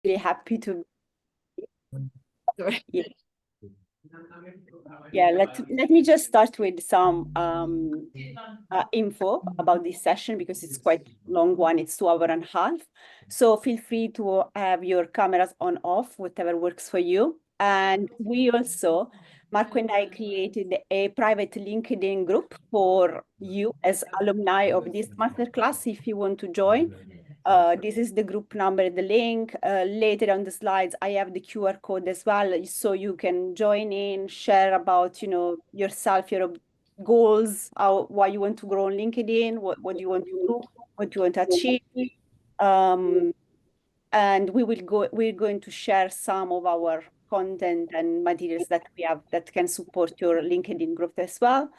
really happy to. Sorry. Yeah. Yeah, let me just start with some info about this session because it's quite long one. It's 2 hours and a half. So feel free to have your cameras on off, whatever works for you. And we also, Marco and I created a private LinkedIn group for you as alumni of this masterclass if you want to join. This is the group number, the link. Later on the slides, I have the QR code as well, so you can join in, share about, yourself, your goals, why you want to grow on LinkedIn, what do you want to do, what do you want to achieve. And we're going to share some of our content and materials that we have that can support your LinkedIn growth as well.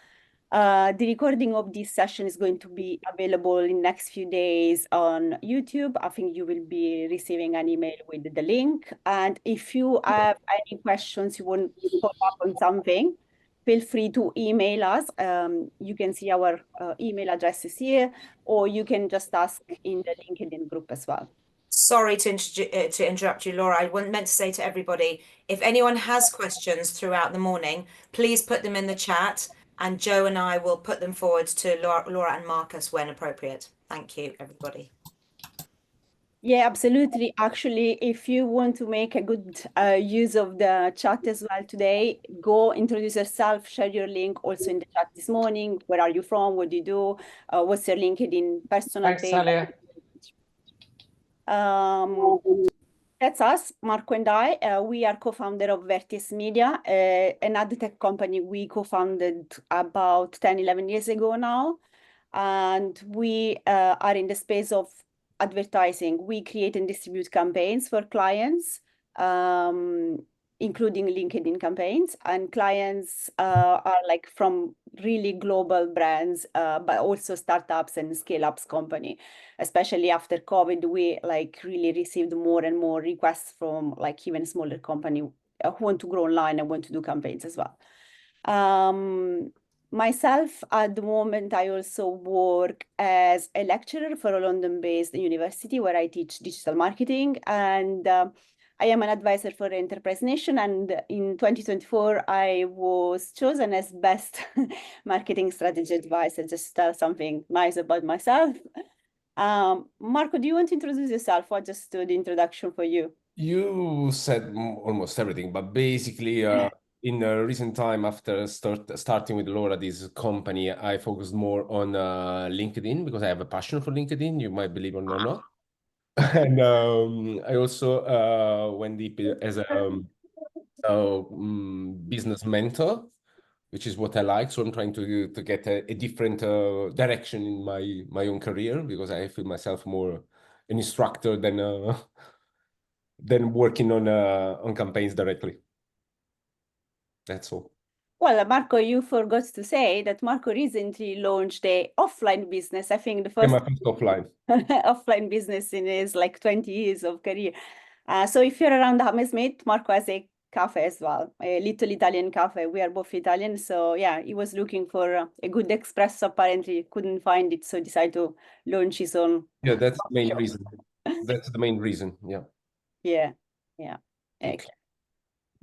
The recording of this session is going to be available in next few days on YouTube. I think you will be receiving an email with the link. And if you have any questions, you want to follow up on something, feel free to email us. You can see our email addresses here, or you can just ask in the LinkedIn group as well. Sorry to interrupt you, Laura. I meant to say to everybody, if anyone has questions throughout the morning, please put them in the chat and Joe and I will put them forward to Laura and Marcus when appropriate. Thank you, everybody. Yeah, absolutely. Actually, if you want to make a good use of the chat as well today, go introduce yourself, share your link also in the chat this morning. Where are you from? What do you do? What's your LinkedIn personal Thanks, page? Talia. That's us, Marco and I. We are co-founder of Vertis Media, an ad tech company we co-founded about 10, 11 years ago now. And we are in the space of advertising. We create and distribute campaigns for clients, including LinkedIn campaigns. And clients are like from really global brands, but also startups and scale-ups company. Especially after COVID, we like really received more and more requests from like even smaller company who want to grow online and want to do campaigns as well. Myself, at the moment, I also work as a lecturer for a London-based university where I teach digital marketing, and I am an advisor for Enterprise Nation. And in 2024, I was chosen as best marketing strategy advisor. Just tell something nice about myself. Marco, do you want to introduce yourself or just do the introduction for you? You said almost everything, but basically, in a recent time after starting with Laura, this company, I focused more on LinkedIn because I have a passion for LinkedIn. You might believe it or not. And I also went deep as a business mentor, which is what I like. So I'm trying to get a different direction in my own career because I feel myself more an instructor than working on campaigns directly. That's all. Well, Marco, you forgot to say that Marco recently launched a offline business. I think the first My first offline. offline business in his like 20 years of career. So if you're around Hammersmith, Marco has a cafe as well, a little Italian cafe. We are both Italian. So yeah, he was looking for a good espresso. Apparently couldn't find it. So decided to launch his own. Yeah, that's the main reason. That's the main reason. Yeah. Yeah. Yeah. Okay.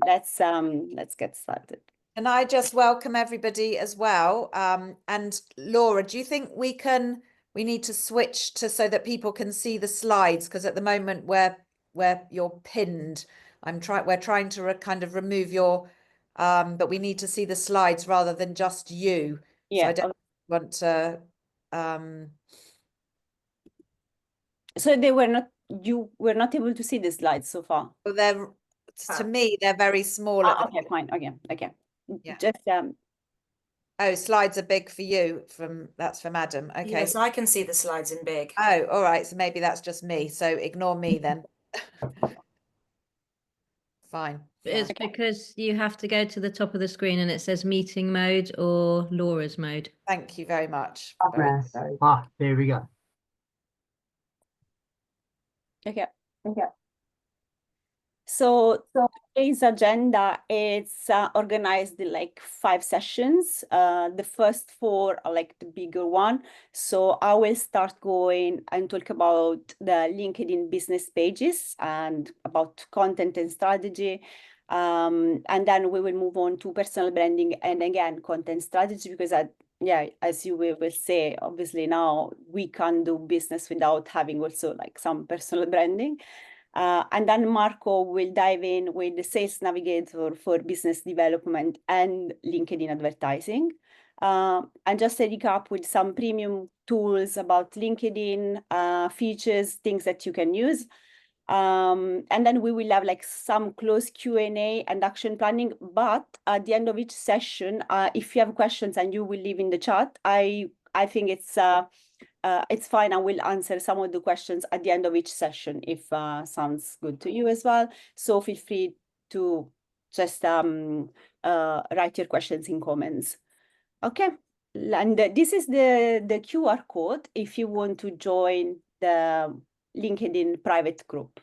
Let's get started. And I just welcome everybody as well. And Laura, do you think we need to switch to so that people can see the slides? Because at the moment where you're pinned, we're trying to kind of remove your, but we need to see the slides rather than just you. Yeah. So I don't want to. So you were not able to see the slides so far. Well, to me, they're very small. Okay, fine. Okay. Yeah. Just Oh, slides are big for you. That's from Adam. Okay. Yes, I can see the slides in big. Oh, all right. So maybe that's just me. So ignore me then. Fine. It's because you have to go to the top of the screen and it says meeting mode or Laura's mode. Thank you very much. There we go. Okay. So today's agenda is organized in like 5 sessions. The first 4 are like the bigger one. So I will start going and talk about the LinkedIn business pages and about content and strategy. And then we will move on to personal branding and again, content strategy, because as you will say, obviously now we can't do business without having also like some personal branding. And then Marco will dive in with the Sales Navigator for business development and LinkedIn advertising. And just a recap with some premium tools about LinkedIn, features, things that you can use. And then we will have like some close Q&A and action planning. But at the end of each session, if you have questions and you will leave in the chat, I think it's fine. I will answer some of the questions at the end of each session if sounds good to you as well. So feel free to just write your questions in comments. Okay, and this is the QR code if you want to join the LinkedIn private group.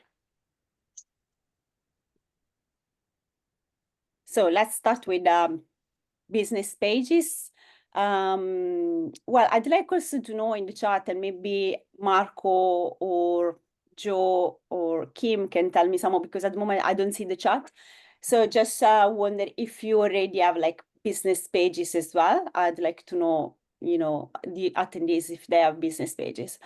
So let's start with business pages. Well, I'd like also to know in the chat, and maybe Marco or Joe or Kim can tell me some more, because at the moment I don't see the chat. So just wonder if you already have like business pages as well. I'd like to know, the attendees if they have business pages.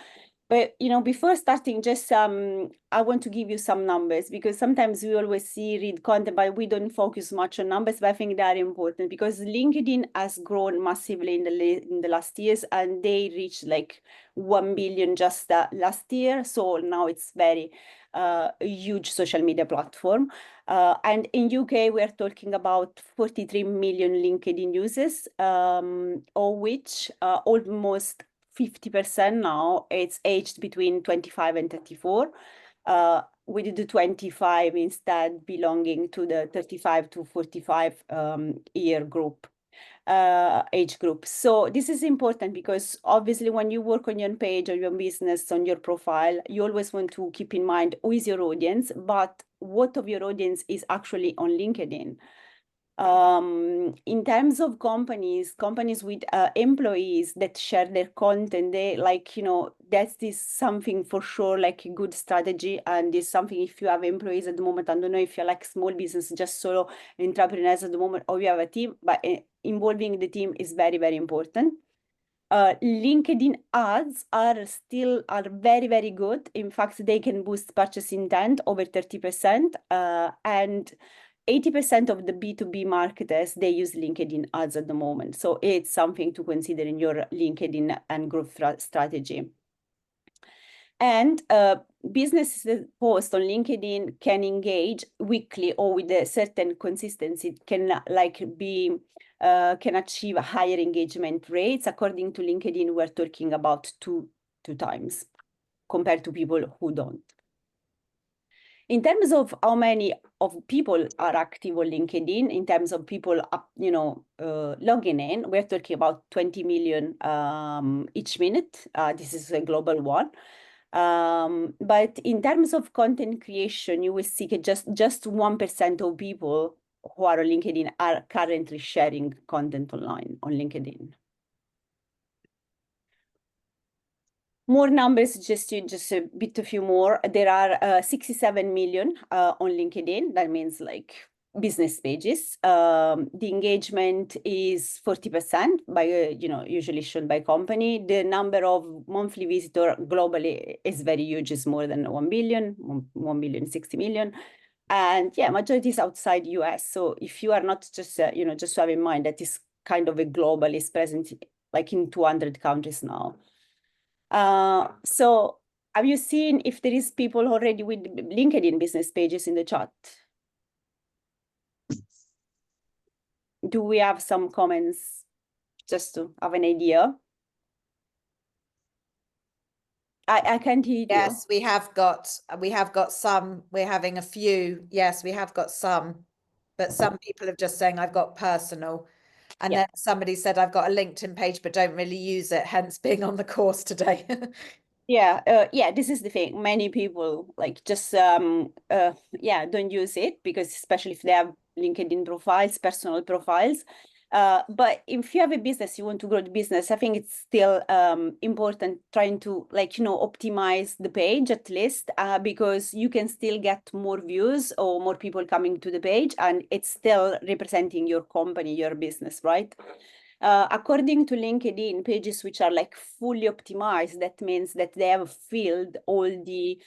But before starting, just I want to give you some numbers, because sometimes we always read content, but we don't focus much on numbers. But I think they are important, because LinkedIn has grown massively in the last years, and they reached like 1 billion just last year. So now it's very a huge social media platform. And in UK, we are talking about 43 million LinkedIn users, of which almost 50% now it's aged between 25 and 34, with the 25 instead belonging to the 35 to 45 year group, age group. So this is important, because obviously when you work on your page or your business, on your profile, you always want to keep in mind who is your audience, but what of your audience is actually on LinkedIn. In terms of companies with employees that share their content, they that's something for sure, like a good strategy. And it's something, if you have employees at the moment, I don't know if you're like small business, just solo entrepreneurs at the moment, or you have a team, but involving the team is very, very important. LinkedIn ads are very, very good. In fact, they can boost purchase intent over 30%, and 80% of the B2B marketers, they use LinkedIn ads at the moment. So it's something to consider in your LinkedIn and growth strategy. And businesses post on LinkedIn can engage weekly or with a certain consistency, can achieve higher engagement rates. According to LinkedIn, we're talking about two times compared to people who don't. In terms of how many of people are active on LinkedIn, in terms of people, logging in, we're talking about 20 million each minute. This is a global one. But in terms of content creation, you will see just 1% of people who are on LinkedIn are currently sharing content online on LinkedIn. More numbers, just a bit, a few more. There are 67 million on LinkedIn. That means like business pages. The engagement is 40% by, usually shown by company. The number of monthly visitor globally is very huge. It's more than 1 billion, 1 billion, 60 million. And yeah, majority is outside US. So if you are not just, just to have in mind that is kind of a global, is present like in 200 countries now. So have you seen if there is people already with LinkedIn business pages in the chat? Do we have some comments just to have an idea? I can't hear you. Yes, we have got some. We're having a few. Yes, we have got some, but some people have just saying I've got personal. And then somebody said, I've got a LinkedIn page, but don't really use it, hence being on the course today. Yeah, this is the thing. Many people like just don't use it because especially if they have LinkedIn profiles, personal profiles. But if you have a business, you want to grow the business, I think it's still important trying to optimize the page at least because you can still get more views or more people coming to the page and it's still representing your company, your business, right? According to LinkedIn, pages which are like fully optimized, that means that they have filled all the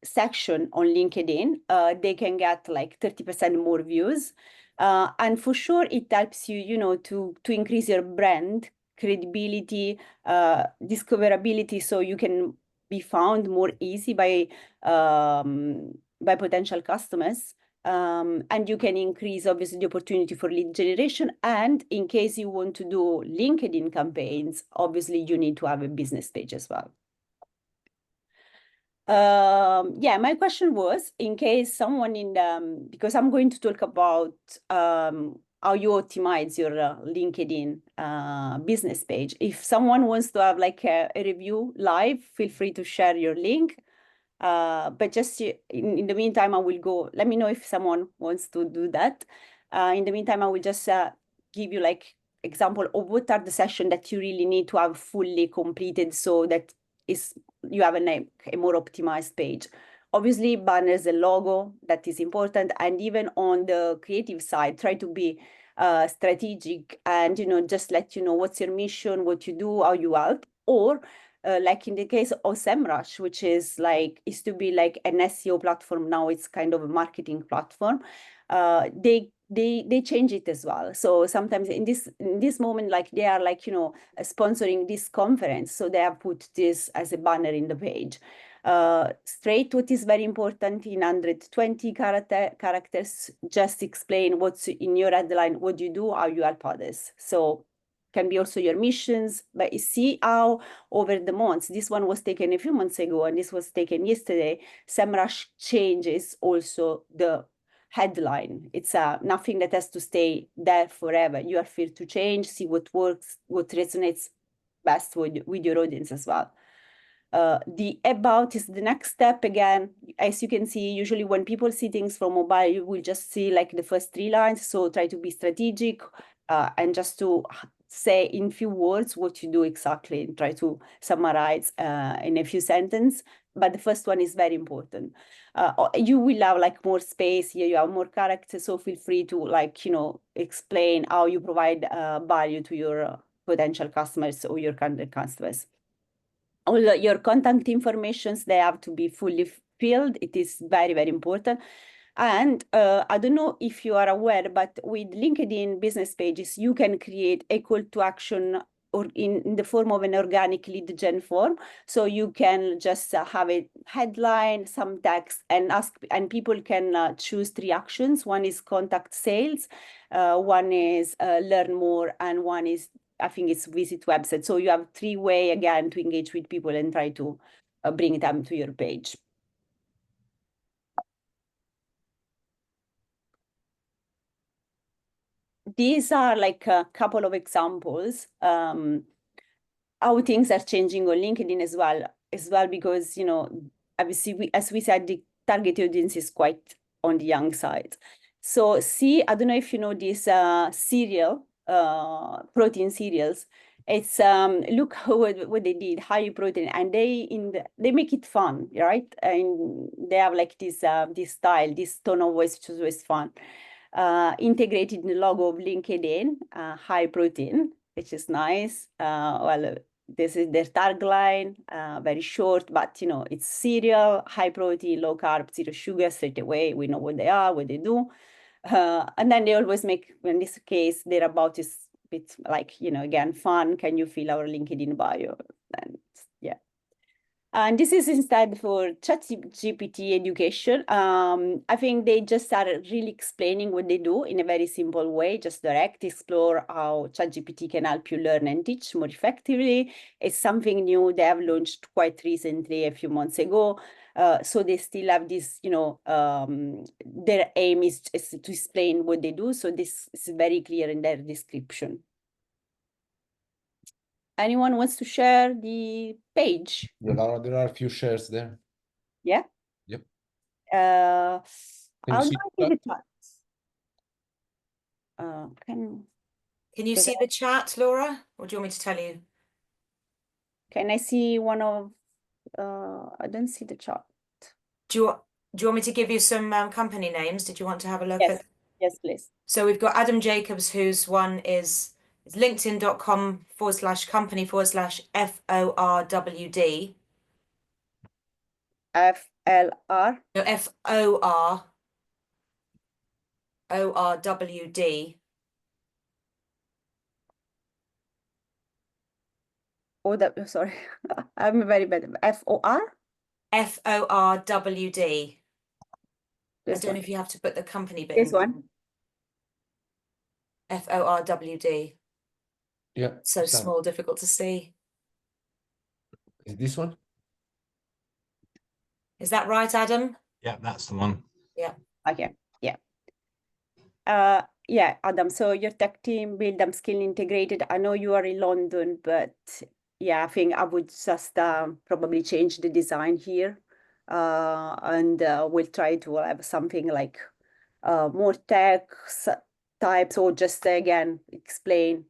section on LinkedIn, they can get like 30% more views. And for sure, it helps you, to increase your brand credibility, discoverability, so you can be found more easy by potential customers. And you can increase obviously the opportunity for lead generation. And in case you want to do LinkedIn campaigns, obviously you need to have a business page as well. Yeah, my question was in case someone because I'm going to talk about how you optimize your LinkedIn business page. If someone wants to have like a review live, feel free to share your link. But just in the meantime, I will go. Let me know if someone wants to do that. In the meantime, I will just give you like example of what are the sessions that you really need to have fully completed so that you have a more optimized page. Obviously, banners and logo, that is important. And even on the creative side, try to be strategic and just let you know what's your mission, what you do, how you help. Or like in the case of SEMrush, which is to be like an SEO platform. Now it's kind of a marketing platform. They change it as well. So sometimes in this moment, like they are like sponsoring this conference, so they have put this as a banner in the page. Straight, what is very important in 120 characters, just explain what's in your headline, what you do, how you help others. So can be also your missions, but you see how over the months, this one was taken a few months ago and this was taken yesterday, SEMrush changes also the headline. It's nothing that has to stay there forever. You are free to change, see what works, what resonates best with your audience as well. The about is the next step. Again, as you can see, usually when people see things from mobile, you will just see like the first 3 lines. So try to be strategic and just to say in few words what you do exactly and try to summarize in a few sentences. But the first one is very important. You will have like more space here, you have more characters, so feel free to like, explain how you provide value to your potential customers or your current customers. All your contact informations, they have to be fully filled. It is very, very important. And I don't know if you are aware, but with LinkedIn business pages, you can create a call to action or in the form of an organic lead gen form. So you can just have a headline, some text, and people can choose 3 actions. One is contact sales, one is learn more, and one is, I think it's visit website. So you have 3 ways again to engage with people and try to bring them to your page. These are like a couple of examples how things are changing on LinkedIn as well, because obviously as we said, the target audience is quite on the young side. So I don't know if you know this cereal, protein cereals. It's look what they did, high protein, and they make it fun, right? And they have like this style, this tone of voice, which is always fun. Integrated in the logo of LinkedIn, high protein, which is nice. Well, this is their tagline, very short, but it's cereal, high protein, low carb, 0 sugar. Straight away, we know what they are, what they do. And then they always make, in this case, their about is a bit like, again, fun. Can you feel our LinkedIn bio? And yeah. And this is instead for ChatGPT education. I think they just started really explaining what they do in a very simple way, just direct, explore how ChatGPT can help you learn and teach more effectively. It's something new they have launched quite recently, a few months ago. So they still have this, their aim is to explain what they do. So this is very clear in their description. Anyone wants to share the page? There are a few shares there. Yeah. Yep. I'll you see write in the chat. Can Can you Does see the chat, Laura? Or do you want me to tell you? I see one of? I don't see the chat. Do you want me to give you some company names? Did you want to have a look Yes. at? Yes, please. So we've got Adam Jacobs, whose one is linkedin.com/company/FORWD. FLR. No, FORWD. Sorry, I'm very bad. FOR. FORWD. I This don't know one. if you have to put the company bit This in. one. FORWD. Yeah. So Sam, small, difficult to see. is this one? Is that right, Adam? Yeah, that's the one. Yeah. Okay. Yeah. Yeah, Adam. So your tech team build them skill integrated. I know you are in London, but yeah, I think I would just probably change the design here, and we'll try to have something like more types, or just again explain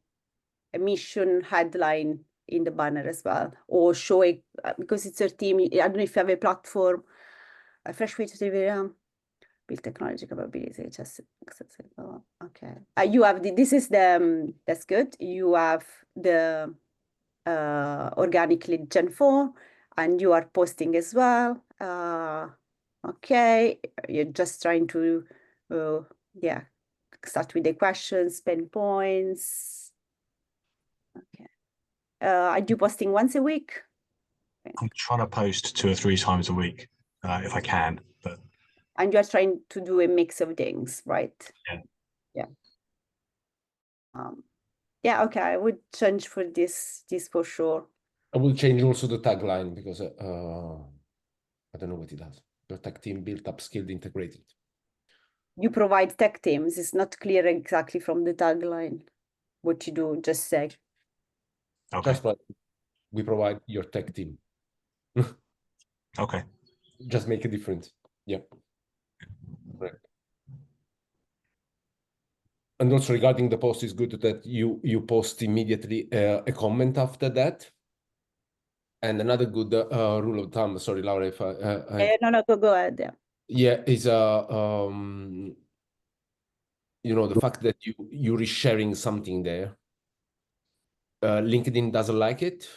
a mission headline in the banner as well, or show it because it's your team. I don't know if you have a platform, a fresh way to deliver build technology capability, just accessible. Okay. You have this is the that's good. You have the organic lead gen 4, and you are posting as well. Okay, you're just trying to yeah, start with the questions, pain points. Okay. Are you posting once a week? I'm trying to post 2 or 3 times a week if I can, but And you are trying to do a mix of things, right? Yeah. Yeah. Yeah, okay, I would change for this for sure. I will change also the tagline because I don't know what it does. Your tech team built up skilled integrated. You provide tech teams. It's not clear exactly from the tagline what you do. Just say. okay. Just like we provide your tech team. Okay. Just make it different. Yeah. Right. And also regarding the post, it's good that you post immediately a comment after that. And another good rule of thumb, sorry, Laura, if No, go ahead. Yeah. yeah, is you know, the fact that you're resharing something there. LinkedIn doesn't like it.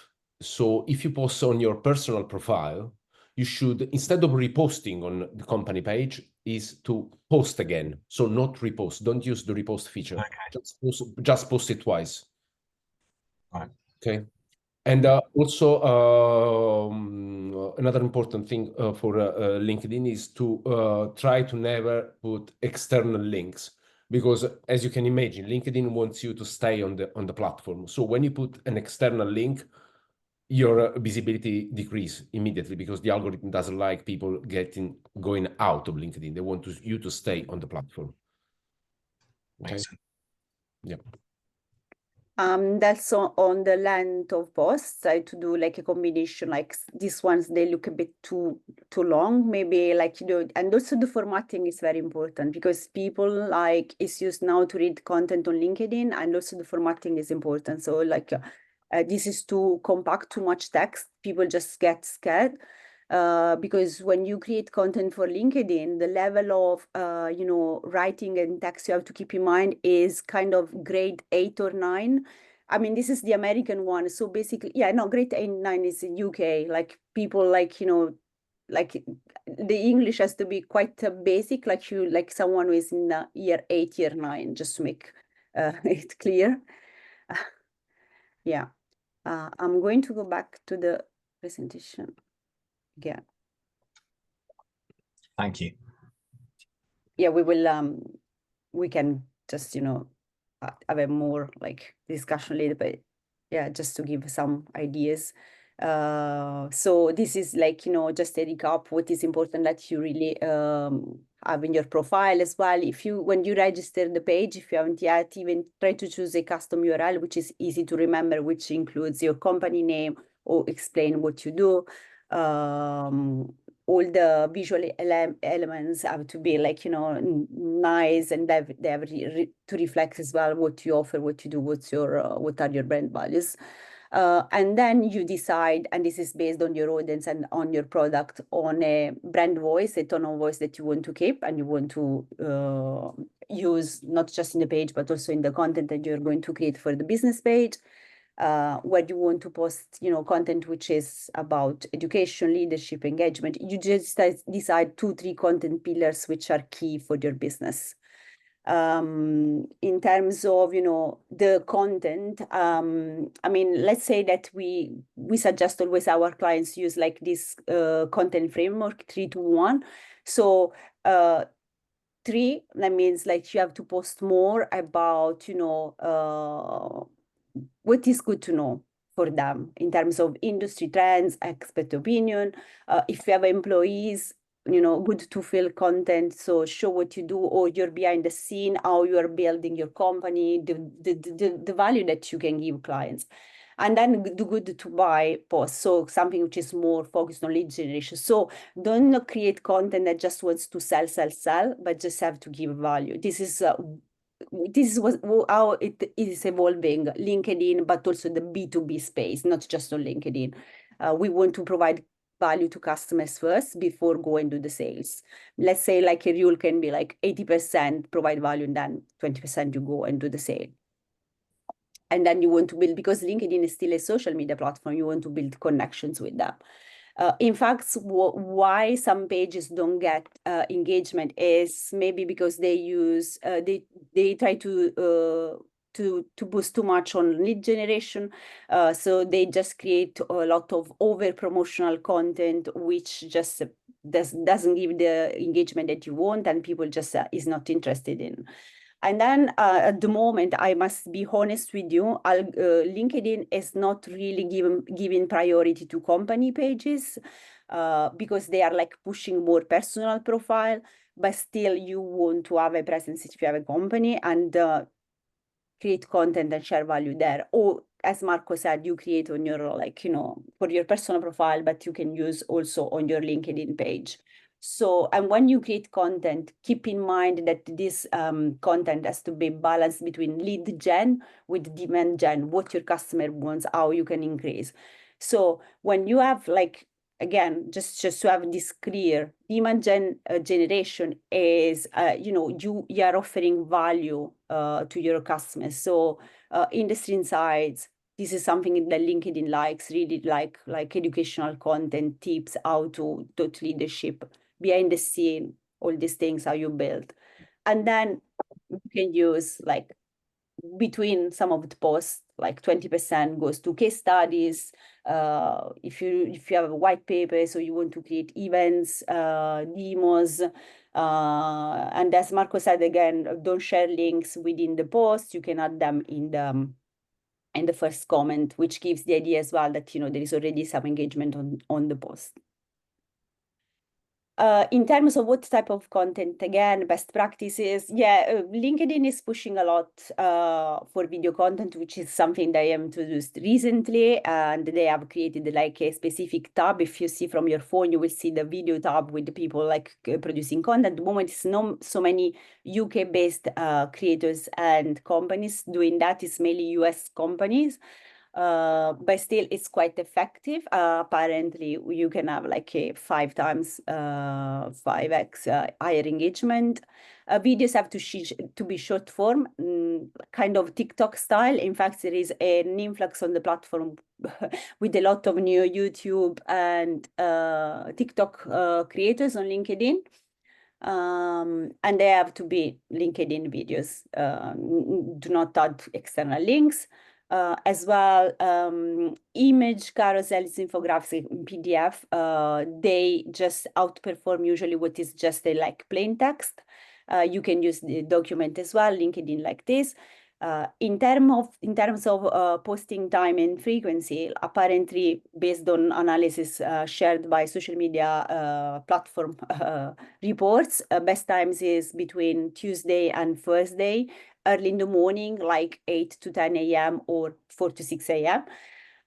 So if you post on your personal profile, you should, instead of reposting on the company page, is to post again. So not repost. Don't use the repost feature. Okay. Just post it twice. Right. Okay. And also another important thing for LinkedIn is to try to never put external links, because as you can imagine, LinkedIn wants you to stay on the platform. So when you put an external link, your visibility decrease immediately, because the algorithm doesn't like people going out of LinkedIn. They want you to stay on the platform. Okay. Makes sense. Yeah. That's on the length of posts. I to do like a combination, like these ones, they look a bit too long, maybe, like, you know, and also the formatting is very important, because people like is used now to read content on LinkedIn, and also the formatting is important. So like this is too compact, too much text, people just get scared. Because when you create content for LinkedIn, the level of you know, writing and text you have to keep in mind is kind of grade 8 or 9. I mean, this is the American one. So basically, yeah, no, grade 8, 9 is in UK. Like people, like, you know, like the English has to be quite basic, like you, like someone who is in year 8, year 9, just to make it clear. Yeah. I'm going to go back to the presentation again. Thank you. Yeah, we can just, you know, have a more like discussion later, but yeah, just to give some ideas. So this is like, just a recap, what is important that you really have in your profile as well. When you register the page, if you haven't yet, even try to choose a custom URL, which is easy to remember, which includes your company name or explain what you do. All the visual elements have to be like, nice, and they have to reflect as well what you offer, what you do, what are your brand values. And then you decide, and this is based on your audience and on your product, on a brand voice, a tone of voice that you want to keep and you want to use, not just in the page, but also in the content that you're going to create for the business page. Where you want to post, content which is about education, leadership, engagement. You just decide 2-3 content pillars which are key for your business. In terms of, the content, I mean, let's say that we suggest always our clients use like this content framework 3-2-1. So 3, that means like you have to post more about, what is good to know for them in terms of industry trends, expert opinion. If you have employees, good to fill content, so show what you do, or you're behind the scene, how you are building your company, the value that you can give clients. And then do good to buy posts, so something which is more focused on lead generation. So don't create content that just wants to sell, but just have to give value. This is how it is evolving, LinkedIn, but also the B2B space, not just on LinkedIn. We want to provide value to customers first before going to the sales. Let's say like a rule can be like 80% provide value and then 20% you go and do the sale. And then you want to build, because LinkedIn is still a social media platform, you want to build connections with them. In fact, why some pages don't get engagement is maybe because they use they try to boost too much on lead generation, so they just create a lot of over promotional content, which just doesn't give the engagement that you want, and people just is not interested in. And then at the moment, I must be honest with you, LinkedIn is not really giving priority to company pages because they are like pushing more personal profile, but still you want to have a presence if you have a company and create content and share value there. Or as Marco said, you create on your, for your personal profile, but you can use also on your LinkedIn page. So, and when you create content, keep in mind that this content has to be balanced between lead gen with demand gen, what your customer wants, how you can increase. So when you have again, just to have this clear, demand generation is, you are offering value to your customers. So industry insights, this is something that LinkedIn likes, really like educational content, tips, how to leadership, behind the scene, all these things, how you build. And then you can use between some of the posts, 20% goes to case studies. If you have a white paper, so you want to create events, demos, and as Marco said again, don't share links within the post. You can add them in the first comment, which gives the idea as well that there is already some engagement on the post. In terms of what type of content, again, best practices, LinkedIn is pushing a lot for video content, which is something they introduced recently, and they have created a specific tab. If you see from your phone, you will see the video tab with the people producing content. At the moment, it's not so many UK-based creators and companies doing that. It's mainly US companies. But still it's quite effective. Apparently you can have a 5x 5x higher engagement. Videos have to be short form, kind of TikTok style. In fact, there is an influx on the platform with a lot of new YouTube and TikTok creators on LinkedIn. And they have to be LinkedIn videos. Do not add external links. As well, image carousels, infographics, PDF, they just outperform usually what is just a plain text. You can use the document as well, LinkedIn like this. In terms of posting time and frequency, apparently based on analysis shared by social media platform reports, best times is between Tuesday and Thursday, early in the morning, like 8 to 10 a.m. or 4 to 6 a.m.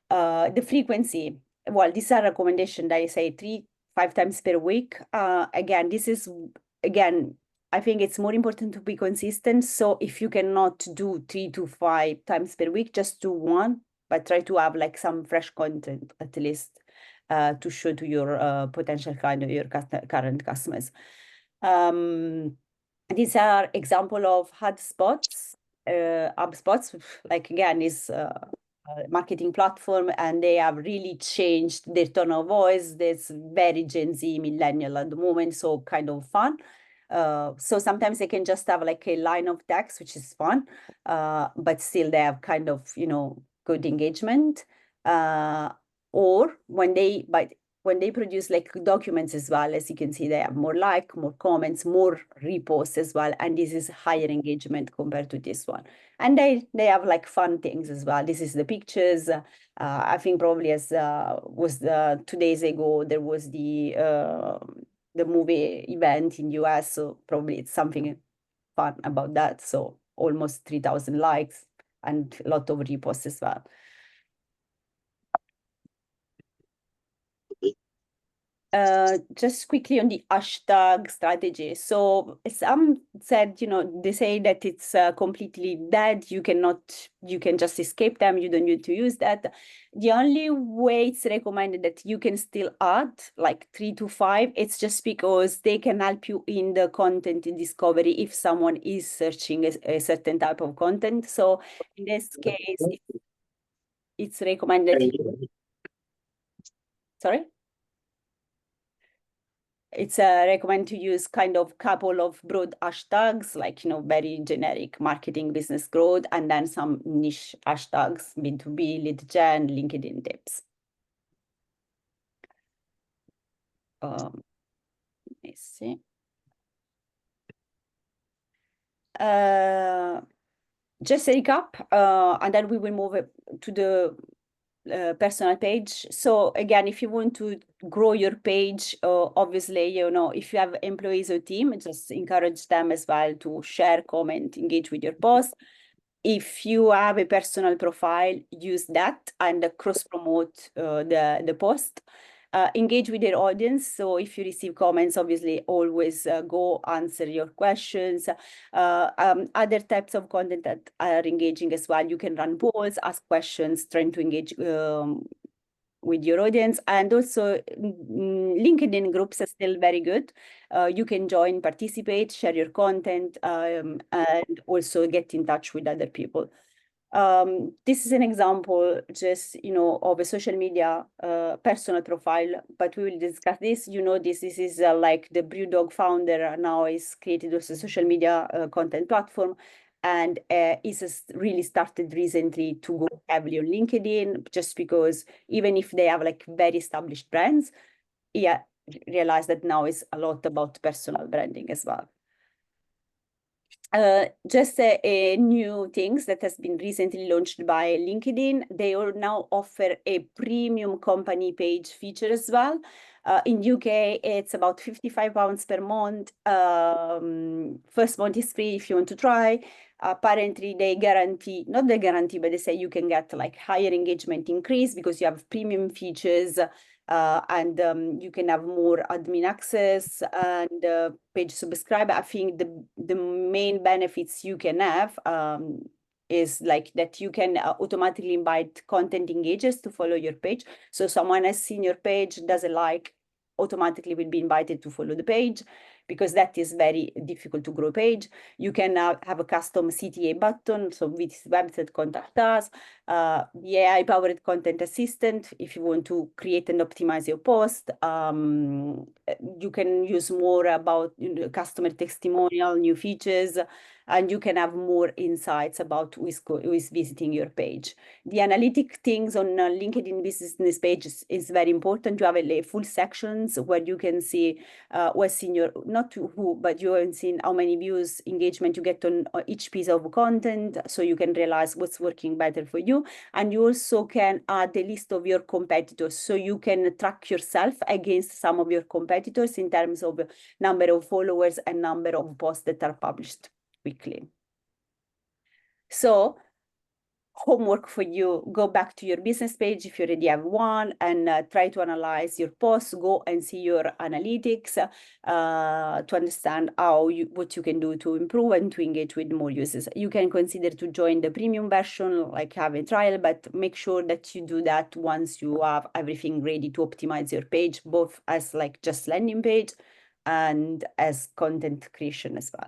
The frequency, well, these are recommendations that I say 3-5 times per week. Again, I think it's more important to be consistent. So if you cannot do 3 to 5 times per week, just do one, but try to have like some fresh content at least to show to your potential your current customers. These are example of HubSpots. HubSpots, like again, is marketing platform, and they have really changed their tone of voice. There's very Gen Z millennial at the moment, so kind of fun. So sometimes they can just have like a line of text, which is fun, but still they have kind of, good engagement. Or when they produce like documents as well, as you can see, they have more more comments, more reposts as well. And this is higher engagement compared to this one. And they have like fun things as well. This is the pictures. I think probably as was 2 days ago, there was the movie event in US. So probably it's something fun about that. So almost 3,000 likes and a lot of reposts as well. Just quickly on the hashtag strategy. So some said, they say that it's completely dead. You can just escape them. You don't need to use that. The only way it's recommended that you can still add like 3 to 5, it's just because they can help you in the content discovery if someone is searching a certain type of content. So in this case, it's recommended. Sorry? It's recommended to use kind of couple of broad hashtags, like, very generic marketing, business growth, and then some niche hashtags, B2B, lead gen, LinkedIn tips. Let's see. Just a recap, and then we will move to the personal page. So again, if you want to grow your page, obviously, if you have employees or team, just encourage them as well to share, comment, engage with your post. If you have a personal profile, use that and cross-promote the post. Engage with your audience. So if you receive comments, obviously always go answer your questions. Other types of content that are engaging as well. You can run polls, ask questions, trying to engage with your audience. And also LinkedIn groups are still very good. You can join, participate, share your content, and also get in touch with other people. This is an example just, of a social media personal profile, but we will discuss this. This is like the Brewdog founder now is created also a social media content platform, and is really started recently to go heavily on LinkedIn, just because even if they have like very established brands, realize that now is a lot about personal branding as well. Just a new things that has been recently launched by LinkedIn. They will now offer a premium company page feature as well. In UK, it's about £55 per month. First month is free if you want to try. Apparently, they guarantee, not the guarantee, but they say you can get like higher engagement increase because you have premium features. And you can have more admin access and page subscribe. I think the main benefits you can have is like that you can automatically invite content engagers to follow your page. So someone has seen your page, does a like, automatically will be invited to follow the page, because that is very difficult to grow a page. You can have a custom CTA button, so with this website, contact us. The AI-powered content assistant, if you want to create and optimize your post. You can use more about customer testimonial, new features. and you can have more insights about who is visiting your page. The analytic things on LinkedIn business page is very important. You have a full sections where you can see what's in your, not who, but you have seen how many views, engagement you get on each piece of content, so you can realize what's working better for you. And you also can add a list of your competitors, so you can track yourself against some of your competitors in terms of number of followers and number of posts that are published weekly. So homework for you, go back to your business page if you already have one, and try to analyze your posts, go and see your analytics to understand what you can do to improve and to engage with more users. You can consider to join the premium version, like have a trial, but make sure that you do that once you have everything ready to optimize your page, both as like just landing page and as content creation as well.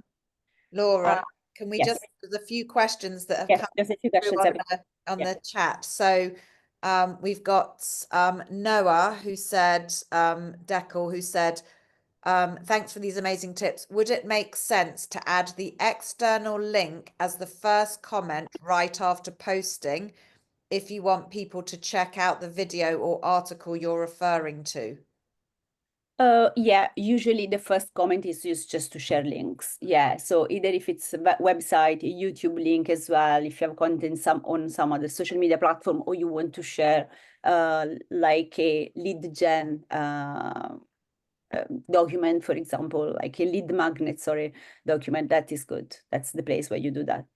Laura, can we yes. just, there's a few questions that have Yes, come there's a few through questions. on Yeah. the chat. So we've got Noah who said, Deckel, who said, thanks for these amazing tips. Would it make sense to add the external link as the first comment right after posting if you want people to check out the video or article you're referring to? Yeah, usually the first comment is used just to share links. Yeah, so either if it's a website, a YouTube link as well, if you have content on some other social media platform, or you want to share like a lead gen document, for example, like a lead magnet, document, that is good. That's the place where you do that.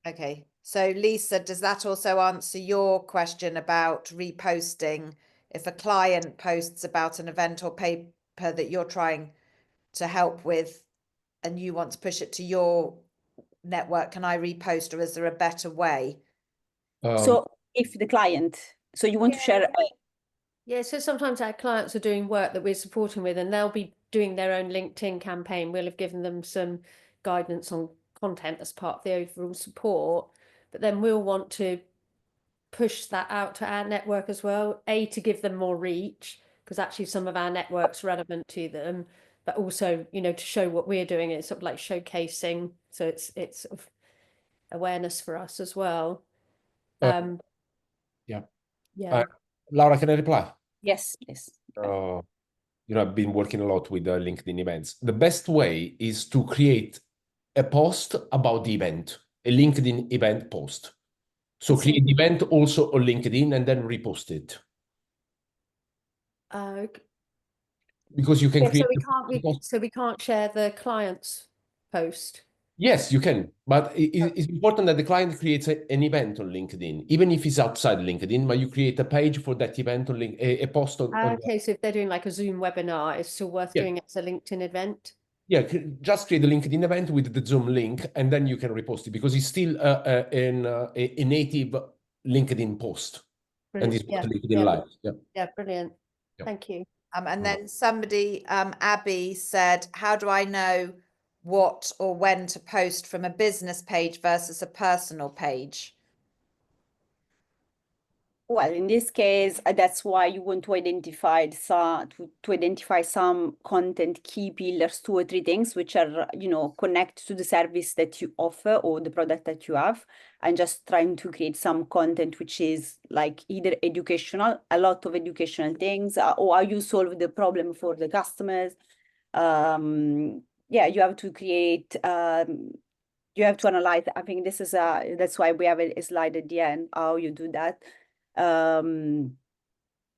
Okay, so Lisa, does that also answer your question about reposting? If a client posts about an event or paper that you're trying to help with and you want to push it to your network, can I repost, or is there a better way? So if the client, so you want to share Yeah, so sometimes our clients are doing work that we're supporting with, and they'll be doing their own LinkedIn campaign. We'll have given them some guidance on content as part of the overall support, but then we'll want to push that out to our network as well, to give them more reach, because actually some of our network's relevant to them, but also, you know, to show what we're doing. It's sort of like showcasing, so it's sort of awareness for us as well. Yeah. Laura, can I reply? Yes, please. I've been working a lot with LinkedIn events. The best way is to create a post about the event, a LinkedIn event post. So create the event also on LinkedIn and then repost it. Because you can create. So we can't share the client's post. Yes, you can, but it's important that the client creates an event on LinkedIn, even if it's outside LinkedIn, but you create a page for that event on a post on. Okay, so if they're doing like a Zoom webinar, it's still worth doing it as a LinkedIn event? Yeah, just create a LinkedIn event with the Zoom link, and then you can repost it because it's still a native LinkedIn post. Brilliant. And it's LinkedIn Live. Yeah, brilliant. Yeah. Thank you. And then somebody, Abby, said, how do I know what or when to post from a business page versus a personal page? Well, in this case, that's why you want to identify some content key pillars, 2 or 3 things, which are, connect to the service that you offer or the product that you have, and just trying to create some content which is like either educational, a lot of educational things, or how you solve the problem for the customers. Yeah, you have to create. You have to analyze. I think this is that's why we have a slide at the end how you do that.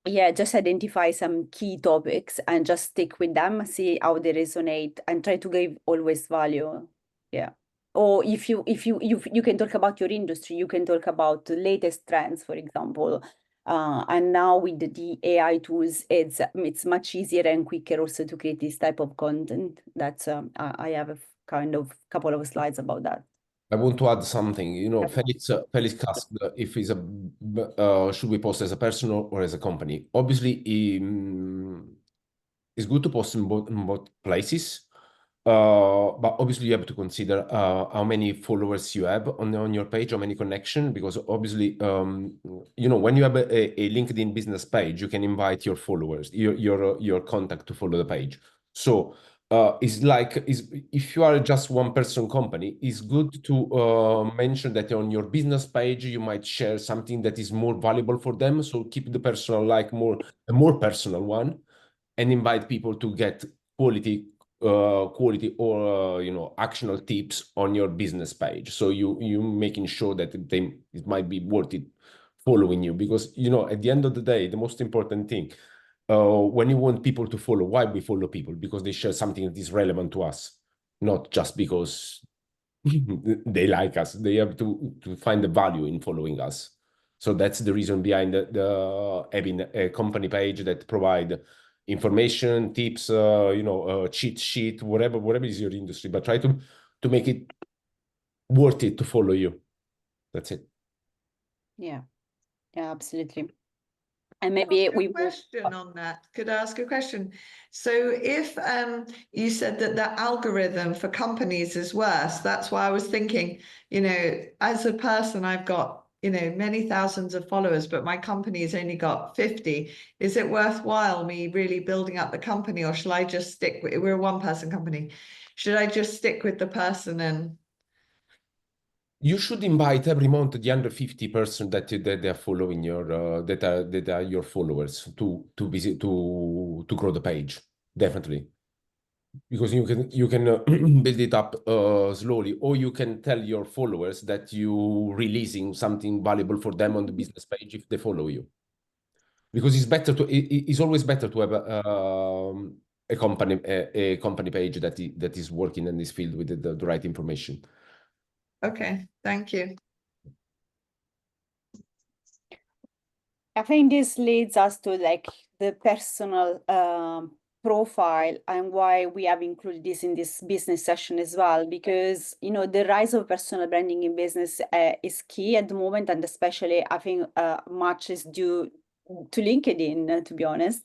Yeah, just identify some key topics and just stick with them, see how they resonate, and try to give always value. Yeah. Or if you can talk about your industry, you can talk about the latest trends, for example. And now with the AI tools, it's much easier and quicker also to create this type of content. That's I have a couple of slides about that. I want to add something. Felix asked if should we post as a person or as a company. Obviously, it's good to post in both places, but obviously you have to consider how many followers you have on your page, how many connections, because obviously, when you have a LinkedIn business page, you can invite your followers, your contact to follow the page. So is like if you are just one person company, it's good to mention that on your business page you might share something that is more valuable for them. So keep the personal like a more personal one, and invite people to get quality or actionable tips on your business page. So you making sure that it might be worth it following you, because at the end of the day, the most important thing, when you want people to follow, why we follow people? Because they share something that is relevant to us, not just because they like us. They have to find the value in following us. So that's the reason behind the having a company page that provide information, tips, cheat sheet, whatever is your industry, but try to make it worth it to follow you. That's it. Yeah, absolutely. And maybe we will. Question on that. Could I ask a question? So if you said that the algorithm for companies is worse, that's why I was thinking, as a person, I've got, many thousands of followers, but my company's only got 50. Is it worthwhile me really building up the company, or shall I just stick with, we're a one-person company. Should I just stick with the person and You should invite every month the under 50% that they are following your that are your followers to visit to grow the page, definitely, because you can build it up slowly, or you can tell your followers that you releasing something valuable for them on the business page if they follow you, because it's always better to have a company page that is working and is filled with the right information. Okay, thank you. I think this leads us to like the personal profile, and why we have included this in this business session as well, because the rise of personal branding in business is key at the moment, and especially I think much is due to LinkedIn, to be honest.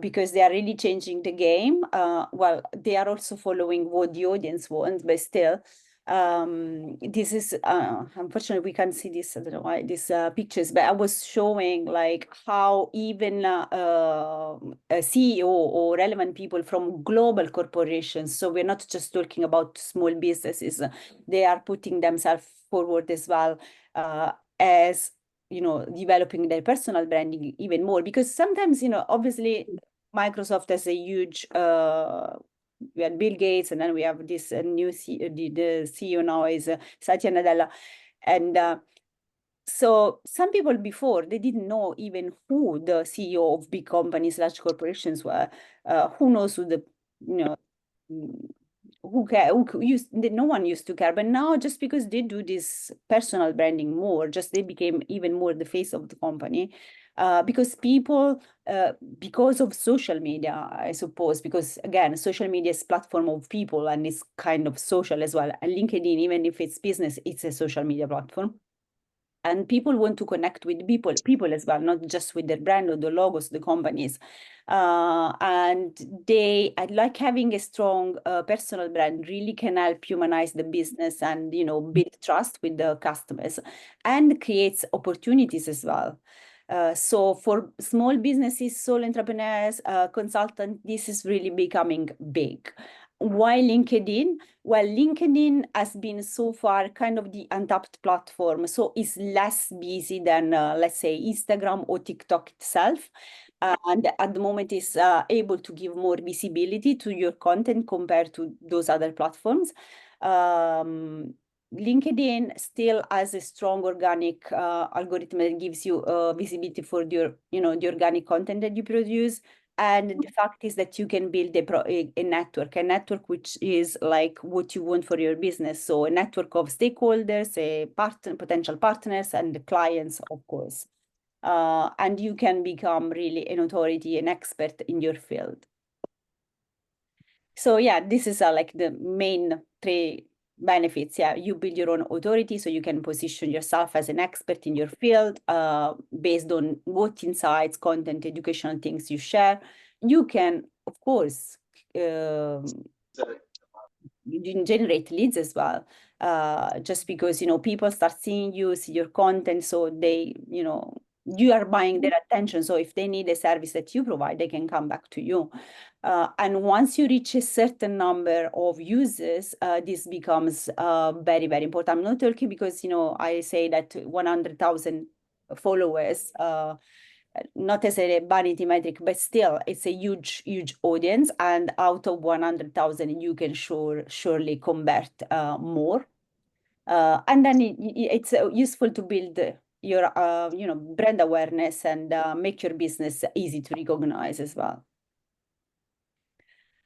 Because they are really changing the game. Well, they are also following what the audience wants, but still, this is unfortunately we can't see this. I don't know why these pictures, but I was showing like how even a CEO or relevant people from global corporations, so we're not just talking about small businesses, they are putting themselves forward as well, as developing their personal branding even more, because sometimes obviously Microsoft has a huge we had Bill Gates, and then we have this new the CEO now is Satya Nadella, and so some people before, they didn't know even who the CEO of big companies, large corporations were. Who knows who the no one used to care, but now just because they do this personal branding more, just they became even more the face of the company, because people, because of social media, I suppose, because again, social media is platform of people and it's kind of social as well. And LinkedIn, even if it's business, it's a social media platform. And people want to connect with people as well, not just with their brand or the logos, the companies. And I like having a strong personal brand really can help humanize the business and, build trust with the customers, and creates opportunities as well. So for small businesses, sole entrepreneurs, consultants, this is really becoming big. Why LinkedIn? Well, LinkedIn has been so far kind of the untapped platform, so it's less busy than, let's say, Instagram or TikTok itself. And at the moment is able to give more visibility to your content compared to those other platforms. LinkedIn still has a strong organic algorithm that gives you visibility for the organic content that you produce. And the fact is that you can build a network which is like what you want for your business. So a network of stakeholders, potential partners, and clients, of course. And you can become really an authority, an expert in your field. So yeah, this is like the main three benefits. Yeah, you build your own authority, so you can position yourself as an expert in your field, based on what insights, content, educational things you share. You can, of course, generate leads as well, just because people start seeing you, see your content, so they you are buying their attention. So if they need a service that you provide, they can come back to you. And once you reach a certain number of users, this becomes very, very important. I'm not talking because, you know, I say that 100,000 followers, not as a vanity metric, but still it's a huge, huge audience. And out of 100,000, you can surely convert more. And then it's useful to build your, you know, brand awareness and make your business easy to recognize as well.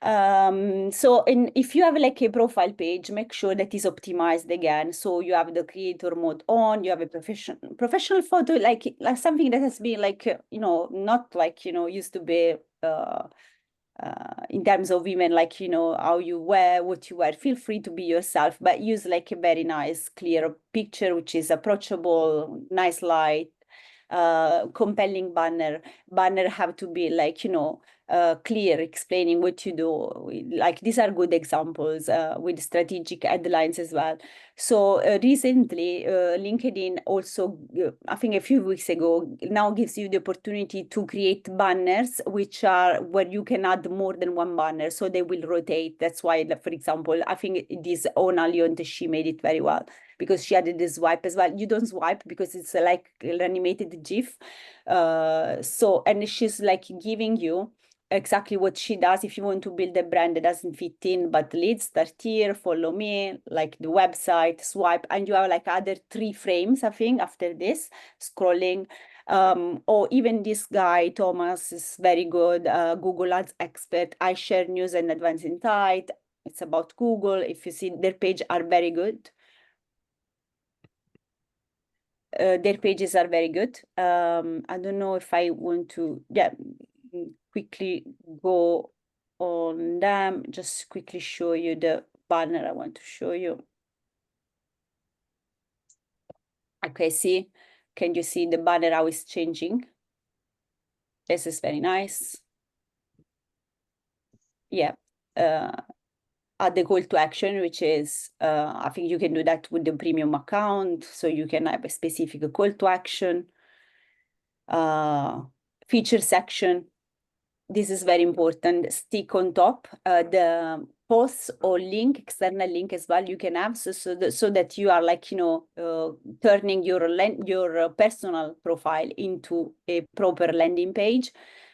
So if you have like a profile page, make sure that is optimized again. So you have the creator mode on, you have a professional photo, like something that has been like, you know, not like, you know, used to be in terms of even like, you know, how you wear, what you wear. Feel free to be yourself, but use like a very nice, clear picture, which is approachable, nice light, compelling banner. Banner have to be like, you know, clear, explaining what you do. Like these are good examples with strategic headlines as well. So recently, LinkedIn also, I think a few weeks ago, now gives you the opportunity to create banners, which are where you can add more than one banner. So they will rotate. That's why, for example, I think this Ona Leonte, she made it very well because she added the swipe as well. You don't swipe because it's like an animated GIF. So, and she's like giving you exactly what she does. If you want to build a brand that doesn't fit in, but leads, start here, follow me, like the website, swipe, and you have like other 3 frames, I think, after this, scrolling. Or even this guy, Thomas, is very good, Google Ads expert. I share news and advanced insight. It's about Google. If you see their page are very good. Their pages are very good. I don't know if I want to, quickly go on them, just quickly show you the banner I want to show you. Okay, see, can you see the banner how it's changing? This is very nice. Yeah, add the call to action, which is, I think you can do that with the premium account, so you can have a specific call to action. Feature section. This is very important. Stick on top the posts or link, external link as well. You can have so that you are like, you know, turning your personal profile into a proper landing page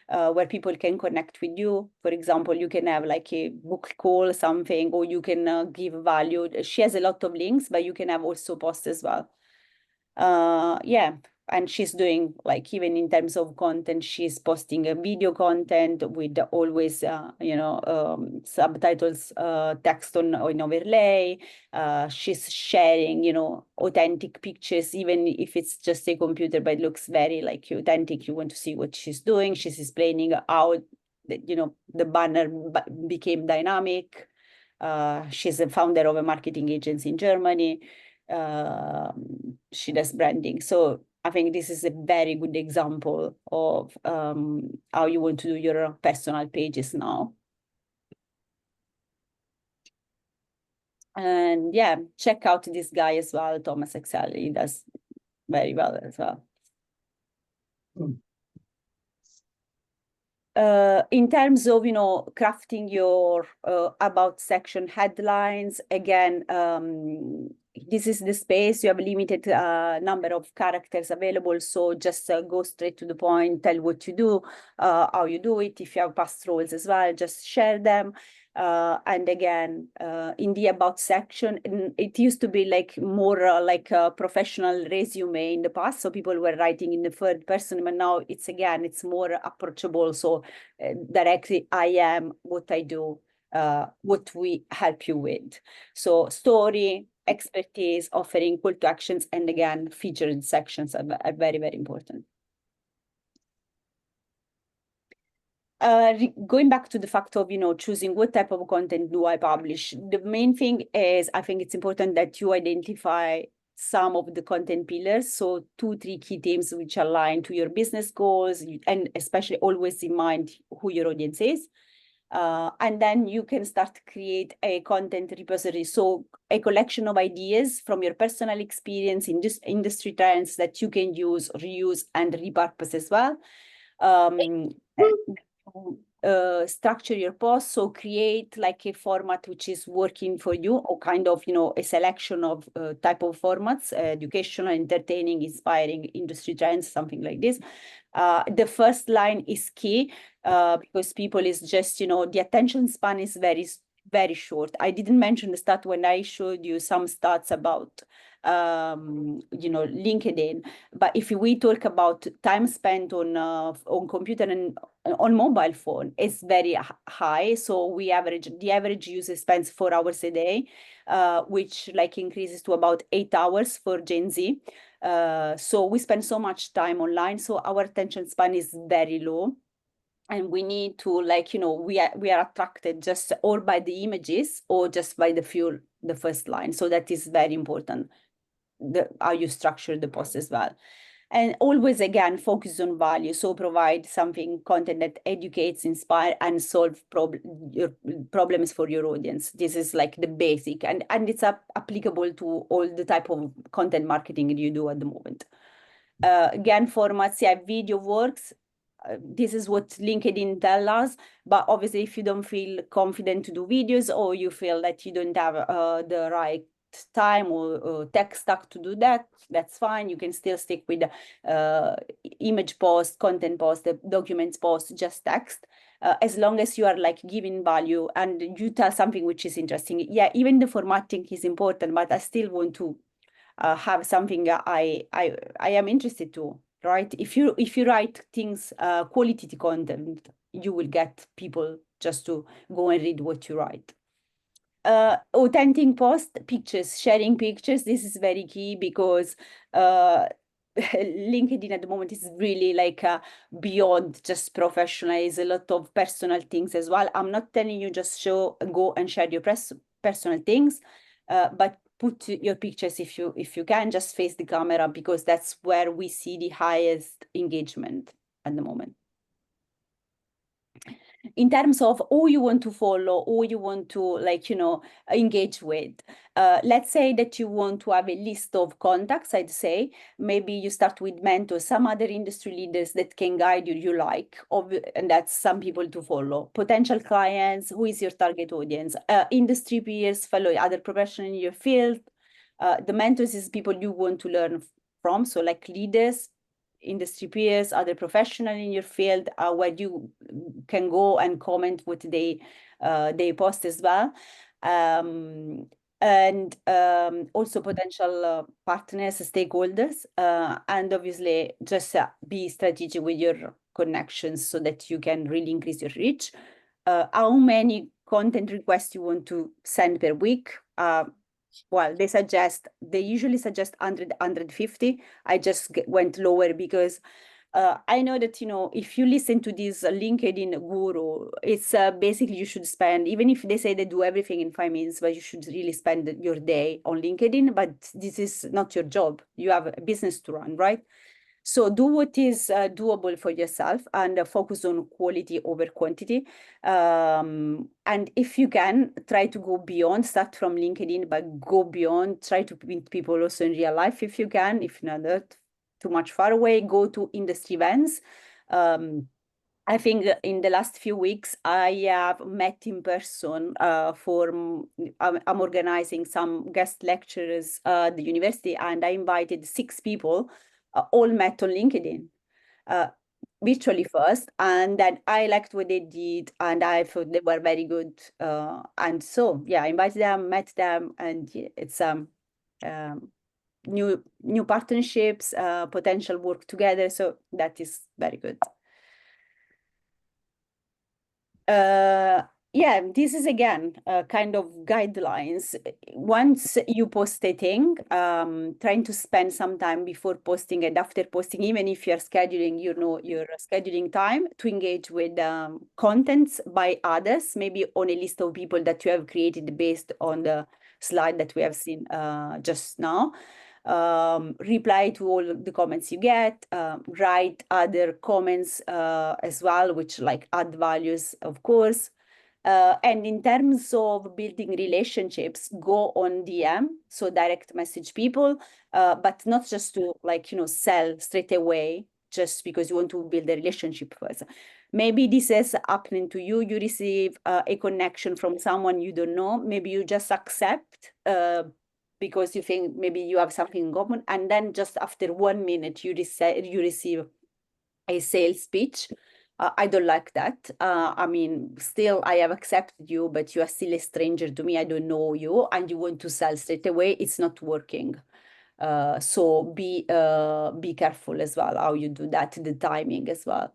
where people can connect with you. For example, you can have like a book call, something, or you can give value. She has a lot of links, but you can have also posts as well. Yeah. And she's doing like, even in terms of content, she's posting a video content with always, you know, subtitles, text on overlay. She's sharing, you know, authentic pictures, even if it's just a computer, but it looks very like authentic. You want to see what she's doing. She's explaining how, you know, the banner became dynamic. She's a founder of a marketing agency in Germany. She does branding. So I think this is a very good example of how you want to do your personal pages now. And yeah, check out this guy as well, Thomas Excel. He does very well as well. In terms of, you know, crafting your about section headlines, again, this is the space. You have a limited number of characters available, so just go straight to the point, tell what you do, how you do it. If you have past roles as well, just share them. And again, in the about section, it used to be like more like a professional resume in the past. So people were writing in the third person, but now it's more approachable. So directly, I am, what I do, what we help you with. So story, expertise, offering call to actions, and again, featured sections are very, very important. Going back to the fact of, you know, choosing what type of content do I publish, the main thing is, I think it's important that you identify some of the content pillars. So 2-3 key themes which align to your business goals, and especially always in mind who your audience is. And then you can start to create a content repository. So a collection of ideas from your personal experience in this industry trends that you can use, reuse, and repurpose as well. structure your post. So create like a format which is working for you, or kind of, a selection of type of formats, educational, entertaining, inspiring, industry trends, something like this. The first line is key because people is just, the attention span is very short. I didn't mention the stat when I showed you some stats about LinkedIn, but if we talk about time spent on computer and on mobile phone, it's very high. So the average user spends 4 hours a day, which like increases to about 8 hours for Gen Z. So we spend so much time online, so our attention span is very low. And we need to, like, we are attracted just or by the images or just by the first line. So that is very important, how you structure the post as well. And always, again, focus on value. So provide content that educates, inspire, and solve your problems for your audience. This is like the basic, and it's applicable to all the type of content marketing you do at the moment. Again, formats, video works. This is what LinkedIn tells us, but obviously if you don't feel confident to do videos, or you feel that you don't have the right time or tech stack to do that, that's fine. You can still stick with image post, content post, the documents post, just text, as long as you are like giving value and you tell something which is interesting. Yeah, even the formatting is important, but I still want to have something I am interested to. Right? If you write things, quality content, you will get people just to go and read what you write. Authentic post, pictures, sharing pictures. This is very key because LinkedIn at the moment is really like beyond just professional. It's a lot of personal things as well. I'm not telling you just go and share your personal things, but put your pictures if you can, just face the camera, because that's where we see the highest engagement at the moment. In terms of who you want to follow, who you want to engage with, let's say that you want to have a list of contacts. I'd say maybe you start with mentors, some other industry leaders that can guide you like, and that's some people to follow. Potential clients, who is your target audience? Industry peers, follow other professionals in your field. The mentors is people you want to learn from, so like leaders, industry peers, other professionals in your field, where you can go and comment what they post as well. And also potential partners, stakeholders, and obviously just be strategic with your connections so that you can really increase your reach. How many content requests you want to send per week? Well, they usually suggest 100, 150. I just went lower because I know that, if you listen to this LinkedIn guru, it's basically you should spend, even if they say they do everything in 5 minutes, but you should really spend your day on LinkedIn. But this is not your job. You have a business to run, right? So do what is doable for yourself and focus on quality over quantity. And if you can, try to go beyond, start from LinkedIn, but go beyond, try to meet people also in real life if you can. If not that too much far away, go to industry events. I think in the last few weeks, I have met in person I'm organizing some guest lectures at the university, and I invited 6 people, all met on LinkedIn, virtually first, and then I liked what they did, and I thought they were very good. And so, yeah, I invited them, met them, and it's new partnerships, potential work together. So that is very good. Yeah, this is again kind of guidelines. Once you post a thing, trying to spend some time before posting and after posting, even if you're scheduling, your scheduling time to engage with contents by others, maybe on a list of people that you have created based on the slide that we have seen just now. Reply to all the comments you get, write other comments as well, which like add values, of course. And in terms of building relationships, go on DM, so direct message people, but not just to sell straight away, just because you want to build a relationship first. Maybe this is happening to you. You receive a connection from someone you don't know. Maybe you just accept because you think maybe you have something in common. And then just after 1 minute, you receive a sales pitch. I don't like that. I mean, still, I have accepted you, but you are still a stranger to me. I don't know you, and you want to sell straight away. It's not working. So be careful as well how you do that, the timing as well.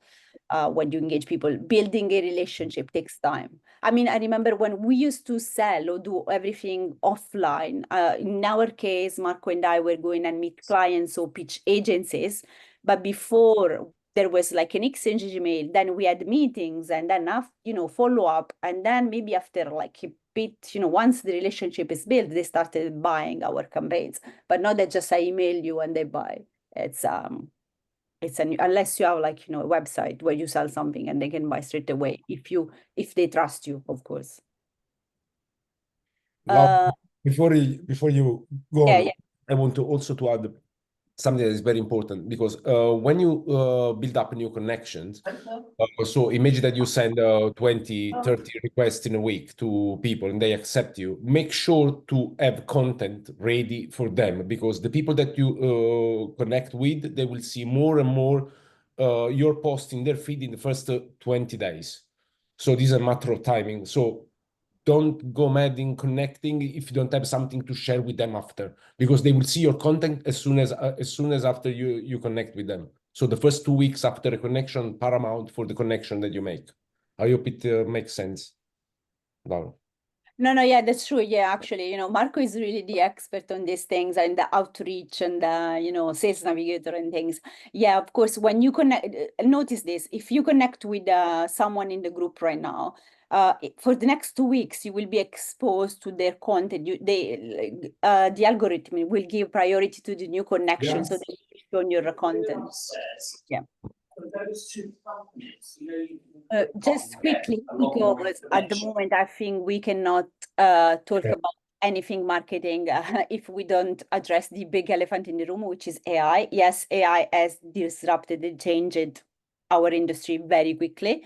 When you engage people, building a relationship takes time. I mean, I remember when we used to sell or do everything offline. In our case, Marco and I were going and meet clients or pitch agencies, but before there was like an exchange email, then we had meetings, and then after, follow up, and then maybe after like a bit, once the relationship is built, they started buying our campaigns. But not that just I email you and they buy. It's unless you have like a website where you sell something and they can buy straight away if they trust you, of course. Laura, before you go Yeah, on, yeah. I want to also to add something that is very important, because when you build up new connections, so imagine that you send 20, 30 requests in a week to people and they accept you. Make sure to have content ready for them, because the people that you connect with, they will see more and more your post in their feed in the first 20 days. So this is a matter of timing. So don't go mad in connecting if you don't have something to share with them after, because they will see your content as soon as after you connect with them. So the first 2 weeks after a connection, paramount for the connection that you make. I hope it makes sense. Laura. No, yeah, that's true. Yeah, actually, Marco is really the expert on these things and the outreach and the, sales navigator and things. Yeah, of course, when you connect, notice this, if you connect with someone in the group right now, for the next 2 weeks, you will be exposed to their content. The algorithm will give priority to the new connection, so they show on your content. Yeah. Just quickly, because at the moment I think we cannot talk about anything marketing if we don't address the big elephant in the room, which is AI. Yes, AI has disrupted and changed our industry very quickly.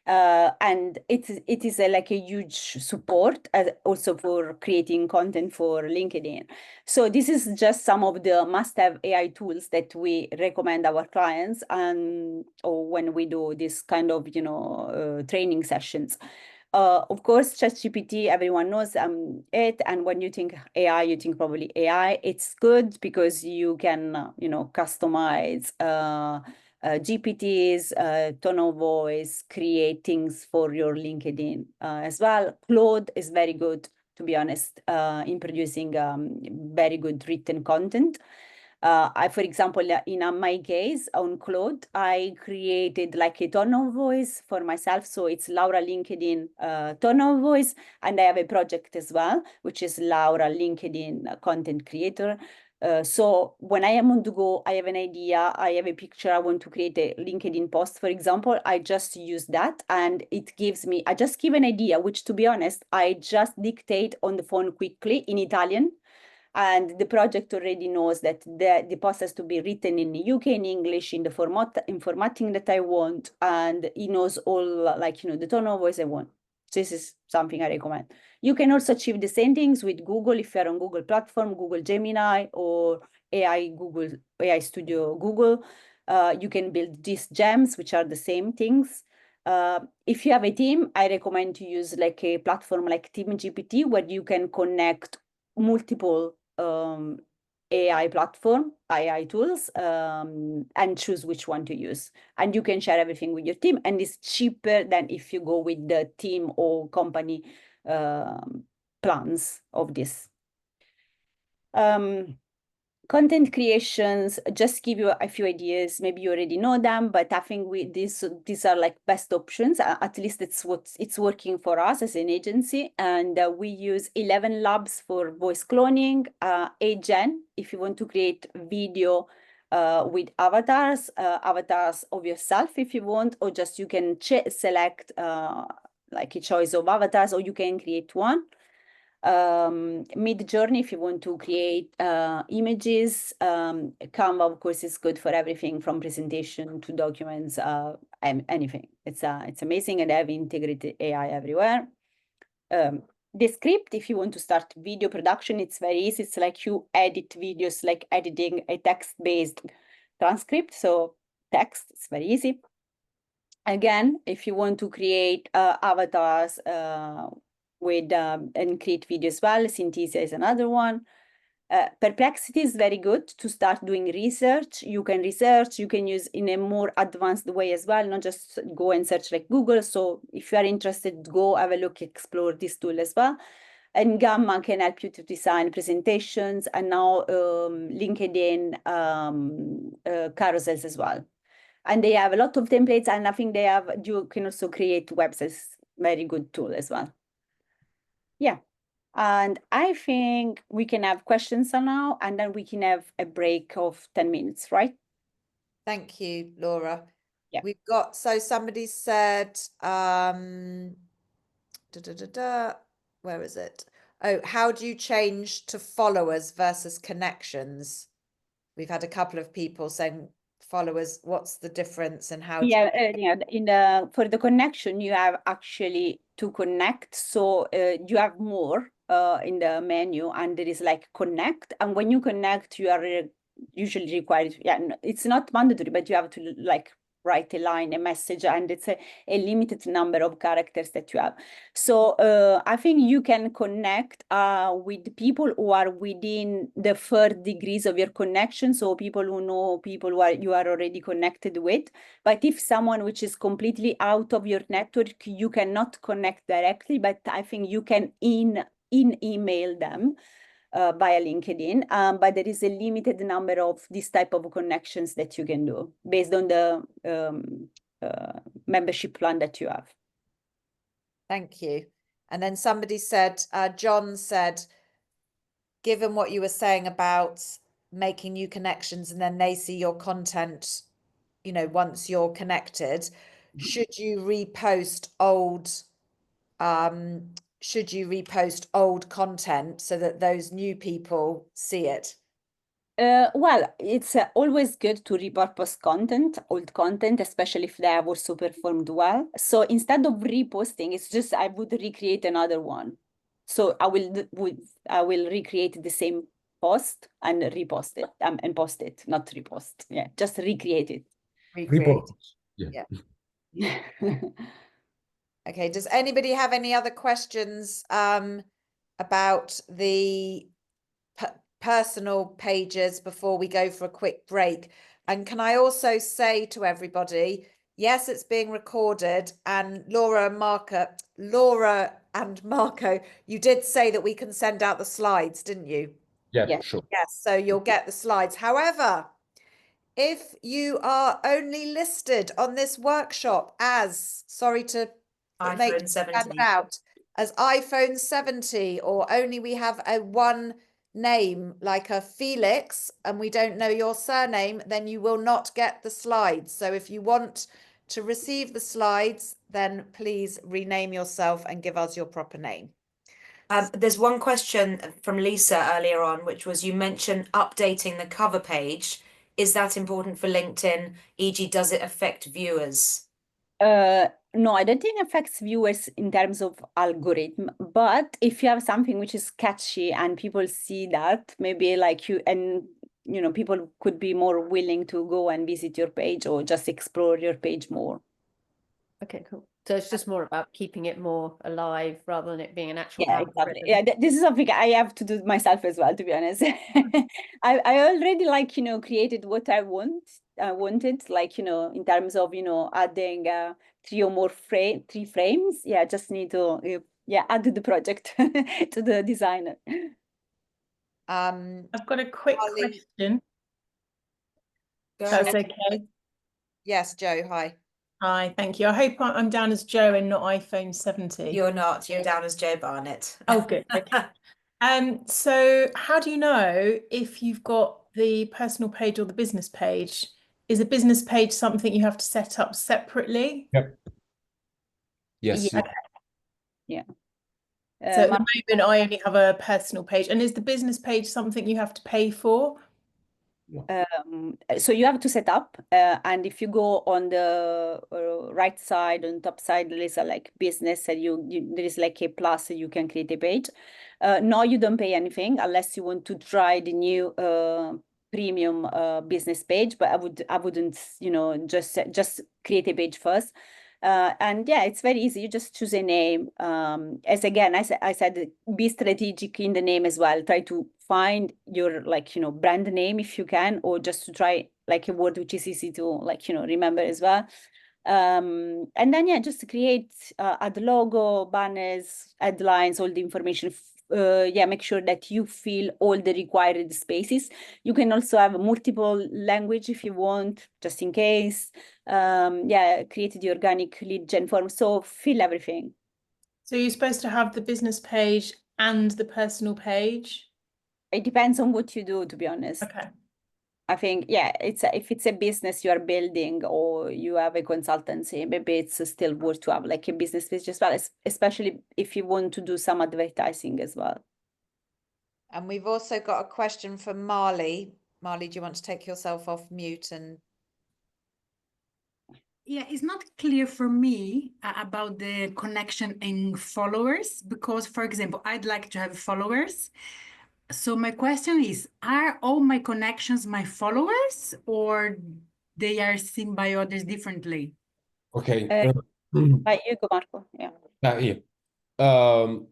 And it is like a huge support also for creating content for LinkedIn. So this is just some of the must-have AI tools that we recommend our clients or when we do this kind of training sessions. Of course, ChatGPT, everyone knows it. And when you think AI, you think probably AI. It's good because you can, customize GPTs, tone of voice, create things for your LinkedIn as well. Claude is very good, to be honest, in producing very good written content. For example, in my case on Claude, I created like a tone of voice for myself. So it's Laura LinkedIn tone of voice. And I have a project as well, which is Laura LinkedIn content creator. So when I am on the go, I have an idea, I have a picture, I want to create a LinkedIn post, for example, I just use that and it gives me, I just give an idea, which to be honest, I just dictate on the phone quickly in Italian. And the project already knows that the post has to be written in the UK in English in the formatting that I want, and he knows all the tone of voice I want. This is something I recommend. You can also achieve the same things with Google if you're on Google platform, Google Gemini or AI Studio Google. You can build these gems, which are the same things. If you have a team, I recommend to use like a platform like TeamGPT, where you can connect multiple AI tools, and choose which one to use. And you can share everything with your team, and it's cheaper than if you go with the team or company plans of this. Content creations, just give you a few ideas. Maybe you already know them, but I think these are like best options. At least it's working for us as an agency. And we use 11 labs for voice cloning, 8gen if you want to create video with avatars of yourself if you want, or just you can select like a choice of avatars, or you can create one. Mid-Journey if you want to create images. Canva, of course, is good for everything from presentation to documents, anything. It's amazing, and they have integrated AI everywhere. Descript, if you want to start video production, it's very easy. It's like you edit videos, like editing a text-based transcript. So text, it's very easy. Again, if you want to create avatars with and create video as well, Synthesia is another one. Perplexity is very good to start doing research. You can research, you can use in a more advanced way as well, not just go and search like Google. So if you are interested, go have a look, explore this tool as well. And Gamma can help you to design presentations, and now LinkedIn carousels as well. And they have a lot of templates, and I think you can also create websites, very good tool as well. Yeah. And I think we can have questions now, and then we can have a break of 10 minutes, right? Thank you, Laura. Yeah. We've got, so somebody said, where is it? Oh, how do you change to followers versus connections? We've had a couple of people saying followers, what's the difference and how do you... Yeah, for the connection, you have actually to connect. So you have more in the menu, and there is like connect. And when you connect, you are usually required, it's not mandatory, but you have to like write a line, a message, and it's a limited number of characters that you have. So I think you can connect with people who are within the 3rd degrees of your connection. So people who know people who you are already connected with. But if someone which is completely out of your network, you cannot connect directly, but I think you can email them via LinkedIn, but there is a limited number of this type of connections that you can do based on the membership plan that you have. Thank you. And then somebody said, John said, given what you were saying about making new connections and then they see your content, you know, once you're connected, should you repost old content so that those new people see it? Well, it's always good to repurpose old content, especially if they have also performed well. So instead of reposting, it's just I would recreate another one. So I will recreate the same post and repost it and post it, not repost. Yeah, just recreate it. Recreate. Yeah. Okay, does anybody have any other questions about the personal pages before we go for a quick break? And can I also say to everybody, yes, it's being recorded, and Laura and Marco, you did say that we can send out the slides, didn't you? Yeah, Yeah. sure. Yes, so you'll get the slides. However, if you are only listed on this workshop as, sorry to make iPhone it stand 70. out, as iPhone 70, or only we have a one name like a Felix and we don't know your surname, then you will not get the slides. So if you want to receive the slides, then please rename yourself and give us your proper name. There's one question from Lisa earlier on, which was you mentioned updating the cover page. Is that important for LinkedIn? E.g., does it affect viewers? No, I don't think it affects viewers in terms of algorithm, but if you have something which is catchy and people see that, maybe like you know, people could be more willing to go and visit your page or just explore your page more. Okay, cool. So it's just more about keeping it more alive rather than it being an actual Yeah, exactly. algorithm. Yeah, this is something I have to do myself as well, to be honest. I already like, you know, created what I wanted, like, you know, in terms of, you know, adding 3 or more 3 frames. Yeah, I just need to add to the project to the designer. I've got a quick Charlie. question. Go That's ahead. okay. Yes, Joe, hi. Hi, thank you. I hope I'm down as Joe and not iPhone 70. You're not. You're down as Joe Barnett. Oh, good. Okay. So how do you know if you've got the personal page or the business page? Is a business page something you have to set up separately? Yep. Yes. Yeah. Yeah. So at the moment, I only have a personal page. And is the business page something you have to pay for? So you have to set up, and if you go on the right side, on top side, there is a like business, and there is like a plus, you can create a page. No, you don't pay anything unless you want to try the new premium business page. But I wouldn't, just create a page first. And yeah, it's very easy. You just choose a name. As again, I said, be strategic in the name as well. Try to find your brand name if you can, or just to try like a word which is easy to remember as well. And then yeah, just create add logo, banners, headlines, all the information. Yeah, make sure that you fill all the required spaces. You can also have multiple language if you want, just in case. Yeah, create the organic lead gen form. So fill everything. So you're supposed to have the business page and the personal page? It depends on what you do, to be honest. Okay. I think, yeah, if it's a business you are building or you have a consultancy, maybe it's still worth to have like a business page as well, especially if you want to do some advertising as well. And we've also got a question from Marley. Marley, do you want to take yourself off mute? And yeah, it's not clear for me about the connection in followers, because, for example, I'd like to have followers. So my question is, are all my connections my followers, or they are seen by others differently? Okay. By you go, Marco. Yeah. Yeah.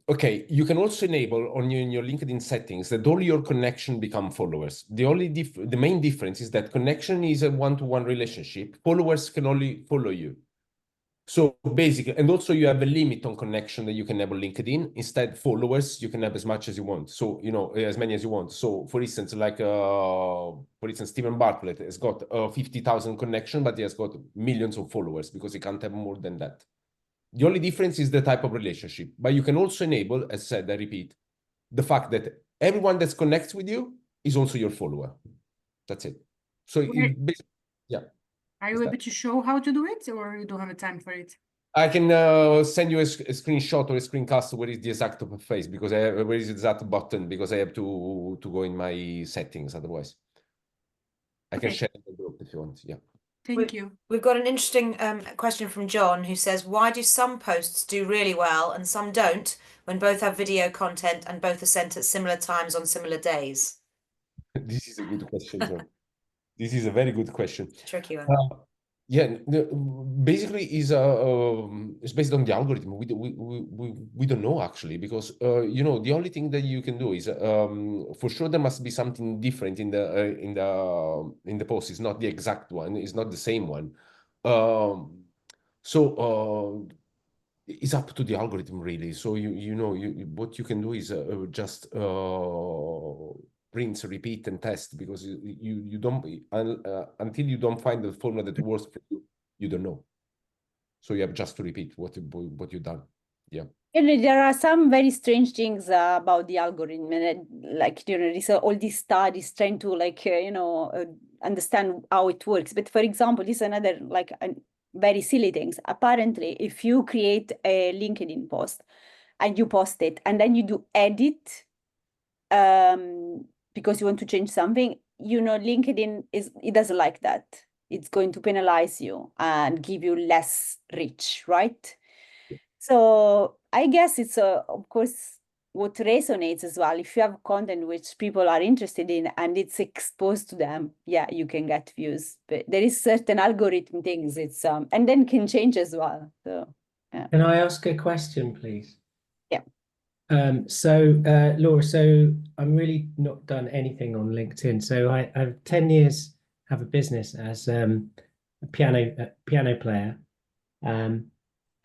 Okay, you can also enable in your LinkedIn settings that all your connection become followers. The main difference is that connection is a one-to-one relationship. Followers can only follow you. So basically, and also you have a limit on connection that you can enable LinkedIn. Instead, followers, you can have as much as you want. So, as many as you want. So for instance, Stephen Bartlett has got 50,000 connection, but he has got millions of followers because he can't have more than that. The only difference is the type of relationship. But you can also enable, as said, I repeat, the fact that everyone that connects with you is also your follower. That's it. So, yeah. Are you able to show how to do it, or you don't have a time for it? I can send you a screenshot or a screencast where is the exact face, because where is the exact button, because I have to go in my settings otherwise. I can share the group if you want. Yeah. Thank you. We've got an interesting question from John, who says, why do some posts do really well and some don't when both have video content and both are sent at similar times on similar days? This is a good question, John. This is a very good question. Tricky one. Yeah, basically it's based on the algorithm. We don't know actually, because the only thing that you can do is for sure there must be something different in the post. It's not the exact one. It's not the same one. So it's up to the algorithm really. So what you can do is just rinse, repeat, and test, because you don't until you don't find the formula that works for you, you don't know. So you have just to repeat what you've done. Yeah. There are some very strange things about the algorithm, and there's all these studies trying to understand how it works. But for example, this is another very silly things. Apparently, if you create a LinkedIn post and you post it, and then you do edit because you want to change something, LinkedIn it doesn't like that. It's going to penalize you and give you less reach, right? So I guess it's of course what resonates as well. If you have content which people are interested in and it's exposed to them, yeah, you can get views. But there is certain algorithm things and then can change as well. So yeah. Can I ask a question, please? Yeah. So Laura, so I'm really not done anything on LinkedIn. So I have 10 years, have a business as a piano player.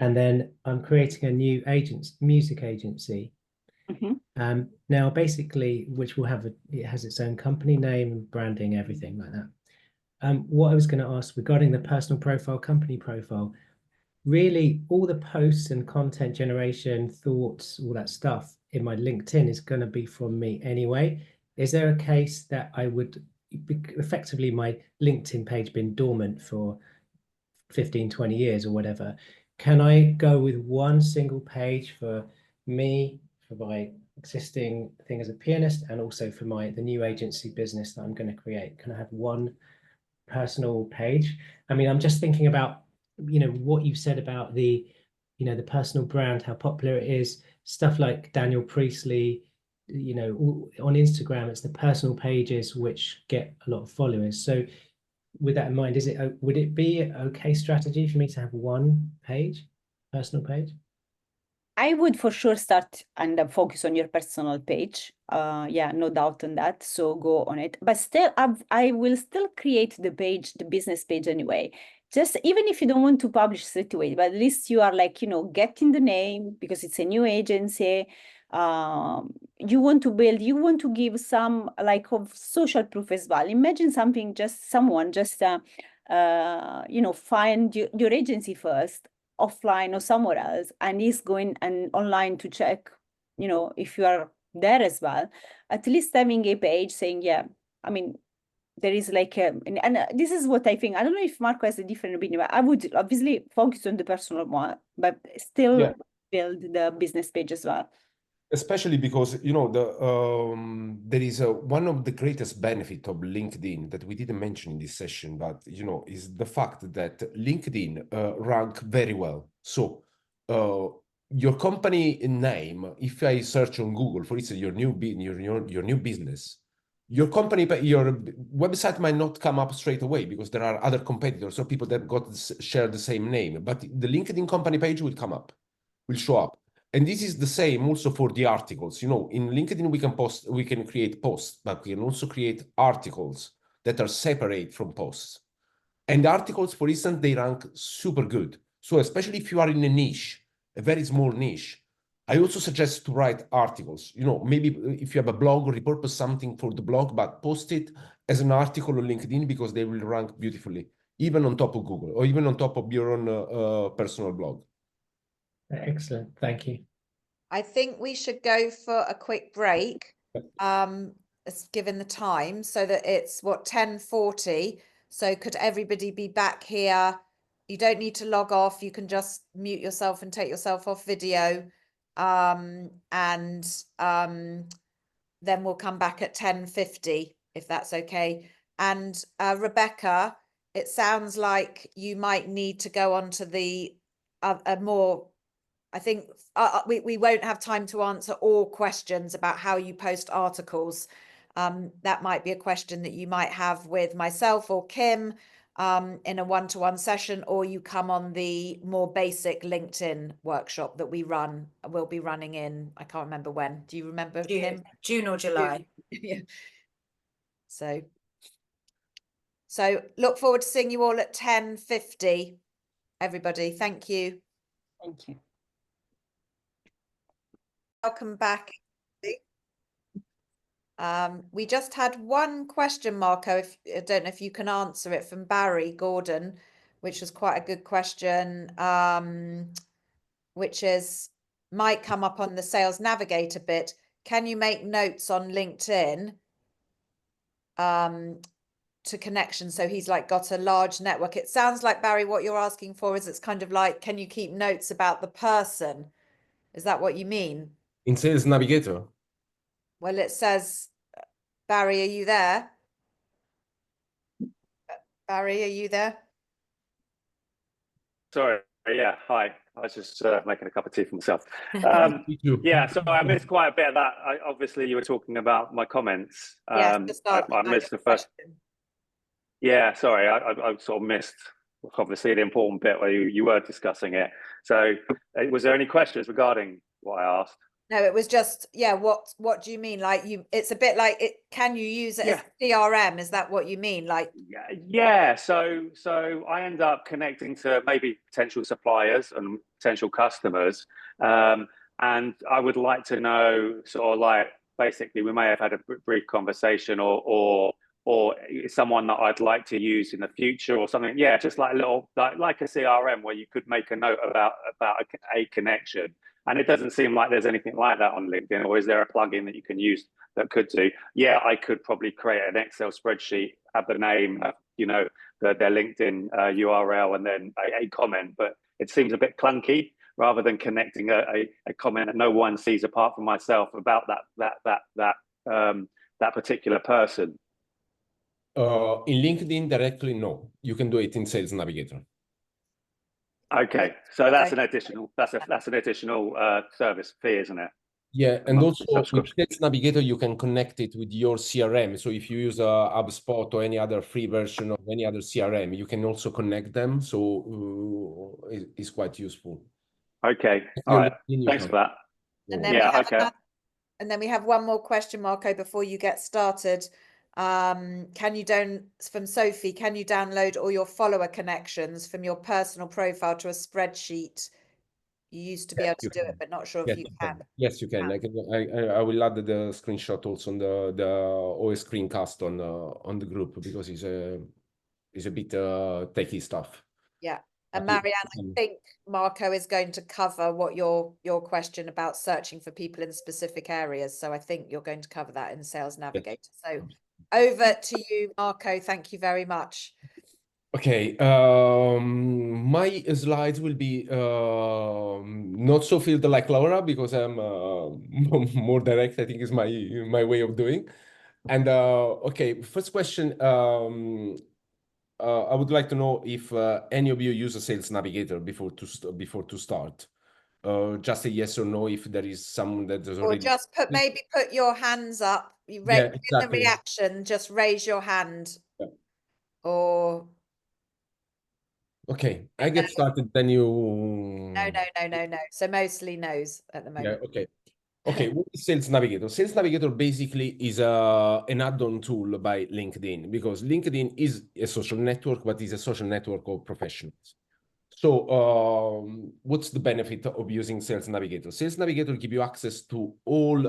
And then I'm creating a new music agency. Mm-hmm. Now, basically, which it has its own company name, branding, everything like that. What I was going to ask regarding the personal profile, company profile, really all the posts and content generation, thoughts, all that stuff in my LinkedIn is going to be from me anyway. Is there a case that I would effectively my LinkedIn page been dormant for 15, 20 years or whatever? Can I go with one single page for me for my existing thing as a pianist and also for the new agency business that I'm going to create? Can I have one personal page? I mean, I'm just thinking about, what you've said about the personal brand, how popular it is, stuff like Daniel Priestley, on Instagram, it's the personal pages which get a lot of followers. So with that in mind, would it be an okay strategy for me to have one page, personal page? I would for sure start and focus on your personal page. Yeah, no doubt on that. So go on it. But still, I will still create the page, the business page anyway. Just even if you don't want to publish straight away, but at least you are like, getting the name because it's a new agency. You want to give some like of social proof as well. Imagine someone just find your agency first offline or somewhere else, and he's going and online to check, if you are there as well. At least having a page saying, yeah, I mean, there is like and this is what I think. I don't know if Marco has a different opinion, but I would obviously focus on the personal one, but still build the business page as well. Especially because there is one of the greatest benefit of LinkedIn that we didn't mention in this session, but is the fact that LinkedIn rank very well. So your company name, if I search on Google, for instance, your new business, your website might not come up straight away because there are other competitors or people that share the same name, but the LinkedIn company page will come up, will show up. And this is the same also for the articles. In LinkedIn, we can create posts, but we can also create articles that are separate from posts. And articles, for instance, they rank super good. So especially if you are in a niche, a very small niche, I also suggest to write articles. Maybe if you have a blog, repurpose something for the blog, but post it as an article on LinkedIn because they will rank beautifully, even on top of Google or even on top of your own personal blog. Excellent. Thank you. I think we should go for a quick break, given the time, so that it's 10:40. So could everybody be back here? You don't need to log off. You can just mute yourself and take yourself off video. Then we'll come back at 10:50, if that's okay. And Rebecca, it sounds like you might need to go on to the more, I think we won't have time to answer all questions about how you post articles. That might be a question that you might have with myself or Kim in a one-to-one session, or you come on the more basic LinkedIn workshop that we'll be running in, I can't remember when. Do you remember, Kim? June or July. Yeah. So look forward to seeing you all at 10:50, everybody. Thank you. Thank you. Welcome back. We just had one question, Marco. I don't know if you can answer it, from Barry Gordon, which was quite a good question, which might come up on the Sales Navigator bit. Can you make notes on LinkedIn to connection? So he's like got a large network. It sounds like, Barry, what you're asking for is it's kind of like, can you keep notes about the person? Is that what you mean? In Sales Navigator? Well, it says, Barry, are you there? Barry, are you there? Sorry, yeah, hi. I was just making a cup of tea for myself. Yeah, so I missed quite a bit of that. Obviously, you were talking about my comments. Yes, I missed the first. Yeah, sorry, I sort of missed, obviously, the important bit where you were discussing it. So was there any questions regarding what I asked? No, it was just, yeah, what do you mean? Like it's a bit like can you use it as CRM? Is that what you mean? Like, yeah. So I end up connecting to maybe potential suppliers and potential customers. And I would like to know, sort of like, basically we may have had a brief conversation or someone that I'd like to use in the future or something. Yeah, just like a little, like a CRM where you could make a note about a connection. And it doesn't seem like there's anything like that on LinkedIn. Or is there a plugin that you can use that could do? Yeah, I could probably create an Excel spreadsheet, have the name, their LinkedIn URL, and then a comment. But it seems a bit clunky rather than connecting a comment that no one sees apart from myself about that particular person? In LinkedIn directly, no. You can do it in Sales Navigator. Okay, so that's an additional service fee, isn't it? Yeah, and also with Subscription. Sales Navigator, you can connect it with your CRM. So if you use HubSpot or any other free version of any other CRM, you can also connect them. So it's quite useful. Okay, all right. Thanks for that. And then and then we have one more question, Marco, before you get started. From Sophie, can you download all your follower connections from your personal profile to a spreadsheet? You used to be able to do it, but not sure if you can. Yes, you can. I will add the screenshot also on the OS screencast on the group, because it's a bit techie stuff. Yeah. And Marianne, I think Marco is going to cover what your question about searching for people in specific areas. So I think you're going to cover that in Sales Navigator. So over to you, Marco. Thank you very much. Okay, my slides will be not so filtered like Laura, because I'm more direct, I think is my way of doing. And okay, first question, I would like to know if any of you use a Sales Navigator before to start. Just a yes or no if there is someone that is already. Or just put your hands up. In the reaction, just raise your hand. Yeah. Or. Okay, I get started, then you. No. So mostly no's at the moment. Yeah, okay. Okay, what is Sales Navigator? Sales Navigator basically is an add-on tool by LinkedIn, because LinkedIn is a social network, but is a social network of professionals. So what's the benefit of using Sales Navigator? Sales Navigator gives you access to all,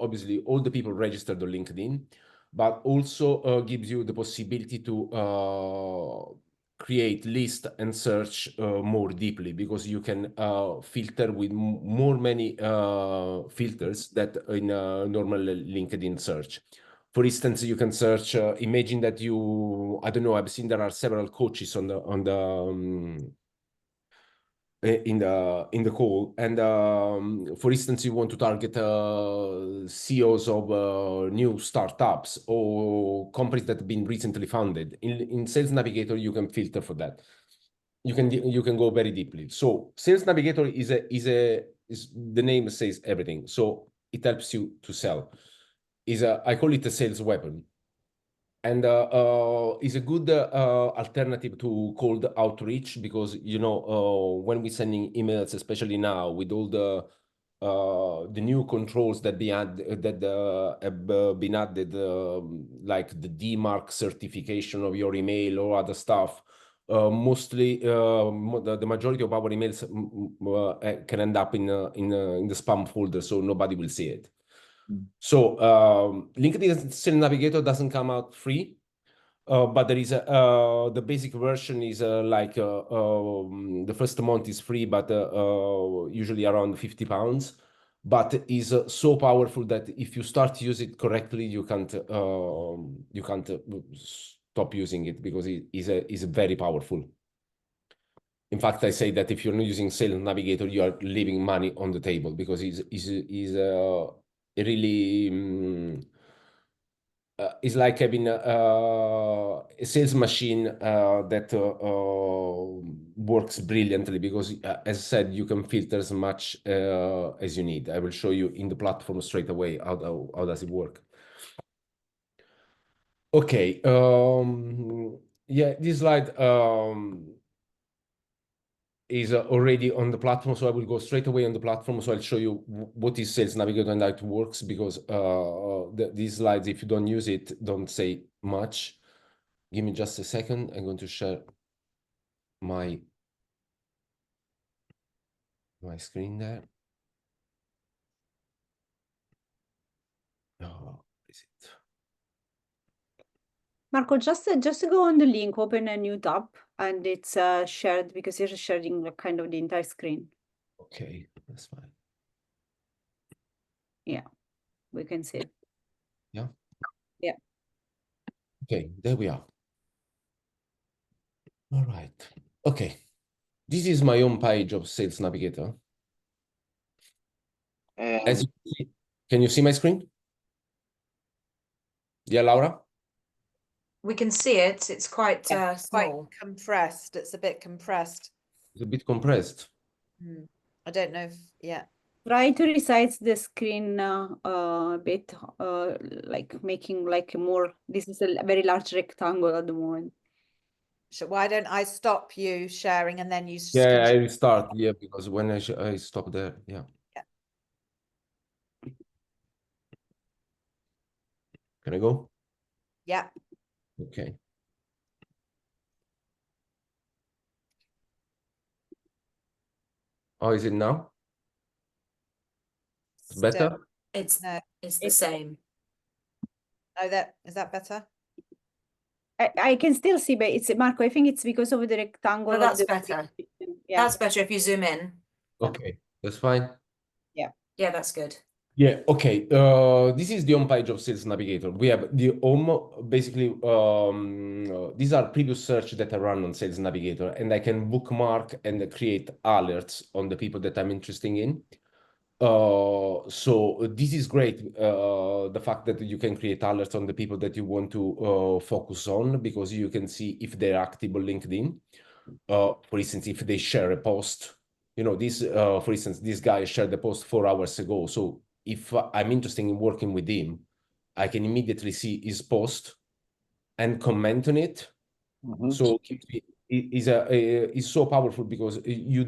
obviously, all the people registered on LinkedIn, but also gives you the possibility to create list and search more deeply, because you can filter with many filters that in a normal LinkedIn search. For instance, you can search. Imagine that I don't know. I've seen there are several coaches in the call, and for instance, you want to target CEOs of new startups or companies that have been recently founded. In Sales Navigator, you can filter for that. You can go very deeply. So Sales Navigator is the name says everything. So it helps you to sell. I call it a sales weapon. And is a good alternative to cold outreach, because when we're sending emails, especially now with all the new controls that have been added, like the DMARC certification of your email or other stuff. Mostly, the majority of our emails can end up in the spam folder, so nobody will see it. So LinkedIn Sales Navigator doesn't come out free, but there is the basic version is the first month is free, but usually around £50. But is so powerful that if you start to use it correctly, you can't stop using it, because it is very powerful. In fact, I say that if you're not using Sales Navigator, you are leaving money on the table, because really it's like having a sales machine that works brilliantly, because as I said, you can filter as much as you need. I will show you in the platform straight away how does it work. Okay, yeah, this slide is already on the platform, so I will go straight away on the platform. So I'll show you what is Sales Navigator and how it works, because these slides, if you don't use it, don't say much. Give me just a second. I'm going to share my screen there. Oh, is it? Marco, just go on the link, open a new tab, and it's shared, because you're sharing kind of the entire screen. Okay, that's fine. Yeah, we can see it. Yeah. Yeah. Okay, there we are. All right. Okay. This is my own page of Sales Navigator. As you see, can you see my screen? Yeah, Laura? We can see it. It's quite Quite small. compressed. It's a bit compressed. It's a bit compressed. I don't know if, yeah. Try to resize the screen a bit, like making like a more, this is a very large rectangle at the moment. So why don't I stop you sharing and then you Yeah, I can restart. Yeah, because when I stop there, yeah. Can I go? Yeah. Okay. Oh, is it now? It's better? It's No, it's the same. no, that is that better? I can still see, but it's Marco. I think it's because of the rectangle No, of that's the. better. Yeah. That's better if you zoom in. Okay, that's fine. Yeah. Yeah, that's good. Yeah, okay. This is the home page of Sales Navigator. We have the home, basically, these are previous search that I run on Sales Navigator, and I can bookmark and create alerts on the people that I'm interested in. So this is great, the fact that you can create alerts on the people that you want to focus on, because you can see if they're active on LinkedIn. For instance, if they share a post, you know, this, for instance, this guy shared the post 4 hours ago. So if I'm interested in working with him, I can immediately see his post and comment on it. So it's so powerful because you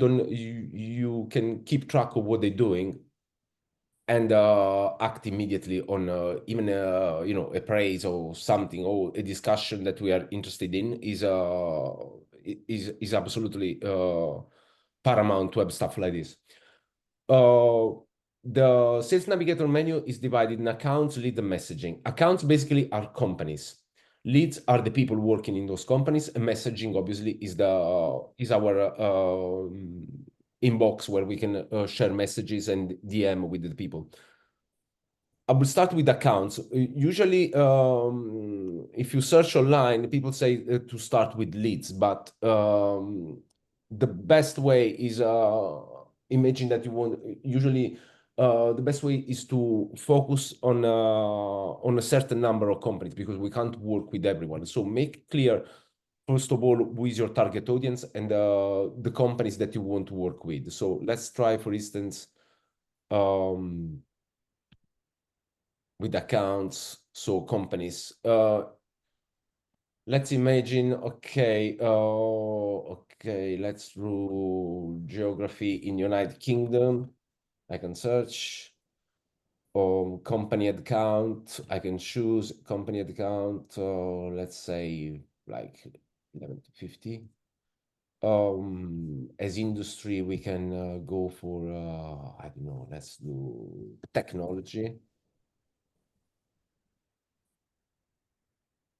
can keep track of what they're doing and act immediately on even you know, a praise or something, or a discussion that we are interested in is absolutely paramount to have stuff like this. The Sales Navigator menu is divided in accounts, lead, and messaging. Accounts basically are companies. Leads are the people working in those companies, and messaging obviously is our inbox where we can share messages and DM with the people. I will start with accounts. Usually, if you search online, people say to start with leads, but the best way is imagine that you want. Usually, the best way is to focus on a certain number of companies, because we can't work with everyone. So make clear, first of all, who is your target audience and the companies that you want to work with. So let's try, for instance, with accounts, so companies. Let's imagine, okay, let's do geography in United Kingdom. I can search. Company account, I can choose company account, let's say like 11 to 50. As industry, we can go for, I don't know, let's do technology.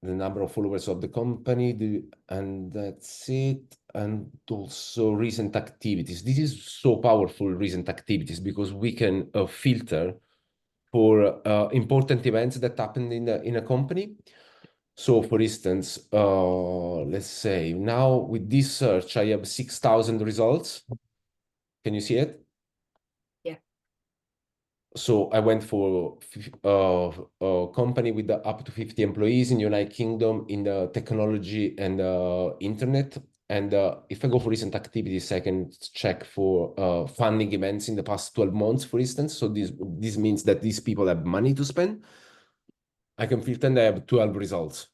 The number of followers of the company, and that's it. And also recent activities. This is so powerful, recent activities, because we can filter for important events that happened in a company. So for instance, let's say now with this search, I have 6,000 results. Can you see it? So I went for a company with up to 50 employees in the United Kingdom in the technology and internet. And if I go for recent activities, I can check for funding events in the past 12 months, for instance. So this means that these people have money to spend. I can filter and I have 12 results.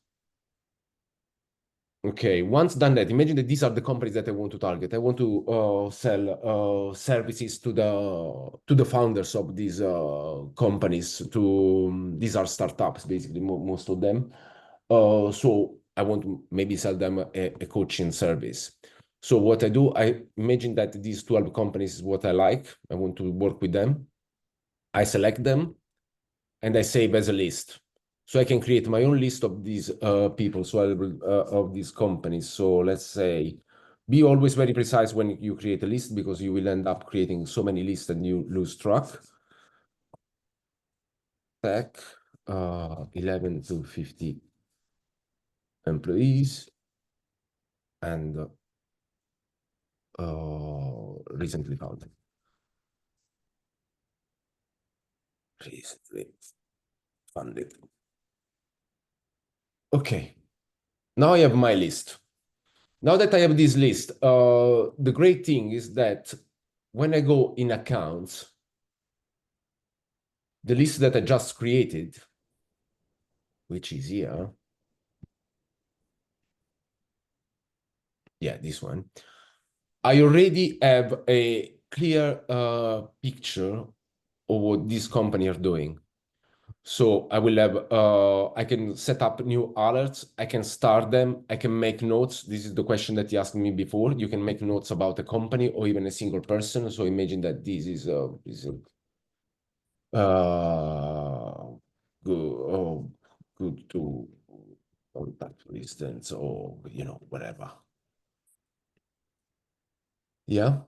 Okay, once done that, imagine that these are the companies that I want to target. I want to sell services to the founders of these companies. These are startups, basically, most of them. So I want to maybe sell them a coaching service. So what I do, I imagine that these 12 companies is what I like. I want to work with them. I select them and I save as a list. So I can create my own list of these people, so of these companies. So let's say, be always very precise when you create a list, because you will end up creating so many lists and you lose track. Tech, 11 to 50 employees, and recently found. Recently funded. Okay, now I have my list. Now that I have this list, the great thing is that when I go in accounts, the list that I just created, which is here, yeah, this one, I already have a clear picture of what this company are doing. So I will have, I can set up new alerts, I can start them, I can make notes. This is the question that you asked me before. You can make notes about a company or even a single person. So imagine that this is good to contact, for instance, or, you know, whatever. Yeah.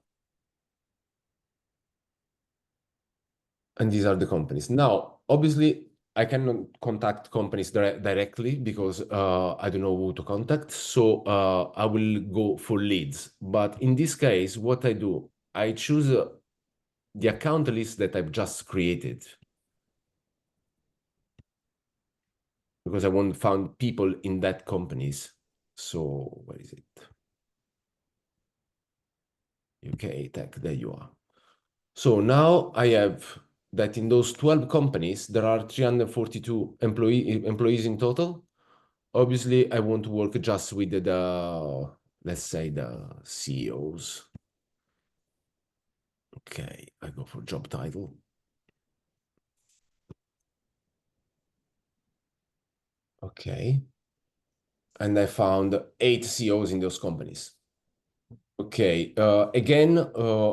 And these are the companies. Now, obviously, I cannot contact companies directly because I don't know who to contact. So I will go for leads. But in this case, what I do, I choose the account list that I've just created, because I want to find people in that companies. So where is it? UK Tech, there you are. So now I have that in those 12 companies, there are 342 employees in total. Obviously, I want to work just with the, let's say, the CEOs. Okay, I go for job title. Okay. And I found 8 CEOs in those companies. Okay, again,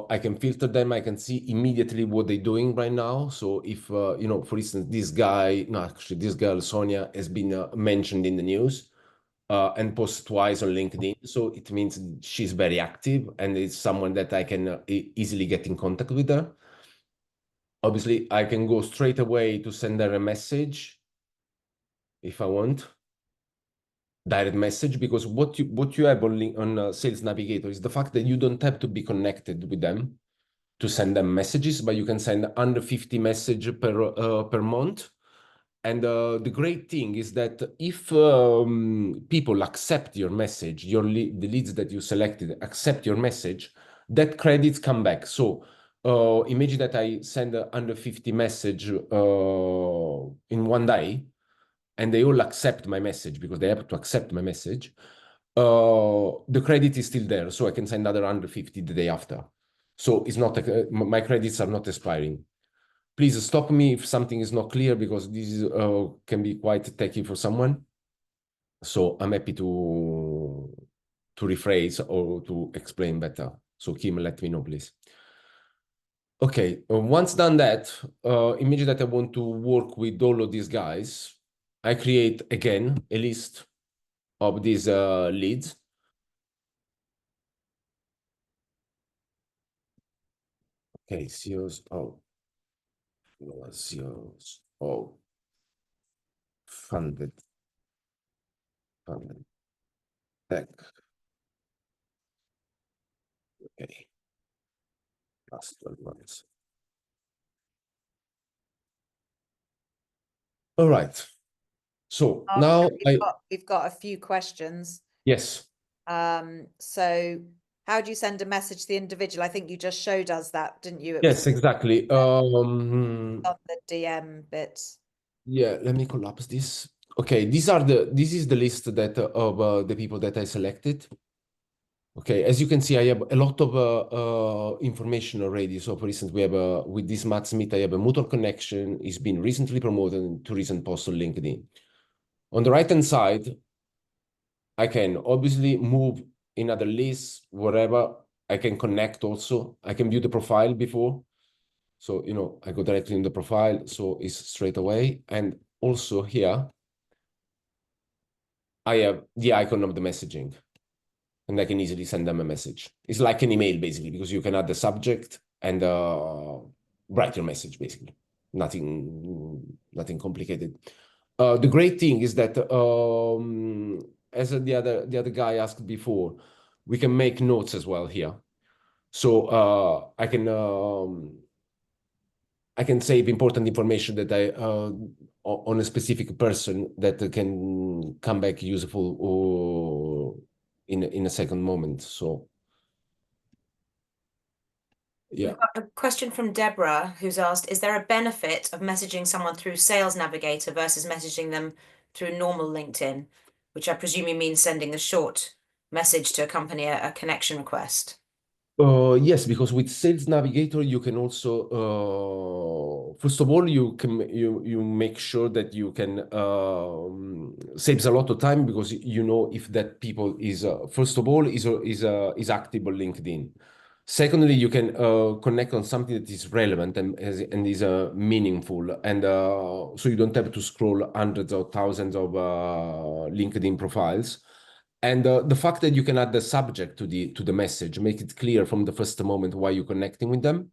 I can filter them. I can see immediately what they're doing right now. So if, you know, for instance, this guy, no, actually, this girl, Sonia, has been mentioned in the news and posted twice on LinkedIn. So it means she's very active and it's someone that I can easily get in contact with her. Obviously, I can go straight away to send her a message if I want. Direct message, because what you have on Sales Navigator is the fact that you don't have to be connected with them to send them messages, but you can send under 50 messages per month. And the great thing is that if people accept your message, the leads that you selected accept your message, that credits come back. So imagine that I send under 50 message in one day, and they all accept my message because they have to accept my message. The credit is still there, so I can send another under 50 the day after. So it's not my credits are not expiring. Please stop me if something is not clear, because this is, can be quite techy for someone. So I'm happy to rephrase or to explain better. So Kim, let me know, please. Okay, once done that, imagine that I want to work with all of these guys. I create again a list of these leads. Okay, CEOs. Oh, CEOs. Oh, funded tech. Okay, last 12 months. All right. So now we've got a few questions. Yes. So how do you send a message to the individual? I think you just showed us that, didn't you? It Yes, exactly. on the DM bit. Yeah, let me collapse this. Okay, this is the list that of the people that I selected. Okay, as you can see, I have a lot of information already. So, for instance, we have with this Matt Smith, I have a mutual connection. He's been recently promoted to recent post on LinkedIn. On the right-hand side, I can obviously move in other lists, whatever. I can connect also. I can view the profile before. So, you know, I go directly in the profile, so it's straight away. And also here, I have the icon of the messaging, and I can easily send them a message. It's like an email, basically, because you can add the subject and write your message, basically. Nothing complicated. The great thing is that, as the other guy asked before, we can make notes as well here. So I can save important information that on a specific person that can come back useful or in a second moment. So yeah. We've got a question from Deborah who's asked, is there a benefit of messaging someone through Sales Navigator versus messaging them through normal LinkedIn, which I presume you mean sending a short message to accompany a connection request? Yes, because with Sales Navigator you can also first of all you make sure that you can saves a lot of time because you know if that people is first of all is active on LinkedIn. Secondly, you can connect on something that is relevant and is meaningful, and so you don't have to scroll hundreds or thousands of LinkedIn profiles. And the fact that you can add the subject to the message, make it clear from the first moment why you're connecting with them.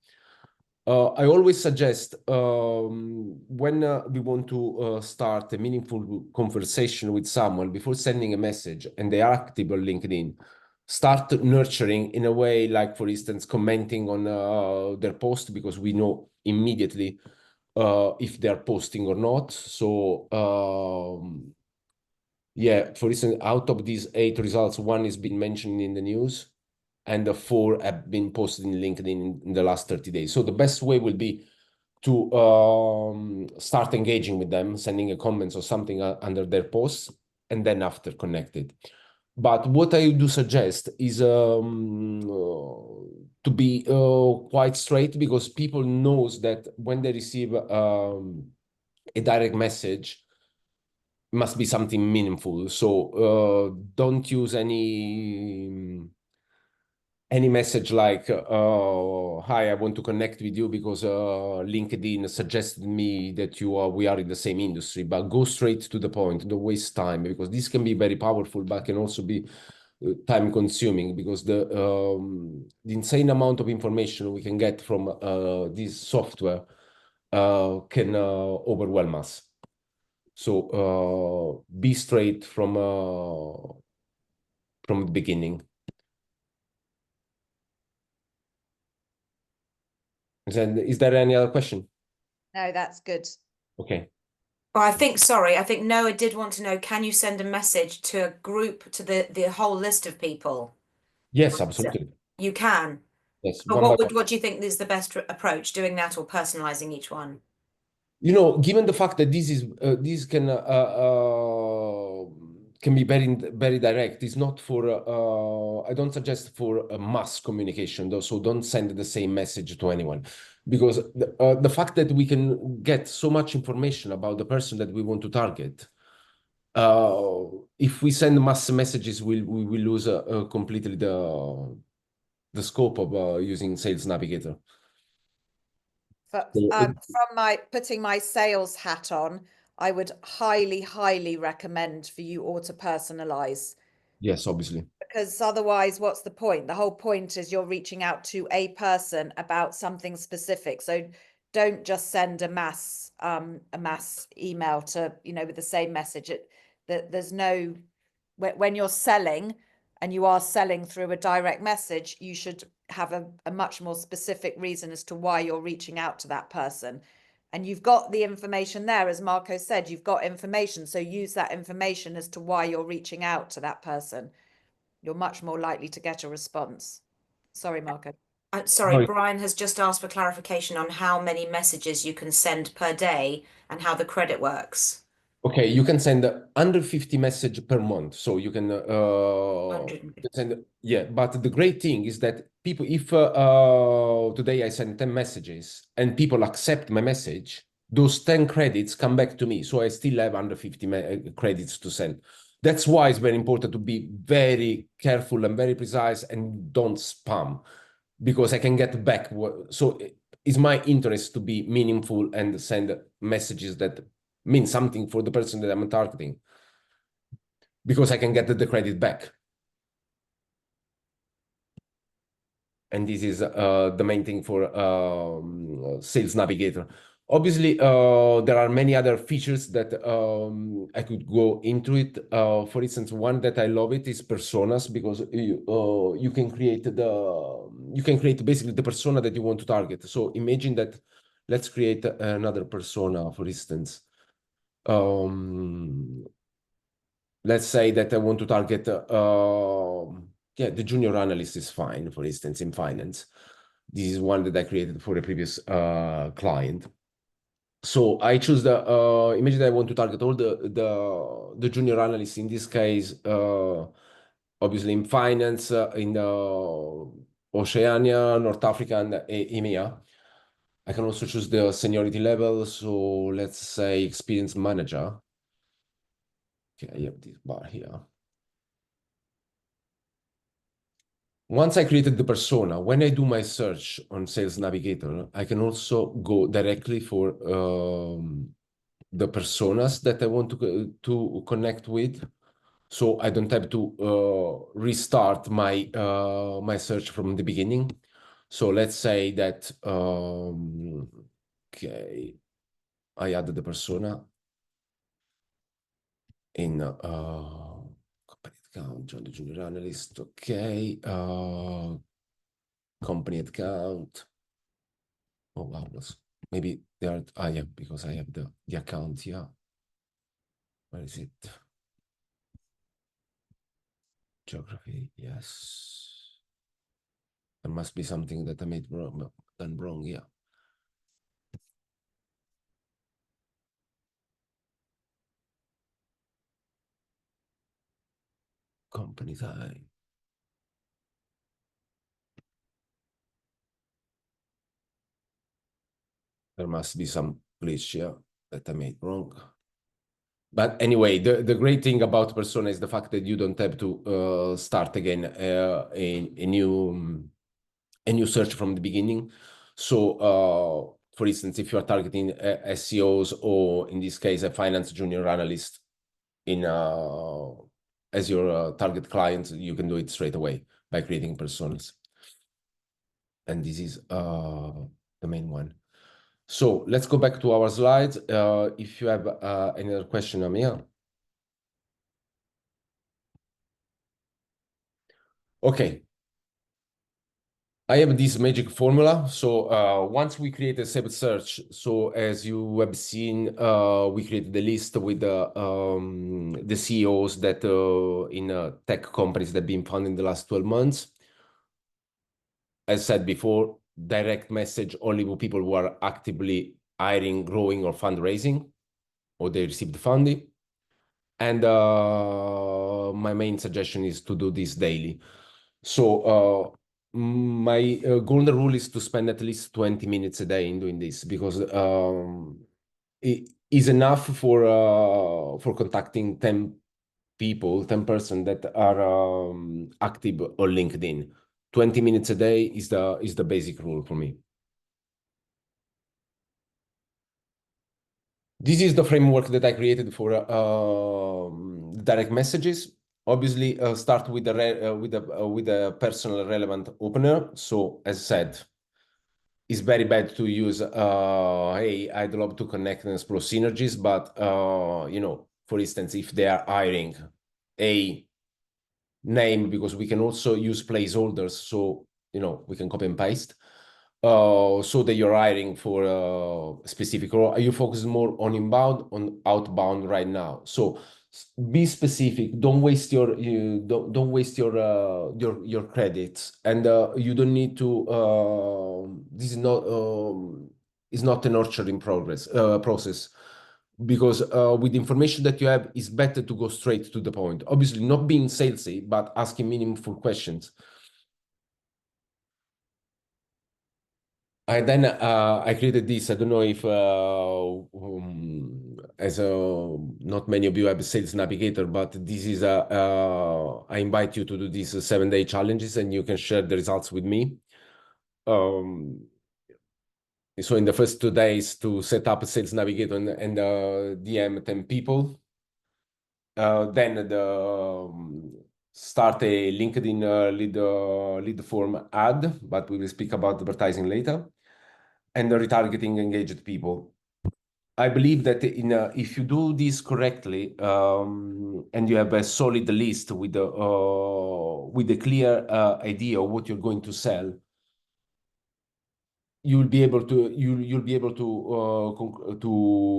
I always suggest when we want to start a meaningful conversation with someone before sending a message and they are active on LinkedIn, start nurturing in a way like, for instance, commenting on their post because we know immediately if they are posting or not. So yeah, for instance, out of these 8 results, 1 has been mentioned in the news and the 4 have been posted in LinkedIn in the last 30 days. So the best way will be to start engaging with them, sending a comments or something under their posts, and then after connected. But what I do suggest is to be quite straight because people knows that when they receive a direct message, must be something meaningful. So don't use any message like, hi, I want to connect with you because LinkedIn suggested me that we are in the same industry, but go straight to the point, don't waste time because this can be very powerful, but can also be time consuming because the insane amount of information we can get from this software can overwhelm us. So be straight from the beginning. Is there any other question? No, that's good. Okay. Well, I think Noah did want to know, can you send a message to a group, to the whole list of people? Yes, absolutely. You can. Yes. But what do you think is the best approach, doing that or personalizing each one? You know, given the fact that this can be very direct, it's not for I don't suggest for a mass communication though, so don't send the same message to anyone because the fact that we can get so much information about the person that we want to target, if we send mass messages, we will lose completely the scope of using Sales Navigator. From putting my sales hat on, I would highly recommend for you all to personalize. Yes, obviously. Because otherwise, what's the point? The whole point is you're reaching out to a person about something specific. So don't just send a mass email to, with the same message. There's no, when you're selling and you are selling through a direct message, you should have a much more specific reason as to why you're reaching out to that person. And you've got the information there, as Marco said, you've got information. So use that information as to why you're reaching out to that person. You're much more likely to get a response. Sorry, Marco. Sorry, Brian has just asked for clarification on how many messages you can send per day and how the credit works. Okay, you can send under 50 messages per month. So you can send, yeah, but the great thing is that people, if today I send 10 messages and people accept my message, those 10 credits come back to me. So I still have under 50 credits to send. That's why it's very important to be very careful and very precise and don't spam because I can get back. So it's my interest to be meaningful and send messages that mean something for the person that I'm targeting because I can get the credit back. And this is the main thing for Sales Navigator. Obviously, there are many other features that I could go into it. For instance, one that I love it is personas, because you can create basically the persona that you want to target. So imagine that, let's create another persona, for instance. Let's say that I want to target the junior analyst is fine, for instance, in finance. This is one that I created for a previous client. So I choose the imagine I want to target all the junior analysts, in this case, obviously in finance, in Oceania, North Africa, and EMEA. I can also choose the seniority level. So let's say experienced manager. Okay, I have this bar here. Once I created the persona, when I do my search on Sales Navigator, I can also go directly for the personas that I want to connect with. So I don't have to restart my my search from the beginning. So let's say that okay, I added the persona in company account, join the junior analyst. Okay, company account. Oh wow, maybe they are. Yeah, because I have the account here. Where is it? Geography, yes. There must be something that I made wrong, done wrong, yeah. Company time. There must be some glitch here that I made wrong. But anyway, the great thing about Persona is the fact that you don't have to start again a new search from the beginning. So, for instance, if you are targeting SEOs, or in this case, a finance junior analyst as your target client, you can do it straight away by creating personas. And this is the main one. So let's go back to our slides. If you have any other question, Amir. Okay. I have this magic formula. So once we create a saved search, so as you have seen, we created the list with the CEOs that in tech companies that have been found in the last 12 months. As said before, direct message only with people who are actively hiring, growing, or fundraising, or they received funding. And my main suggestion is to do this daily. So my golden rule is to spend at least 20 minutes a day in doing this, because it is enough for contacting 10 people, 10 persons that are active on LinkedIn. 20 minutes a day is the basic rule for me. This is the framework that I created for direct messages. Obviously, start with a personal relevant opener. So, as said, it's very bad to use hey, I'd love to connect and explore synergies, but for instance, if they are hiring a name, because we can also use placeholders, so we can copy and paste. So that you're hiring for a specific role. Are you focused more on inbound, on outbound right now? So be specific. Don't waste your your credits, and you don't need to. This is not a nurturing process. Because with the information that you have, it's better to go straight to the point. Obviously, not being salesy, but asking meaningful questions. Then I created this. I don't know if, not many of you have a Sales Navigator, but this is I invite you to do these 7-day challenges, and you can share the results with me. So in the first 2 days, to set up a Sales Navigator and DM 10 people. Then start a LinkedIn lead form ad, but we will speak about advertising later. And the retargeting engaged people. I believe that if you do this correctly, and you have a solid list with a clear idea of what you're going to sell, you'll be able to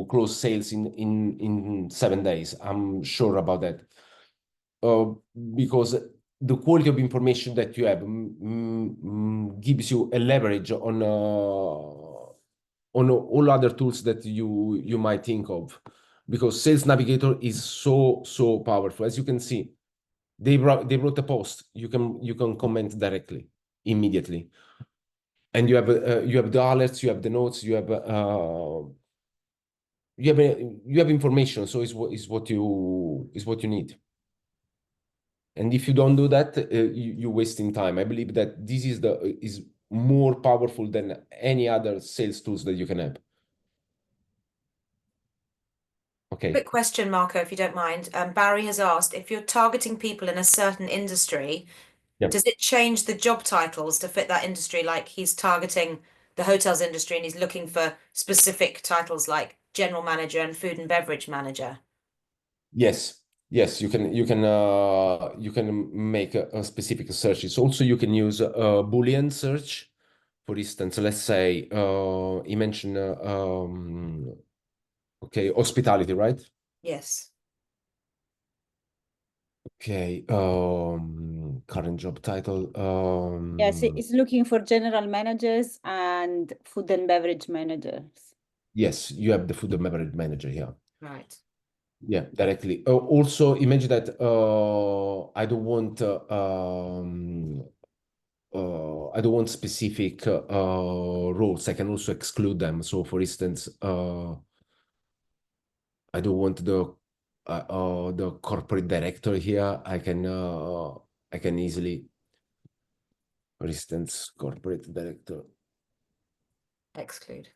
close sales in 7 days. I'm sure about that, because the quality of information that you have gives you a leverage on all other tools that you might think of, because Sales Navigator is so powerful. As you can see, they wrote a post. You can comment directly immediately, and you have the alerts, you have the notes, you have information. So is what you need. And if you don't do that, you're wasting time. I believe that this is more powerful than any other sales tools that you can have. Okay. Quick question, Marco, if you don't mind. Barry has asked, if you're targeting people in a certain industry, does it change the job titles to fit that industry? Like he's targeting the hotels industry and he's looking for specific titles like general manager and food and beverage manager. Yes, you can make a specific searches. Also, you can use a Boolean search. For instance, let's say you mentioned okay, hospitality, right? Yes. Okay, current job title. Yes, it's looking for general managers and food and beverage managers. Yes, you have the food and beverage manager here. Right. Yeah, directly. Also, imagine that I don't want specific roles. I can also exclude them. So, for instance, I don't want the corporate director here. I can easily, for instance, corporate director. Exclude.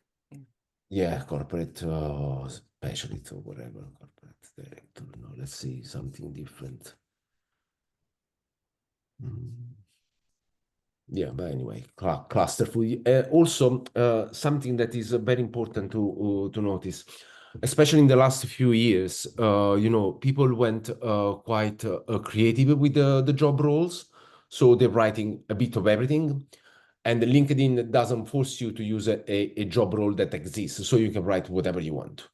Yeah, corporate specialist or whatever. Corporate director. No, let's see something different. Yeah, but anyway, cluster food. Also, something that is very important to notice, especially in the last few years, people went quite creative with the job roles. So they're writing a bit of everything. And LinkedIn doesn't force you to use a job role that exists, so you can write whatever you want.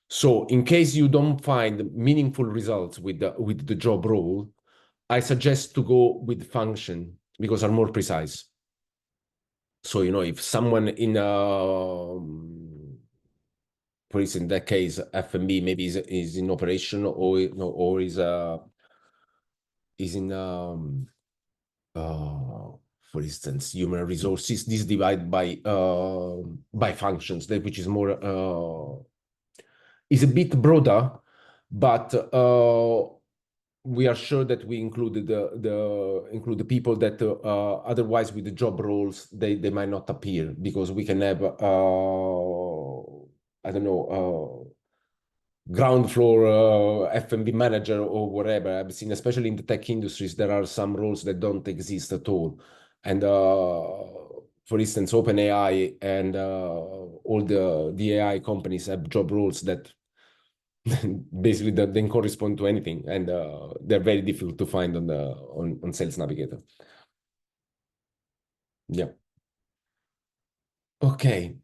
So in case you don't find meaningful results with the job role, I suggest to go with function because are more precise. So, if someone for instance, in that case, F&B maybe is in operation or is in for instance, human resources. This divided by functions, which is more is a bit broader, but we are sure that we included the people that otherwise with the job roles they might not appear, because we can have I don't know, ground floor F&B manager or whatever. I've seen, especially in the tech industries, there are some roles that don't exist at all. And for instance, OpenAI and all the AI companies have job roles that basically don't correspond to anything, and they're very difficult to find on Sales Navigator. Yeah. Okay.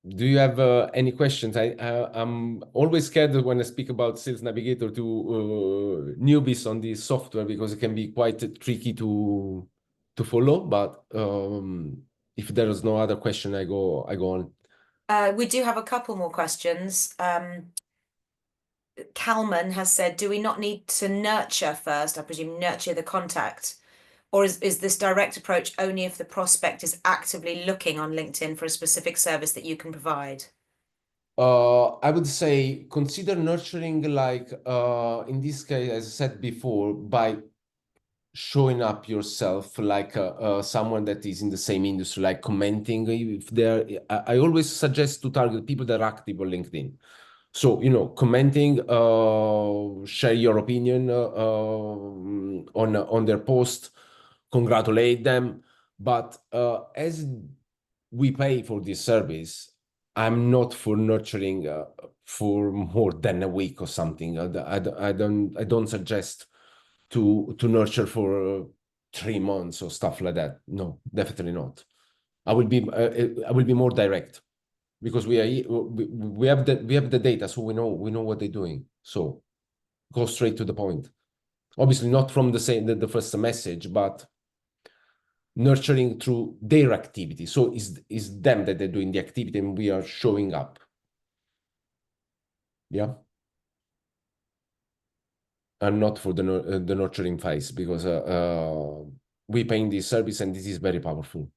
Do you have any questions? I'm always scared when I speak about Sales Navigator to newbies on this software, because it can be quite tricky to follow. But if there is no other question, I go on. We do have a couple more questions. Kalman has said, do we not need to nurture first? I presume nurture the contact. Or is this direct approach only if the prospect is actively looking on LinkedIn for a specific service that you can provide? I would say consider nurturing, like in this case, as I said before, by showing up yourself, like someone that is in the same industry, like commenting. If they're, I always suggest to target people that are active on LinkedIn. So, commenting, share your opinion on their post, congratulate them. But as we pay for this service, I'm not for nurturing for more than a week or something. I don't suggest to nurture for 3 months or stuff like that. No, definitely not. I will be more direct, because we have the data, so we know what they're doing. So go straight to the point. Obviously not from the first message, but nurturing through their activity. So is them that they're doing the activity and we are showing up. Yeah. And not for the nurturing phase, because we paying this service and this is very powerful.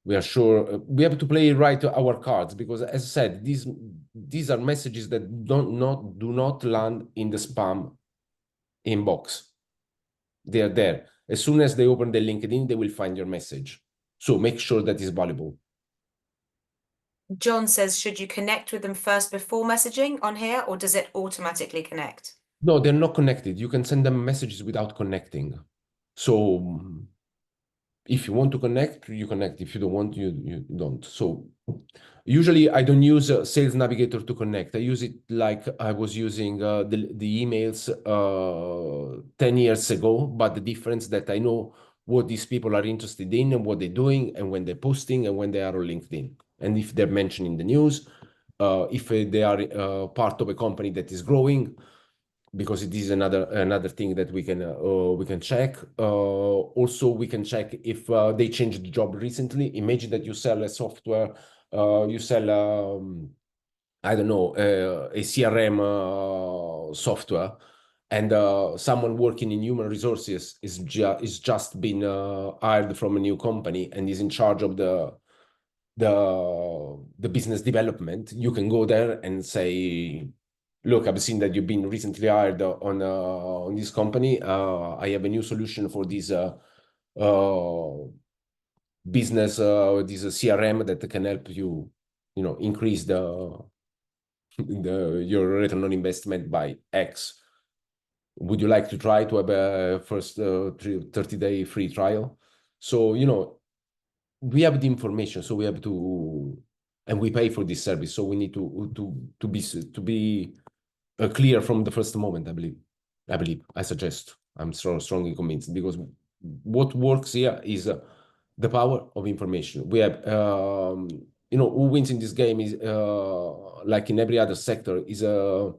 We are sure we have to play right our cards, because as I said, these are messages that do not land in the spam inbox. They are there. As soon as they open the LinkedIn, they will find your message. So make sure that is valuable. John says, should you connect with them first before messaging on here, or does it automatically connect? No, they're not connected. You can send them messages without connecting. So if you want to connect, you connect. If you don't want, you don't. So usually I don't use Sales Navigator to connect. I use it like I was using the emails 10 years ago, but the difference that I know what these people are interested in and what they're doing and when they're posting and when they are on LinkedIn. And if they're mentioned in the news, if they are part of a company that is growing, because it is another thing that we can check. Also, we can check if they changed the job recently. Imagine that you sell a software, you sell I don't know, a CRM software, and someone working in human resources is just been hired from a new company and is in charge of the business development. You can go there and say, look, I've seen that you've been recently hired on this company. I have a new solution for this business, this CRM that can help you, increase your return on investment by X. Would you like to try to have a first 30-day free trial? So, we have the information, so we have to, and we pay for this service. So we need to be clear from the first moment. I suggest. I'm strongly convinced, because what works here is the power of information. We have, who wins in this game is like in every other sector is are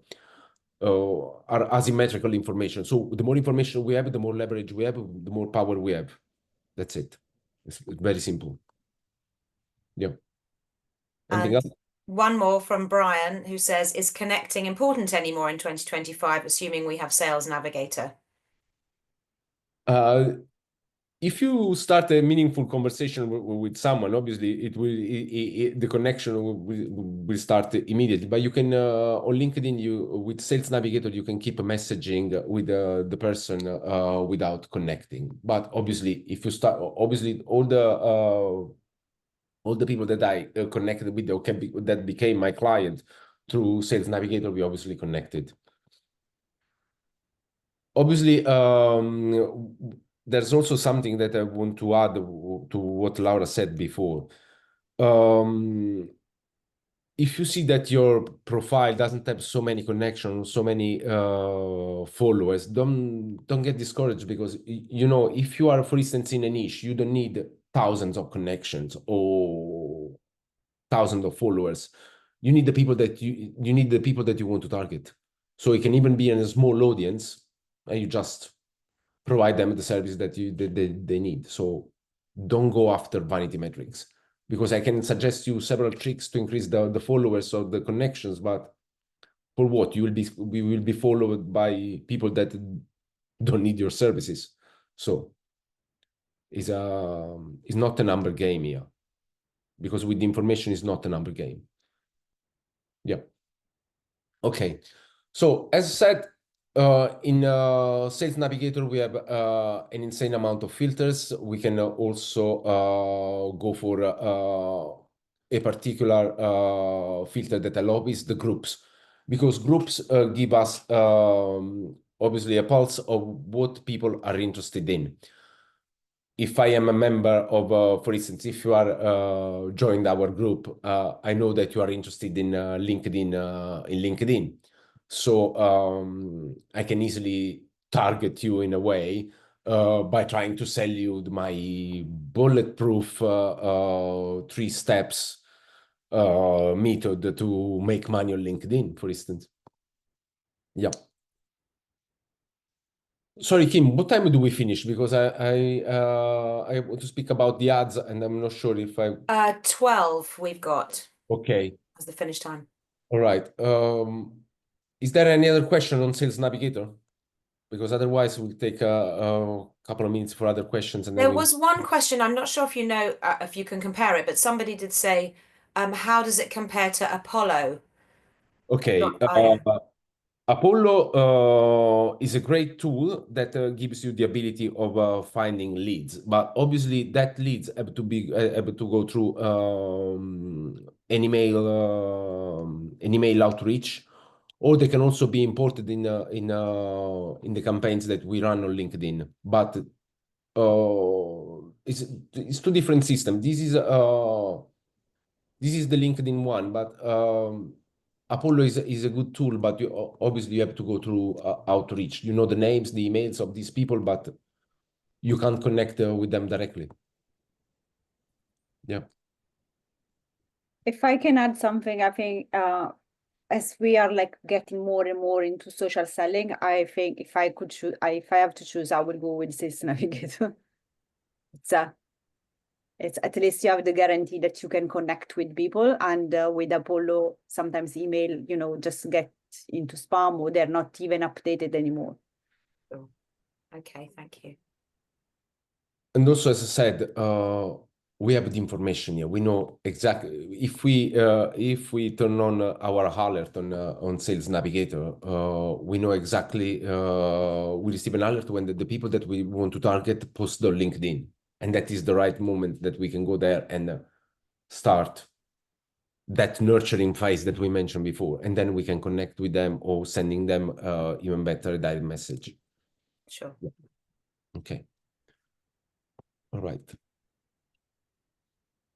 asymmetrical information. So the more information we have, the more leverage we have, the more power we have. That's it. It's very simple. Yeah. Anything else? One more from Brian, who says, is connecting important anymore in 2025, assuming we have Sales Navigator? If you start a meaningful conversation with someone, obviously the connection will start immediately. But you can on LinkedIn, with Sales Navigator, you can keep messaging with the person without connecting. But obviously, if you start, obviously all the people that I connected with that became my client through Sales Navigator, we obviously connected. Obviously, there's also something that I want to add to what Laura said before. If you see that your profile doesn't have so many connections, so many followers, don't get discouraged, because if you are, for instance, in a niche, you don't need thousands of connections or thousands of followers. You need the people that you want to target. So it can even be in a small audience, and you just provide them the service that they need. So don't go after vanity metrics, because I can suggest you several tricks to increase the followers or the connections, but for what? We will be followed by people that don't need your services. So it's not a number game here, because with the information is not a number game. Yeah. Okay. So as I said, in Sales Navigator, we have an insane amount of filters. We can also go for a particular filter that I love is the groups, because groups give us obviously a pulse of what people are interested in. if I am a member of, for instance, if you are joined our group, I know that you are interested in LinkedIn. So I can easily target you in a way by trying to sell you my bulletproof 3 steps method to make money on LinkedIn, for instance. Yeah. Sorry, Kim, what time do we finish? Because I want to speak about the ads, and I'm not sure if I. 12 we've got Okay. as the finish time. All right. Is there any other question on Sales Navigator? Because otherwise we'll take a couple of minutes for other questions, and then There was one question, I'm not sure if you know, if you can compare it, but somebody did say, how does it compare to Apollo? Okay. Apollo is a great tool that gives you the ability of finding leads, but obviously that leads have to be able to go through an email outreach, or they can also be imported in the campaigns that we run on LinkedIn. But it's 2 different systems. This is the LinkedIn one, but Apollo is a good tool, but obviously you have to go through outreach. You know the names, the emails of these people, but you can't connect with them directly. Yeah. If I can add something, I think as we are like getting more and more into social selling, I think if I could choose, if I have to choose, I would go with Sales Navigator. It's at least you have the guarantee that you can connect with people, and with Apollo, sometimes email, just get into spam, or they're not even updated anymore. Okay, thank you. And also, as I said, we have the information here. We know exactly if we turn on our alert on Sales Navigator, we know exactly we receive an alert when the people that we want to target post their LinkedIn, and that is the right moment that we can go there and start that nurturing phase that we mentioned before, and then we can connect with them or sending them even better a direct message. Sure. Okay. All right.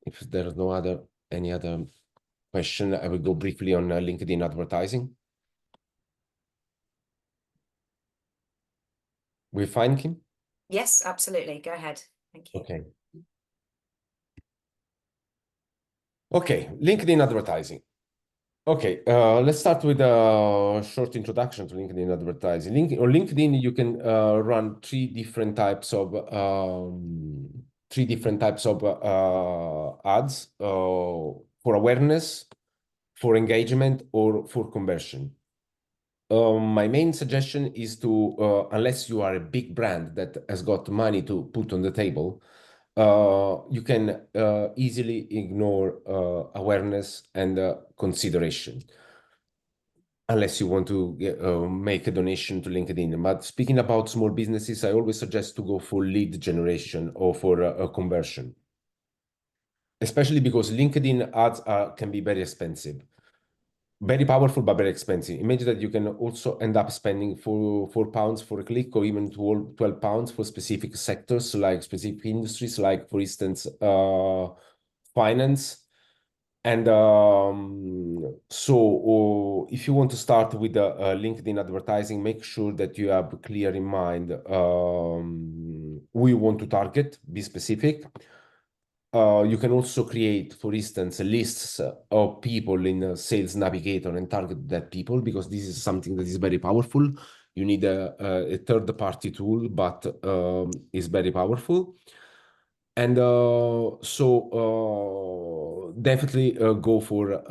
If there's any other question, I will go briefly on LinkedIn advertising. We fine, Kim? Yes, absolutely. Go ahead. Thank you. Okay. Okay, LinkedIn advertising. Okay, let's start with a short introduction to LinkedIn advertising. On LinkedIn, you can run 3 different types of ads for awareness, for engagement, or for conversion. My main suggestion is to, unless you are a big brand that has got money to put on the table, you can easily ignore awareness and consideration, unless you want to make a donation to LinkedIn. But speaking about small businesses, I always suggest to go for lead generation or for a conversion, especially because LinkedIn ads can be very expensive. Very powerful, but very expensive. Imagine that you can also end up spending £4 for a click, or even £12 for specific sectors, like specific industries, like, for instance, finance. And so if you want to start with LinkedIn advertising, make sure that you have clear in mind who you want to target, be specific. You can also create, for instance, lists of people in Sales Navigator and target that people, because this is something that is very powerful. You need a third-party tool, but it's very powerful. And so definitely go for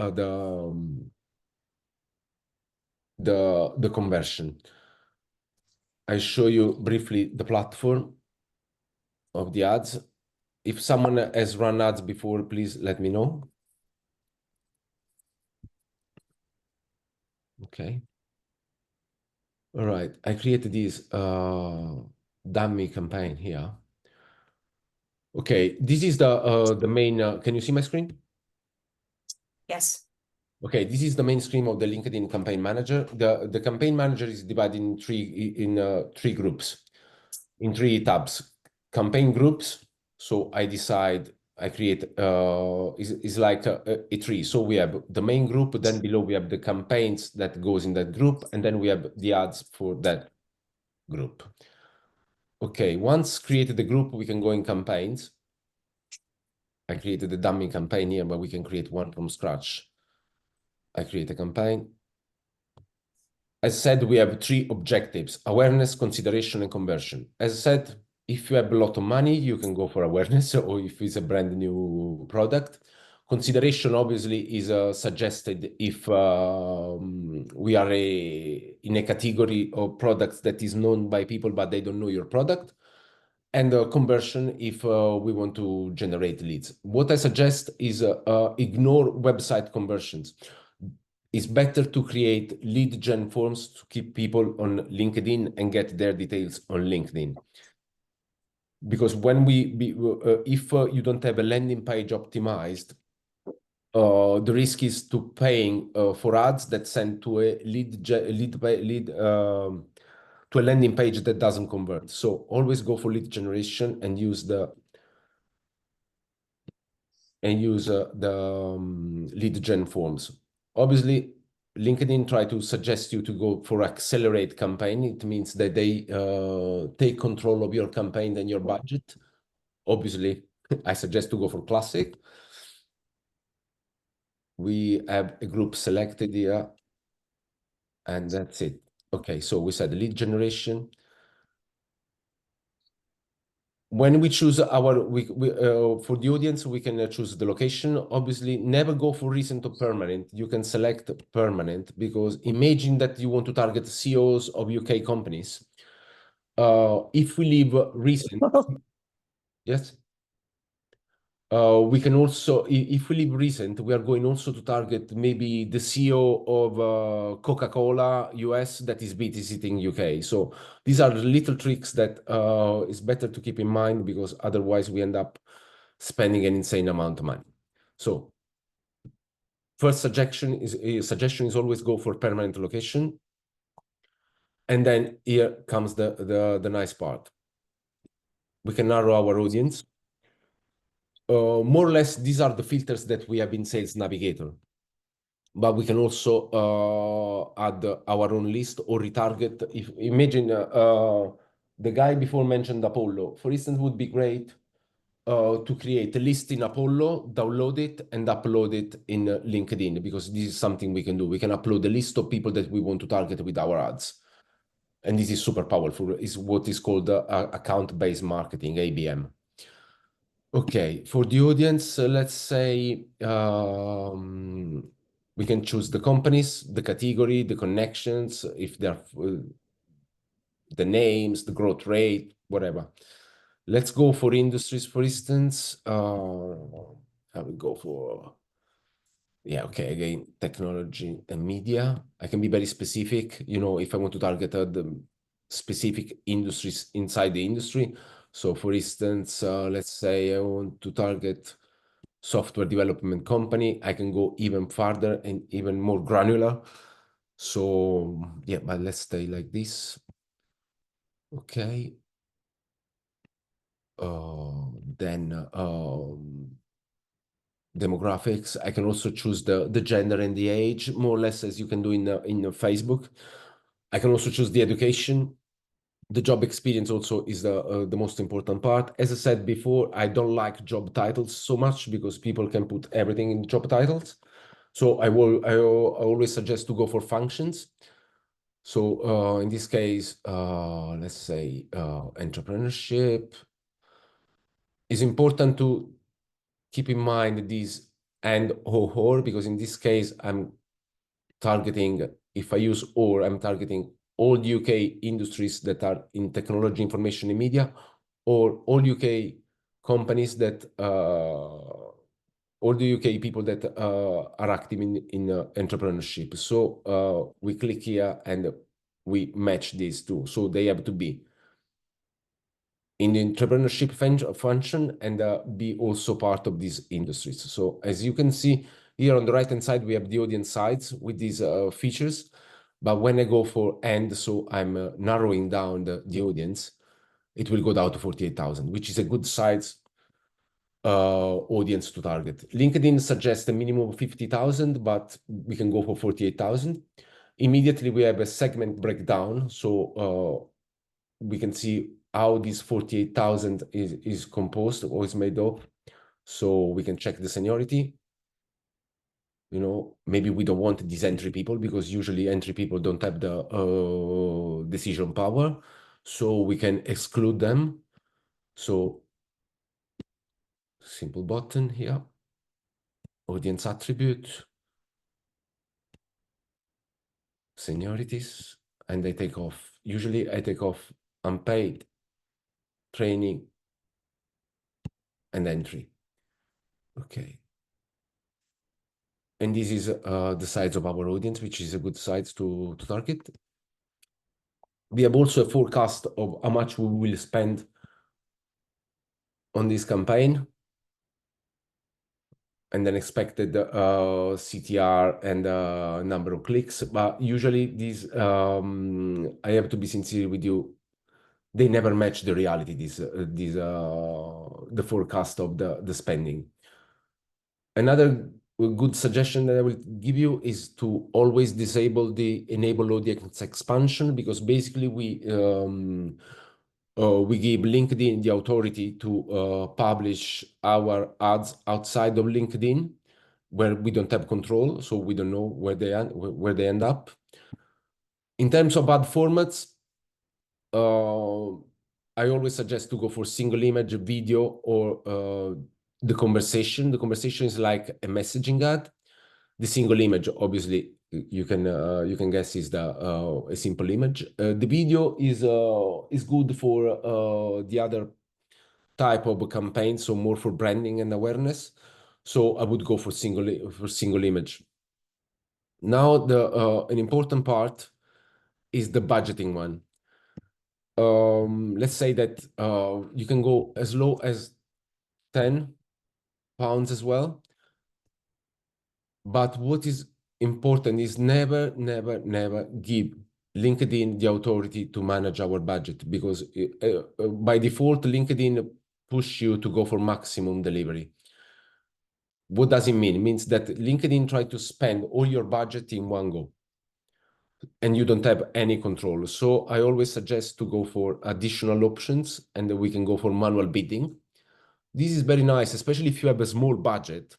the conversion. I show you briefly the platform of the ads. If someone has run ads before, please let me know. Okay. All right. I created this dummy campaign here. Okay, this is the main. Can you see my screen? Yes. Okay, this is the main screen of the LinkedIn Campaign Manager. The Campaign Manager is divided in three groups, in 3 tabs. campaign groups. So I create is like a tree. So we have the main group, then below we have the campaigns that goes in that group, and then we have the ads for that group. Okay, once created the group, we can go in campaigns. I created a dummy campaign here, but we can create one from scratch. I create a campaign. As said, we have 3 objectives: awareness, consideration, and conversion. As said, if you have a lot of money, you can go for awareness, or if it's a brand new product. Consideration obviously is suggested if we are in a category of products that is known by people, but they don't know your product. And conversion if we want to generate leads. What I suggest is ignore website conversions. It's better to create lead gen forms to keep people on LinkedIn and get their details on LinkedIn. Because when if you don't have a landing page optimized, the risk is to paying for ads that send to a to a landing page that doesn't convert. So always go for lead generation and use the lead gen forms. Obviously, LinkedIn try to suggest you to go for accelerate campaign. It means that they take control of your campaign and your budget. Obviously, I suggest to go for classic. We have a group selected here, and that's it. Okay, so we said lead generation. When we choose our for the audience, we can choose the location. Obviously, never go for recent or permanent. You can select permanent, because imagine that you want to target CEOs of UK companies. If we leave recent, yes. We can also, if we leave recent, we are going also to target maybe the CEO of Coca-Cola US that is visiting UK. So these are the little tricks that is better to keep in mind, because otherwise we end up spending an insane amount of money. So first suggestion is always go for permanent location. And then here comes the nice part. We can narrow our audience. More or less, these are the filters that we have in Sales Navigator. But we can also add our own list or retarget. If imagine the guy before mentioned Apollo, for instance, would be great to create a list in Apollo, download it, and upload it in LinkedIn, because this is something we can do. We can upload a list of people that we want to target with our ads. And this is super powerful. It's what is called account-based marketing, ABM. Okay, for the audience, let's say we can choose the companies, the category, the connections, if they're the names, the growth rate, whatever. Let's go for industries, for instance. I will go for, yeah, okay, again, technology and media. I can be very specific, you know, if I want to target the specific industries inside the industry. So for instance, let's say I want to target software development company. I can go even farther and even more granular. So yeah, but let's stay like this. Okay. Then demographics. I can also choose the gender and the age, more or less as you can do in Facebook. I can also choose the education. The job experience also is the most important part. As I said before, I don't like job titles so much, because people can put everything in job titles. So I always suggest to go for functions. So in this case, let's say entrepreneurship. It's important to keep in mind this and or, because in this case, I'm targeting, if I use or, I'm targeting all UK industries that are in technology, information, and media, or all UK companies that, all the UK people that are active in entrepreneurship. So we click here and we match these two. So they have to be in the entrepreneurship function and be also part of these industries. So as you can see here on the right-hand side, we have the audience sides with these features. But when I go for and, so I'm narrowing down the audience. it will go down to 48,000, which is a good size audience to target. LinkedIn suggests a minimum of 50,000, but we can go for 48,000. Immediately, we have a segment breakdown. So we can see how this 48,000 is composed or is made of. So we can check the seniority. You know, maybe we don't want these entry people because usually entry people don't have the decision power. So we can exclude them. So simple button here, audience attribute, seniorities, and I take off. Usually I take off unpaid, training, and entry. Okay. And this is the size of our audience, which is a good size to target. We have also a forecast of how much we will spend on this campaign, and then expected CTR and number of clicks. But usually these, I have to be sincere with you, they never match the reality, the forecast of the spending. Another good suggestion that I will give you is to always disable the enable audience expansion, because basically we give LinkedIn the authority to publish our ads outside of LinkedIn, where we don't have control, so we don't know where they end up. In terms of ad formats, I always suggest to go for single image, video, or the conversation. The conversation is like a messaging ad. The single image, obviously, you can guess is a simple image. The video is good for the other type of campaign, so more for branding and awareness. So I would go for single image. Now an important part is the budgeting one. Let's say that you can go as low as £10 as well. But what is important is never give LinkedIn the authority to manage our budget, because by default, LinkedIn push you to go for maximum delivery. What does it mean? It means that LinkedIn try to spend all your budget in one go, and you don't have any control. So I always suggest to go for additional options, and then we can go for manual bidding. This is very nice, especially if you have a small budget,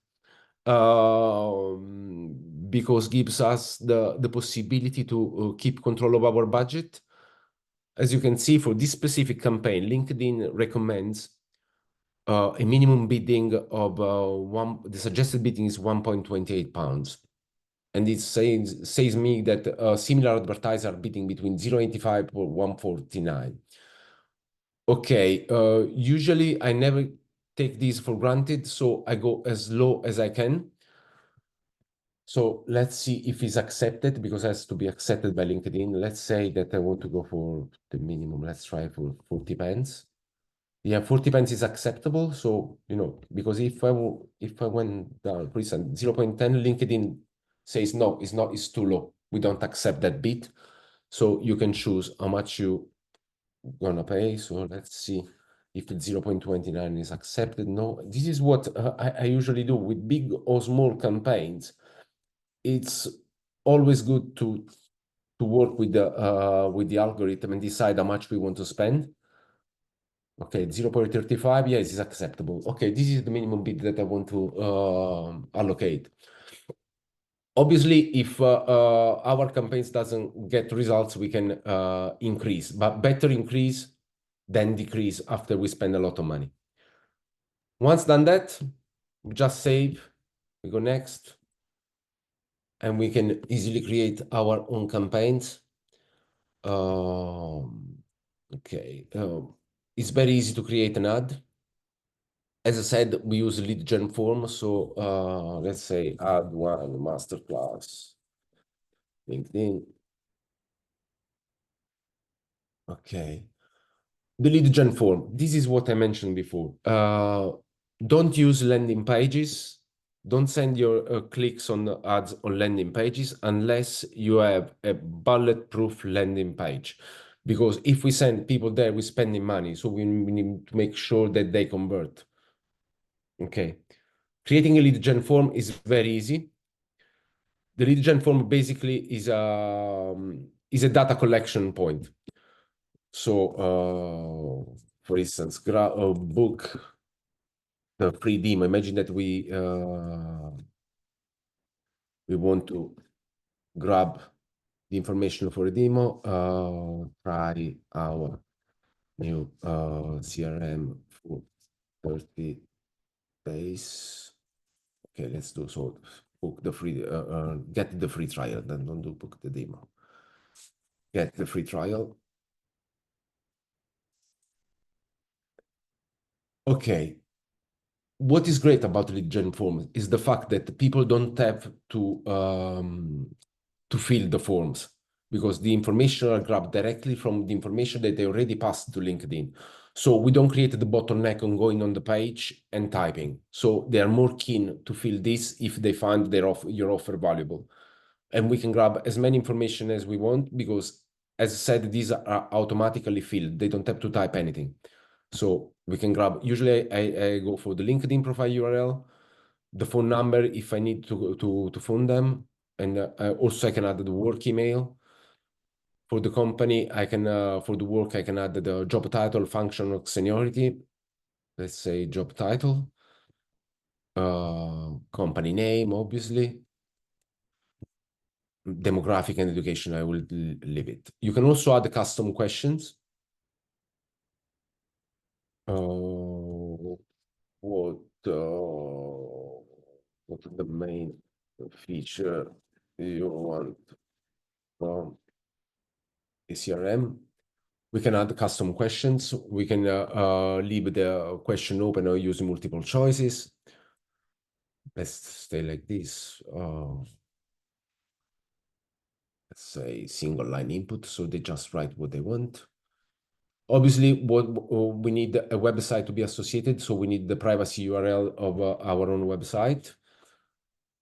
because gives us the possibility to keep control of our budget. As you can see, for this specific campaign, LinkedIn recommends a minimum bidding of the suggested bidding is £1.28. And it says me that similar advertisers are bidding between 0.85 or 1.49. Okay, usually I never take these for granted, so I go as low as I can. So let's see if it's accepted, because it has to be accepted by LinkedIn. Let's say that I want to go for the minimum. Let's try for 40 pence. Yeah, 40 pence is acceptable. So, you know, because if I went down, for instance, 0.10, LinkedIn says no, it's too low. We don't accept that bid. So you can choose how much you gonna pay. So let's see if the 0.29 is accepted. No, this is what I usually do with big or small campaigns. It's always good to work with the algorithm and decide how much we want to spend. Okay, 0.35, yes, is acceptable. Okay, this is the minimum bid that I want to allocate. Obviously, if our campaigns doesn't get results, we can increase, but better increase than decrease after we spend a lot of money. Once done that, we just save, we go next, and we can easily create our own campaigns. Okay, it's very easy to create an ad. As I said, we use a lead gen form. So let's say add one masterclass, LinkedIn. Okay. The lead gen form. This is what I mentioned before. Don't use landing pages. Don't send your clicks on the ads on landing pages unless you have a bulletproof landing page. because if we send people there, we're spending money. So we need to make sure that they convert. Okay. Creating a lead gen form is very easy. The lead gen form basically is a data collection point. So, for instance, book the free demo. Imagine that we want to grab the information for a demo. Try our new CRM for 30 days. Okay, let's do so. Book the free, get the free trial. Then don't do book the demo. Get the free trial. Okay. What is great about lead gen forms is the fact that people don't have to fill the forms, because the information are grabbed directly from the information that they already passed to LinkedIn. So we don't create the bottleneck on going on the page and typing. So they are more keen to fill this if they find your offer valuable. And we can grab as many information as we want, because, as I said, these are automatically filled. They don't have to type anything. So we can grab, usually I go for the LinkedIn profile URL, the phone number if I need to phone them, and also I can add the work email. For the company, I can, for the work, I can add the job title, function, or seniority. Let's say job title, company name, obviously. Demographic and education, I will leave it. You can also add the custom questions. What is the main feature you want from a CRM? We can add the custom questions. We can leave the question open or use multiple choices. Let's stay like this. Let's say single line input, so they just write what they want. Obviously, we need a website to be associated, so we need the privacy URL of our own website.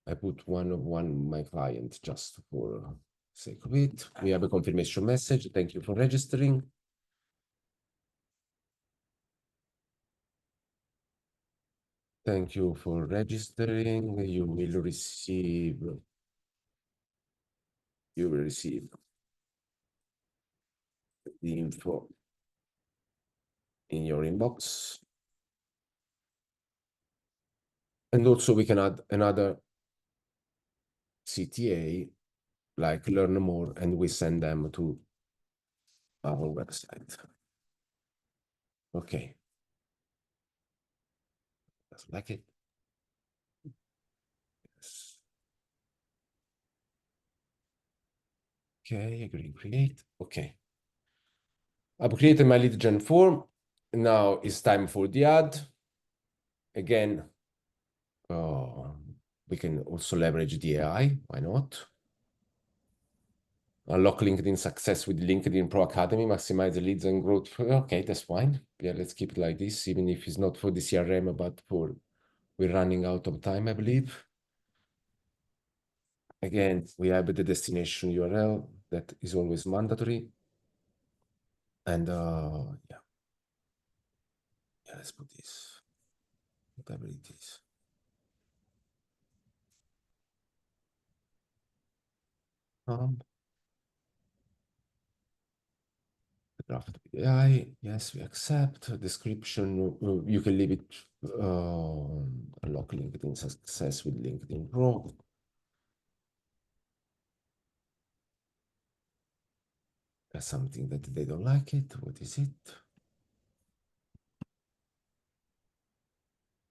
I put one of my client just for sake of it. We have a confirmation message. Thank you for registering. Thank you for registering. You will receive the info in your inbox. And also we can add another CTA, like learn more, and we send them to our website. Okay. Just like it. Yes. Okay, agree, create. Okay. I've created my lead gen form. Now it's time for the ad. Again, we can also leverage the AI. Why not? Unlock LinkedIn success with LinkedIn Pro Academy, maximize the leads and growth. Okay, that's fine. Yeah, let's keep it like this, even if it's not for the CRM, but we're running out of time, I believe. Again, we have the destination URL that is always mandatory. And yeah, let's put this, whatever it is. Draft AI, yes, we accept. Description, you can leave it, unlock LinkedIn success with LinkedIn Pro. That's something that they don't like it. What is it?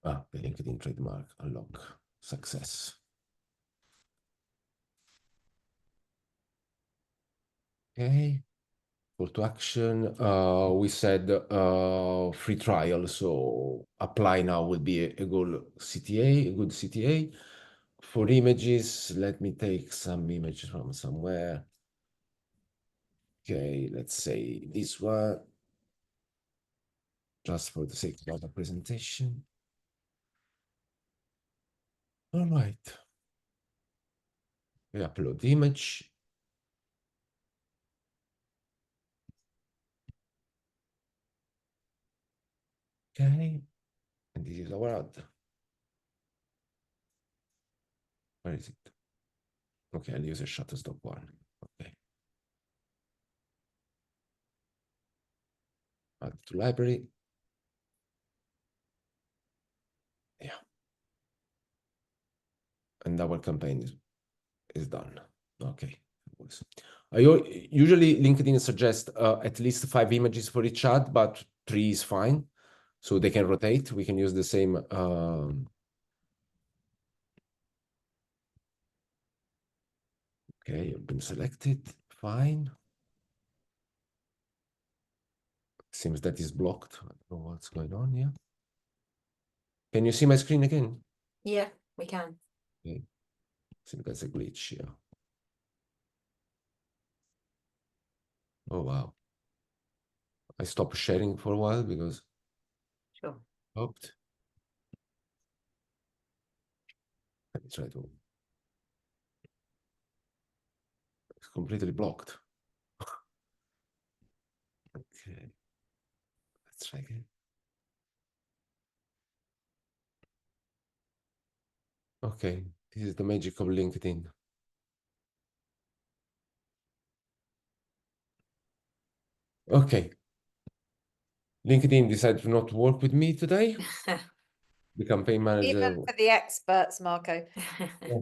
The LinkedIn trademark, unlock success. Okay. Call to action, we said free trial, so apply now will be a good CTA. For images, let me take some images from somewhere. Okay, let's say this one, just for the sake of the presentation. All right. We upload the image. Okay, and this is our ad. Where is it? Okay, I'll use a Shutterstock one. Okay. Add to library. Yeah. And our campaign is done. Okay. Usually LinkedIn suggests at least 5 images for each ad, but 3 is fine. So they can rotate. We can use the same. Okay, I've been selected. Fine. Seems that is blocked. I don't know what's going on here. Can you see my screen again? Yeah, we can. Okay. I think that's a glitch here. Oh, wow. I stopped sharing for a while because Sure. stopped. Let me try to. It's completely blocked. Okay. Let's try again. Okay, this is the magic of LinkedIn. Okay. LinkedIn decided to not work with me today. The campaign manager. Even for the experts, Marco. Yeah.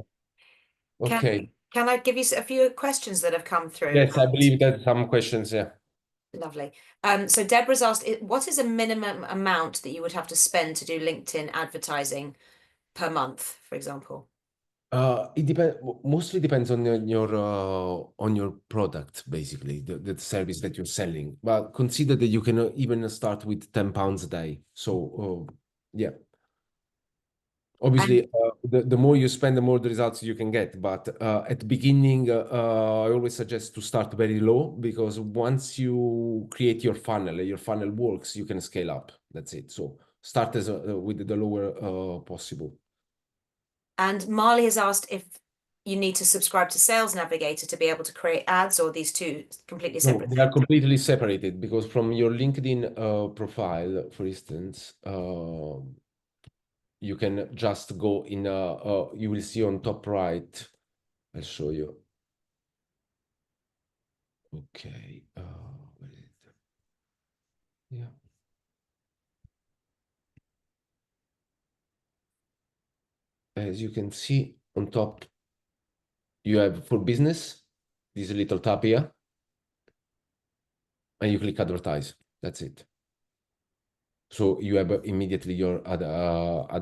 Okay. Can I give you a few questions that have come through? Yes, I believe that some questions, yeah. Lovely. So Deborah's asked, what is a minimum amount that you would have to spend to do LinkedIn advertising per month, for example? It mostly depends on your product, basically, the service that you're selling. But consider that you can even start with £10 a day. So yeah. Obviously, the more you spend, the more the results you can get. But at the beginning, I always suggest to start very low, because once you create your funnel works, you can scale up. That's it. So start as with the lower possible. And Marley has asked if you need to subscribe to Sales Navigator to be able to create ads, or these two completely separate? No, they are completely separated, because from your LinkedIn profile, for instance, you can just go in, you will see on top right, I'll show you. Okay, where is it? Yeah. As you can see on top, you have for business, this little tab here, and you click advertise. That's it. So you have immediately your ad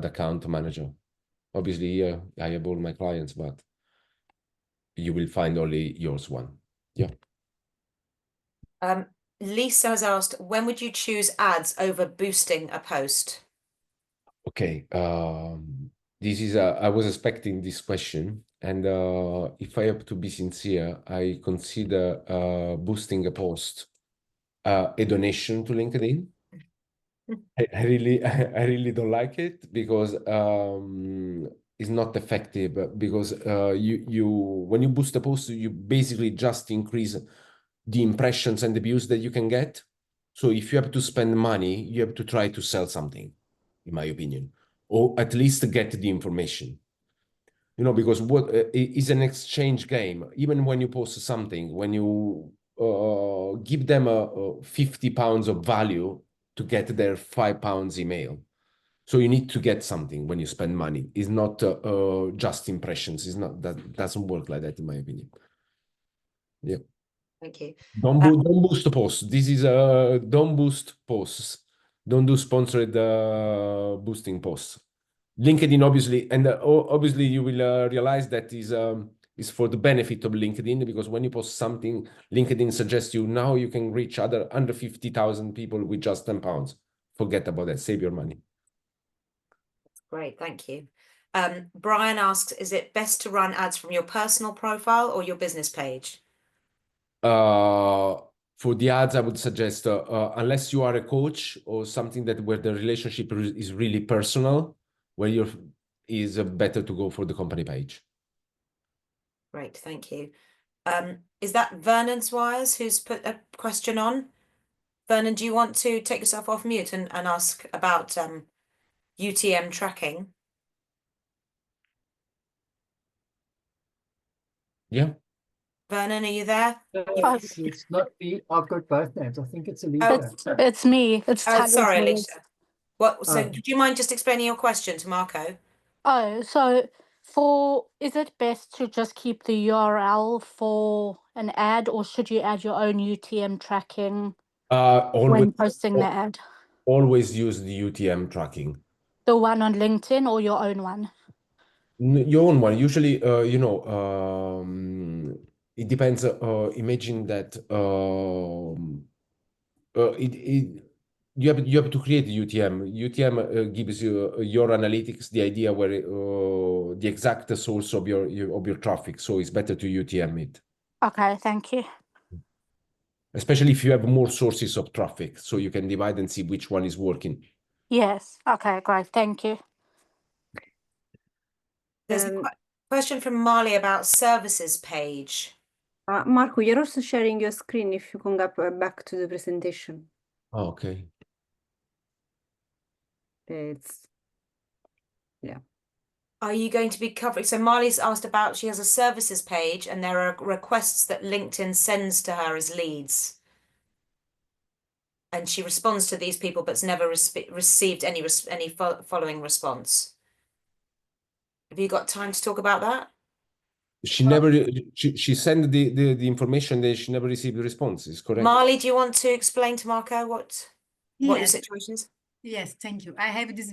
account manager. Obviously, here I have all my clients, but you will find only yours one. Yeah. Lisa has asked, when would you choose ads over boosting a post? Okay. This is I was expecting this question, and if I have to be sincere, I consider boosting a post a donation to LinkedIn. I really don't like it, because it's not effective, because when you boost a post, you basically just increase the impressions and the views that you can get. So if you have to spend money, you have to try to sell something, in my opinion, or at least get the information. Because what is an exchange game. Even when you post something, when you give them £50 of value to get their £5 email. So you need to get something when you spend money. It's not just impressions. It's not, that doesn't work like that, in my opinion. Yeah. Thank you. Don't boost the posts. This is don't boost posts. Don't do sponsored boosting posts. LinkedIn, obviously, and obviously you will realize that is for the benefit of LinkedIn, because when you post something, LinkedIn suggests you now you can reach under 50,000 people with just £10. Forget about that. Save your money. Great, thank you. Brian asks, is it best to run ads from your personal profile or your business page? For the ads, I would suggest, unless you are a coach or something where the relationship is really personal, where is better to go for the company page. Great, thank you. Is that Vernon Swires who's put a question on? Vernon, do you want to take yourself off mute and ask about UTM tracking? Yeah. Vernon, are you there? It's not the. I've got both names. I think it's Alicia. It's me. It's Oh, Tanya sorry, Hayes. Alicia. What? So, Oh. do you mind just explaining your question to Marco? Oh, so is it best to just keep the URL for an ad, or should you add your own UTM tracking when posting the ad? Always use the UTM tracking. The one on LinkedIn or your own one? Your own one. Usually, it depends. Imagine that you have to create UTM. UTM gives you your analytics, the idea where the exact source of your traffic. So it's better to UTM it. Okay, thank you. Especially if you have more sources of traffic, so you can divide and see which one is working. Yes. Okay, great. Thank you. There's a question from Marley about services page. Marco, you're also sharing your screen if you can go back to the presentation. Oh, okay. Yeah. Are you going to be covering? So Marley's asked about, she has a services page and there are requests that LinkedIn sends to her as leads. And she responds to these people, but's never received any following response. Have you got time to talk about that? She never she sent the information that she never received the responses, correct? Marley, do you want to explain to Marco what your Yes. situation is? Yes, thank you. I have this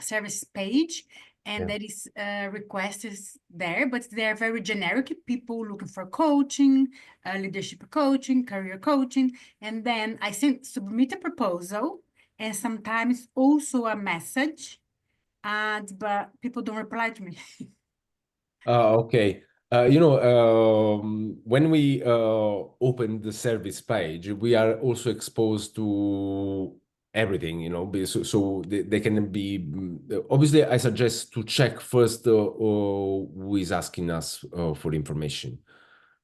service page, and Yeah. there is requests there, but they're very generic. People looking for coaching, leadership coaching, career coaching, and then I submit a proposal, and sometimes also a message, but people don't reply to me. Okay. When we open the service page, we are also exposed to everything, so they can be, obviously, I suggest to check first who is asking us for information,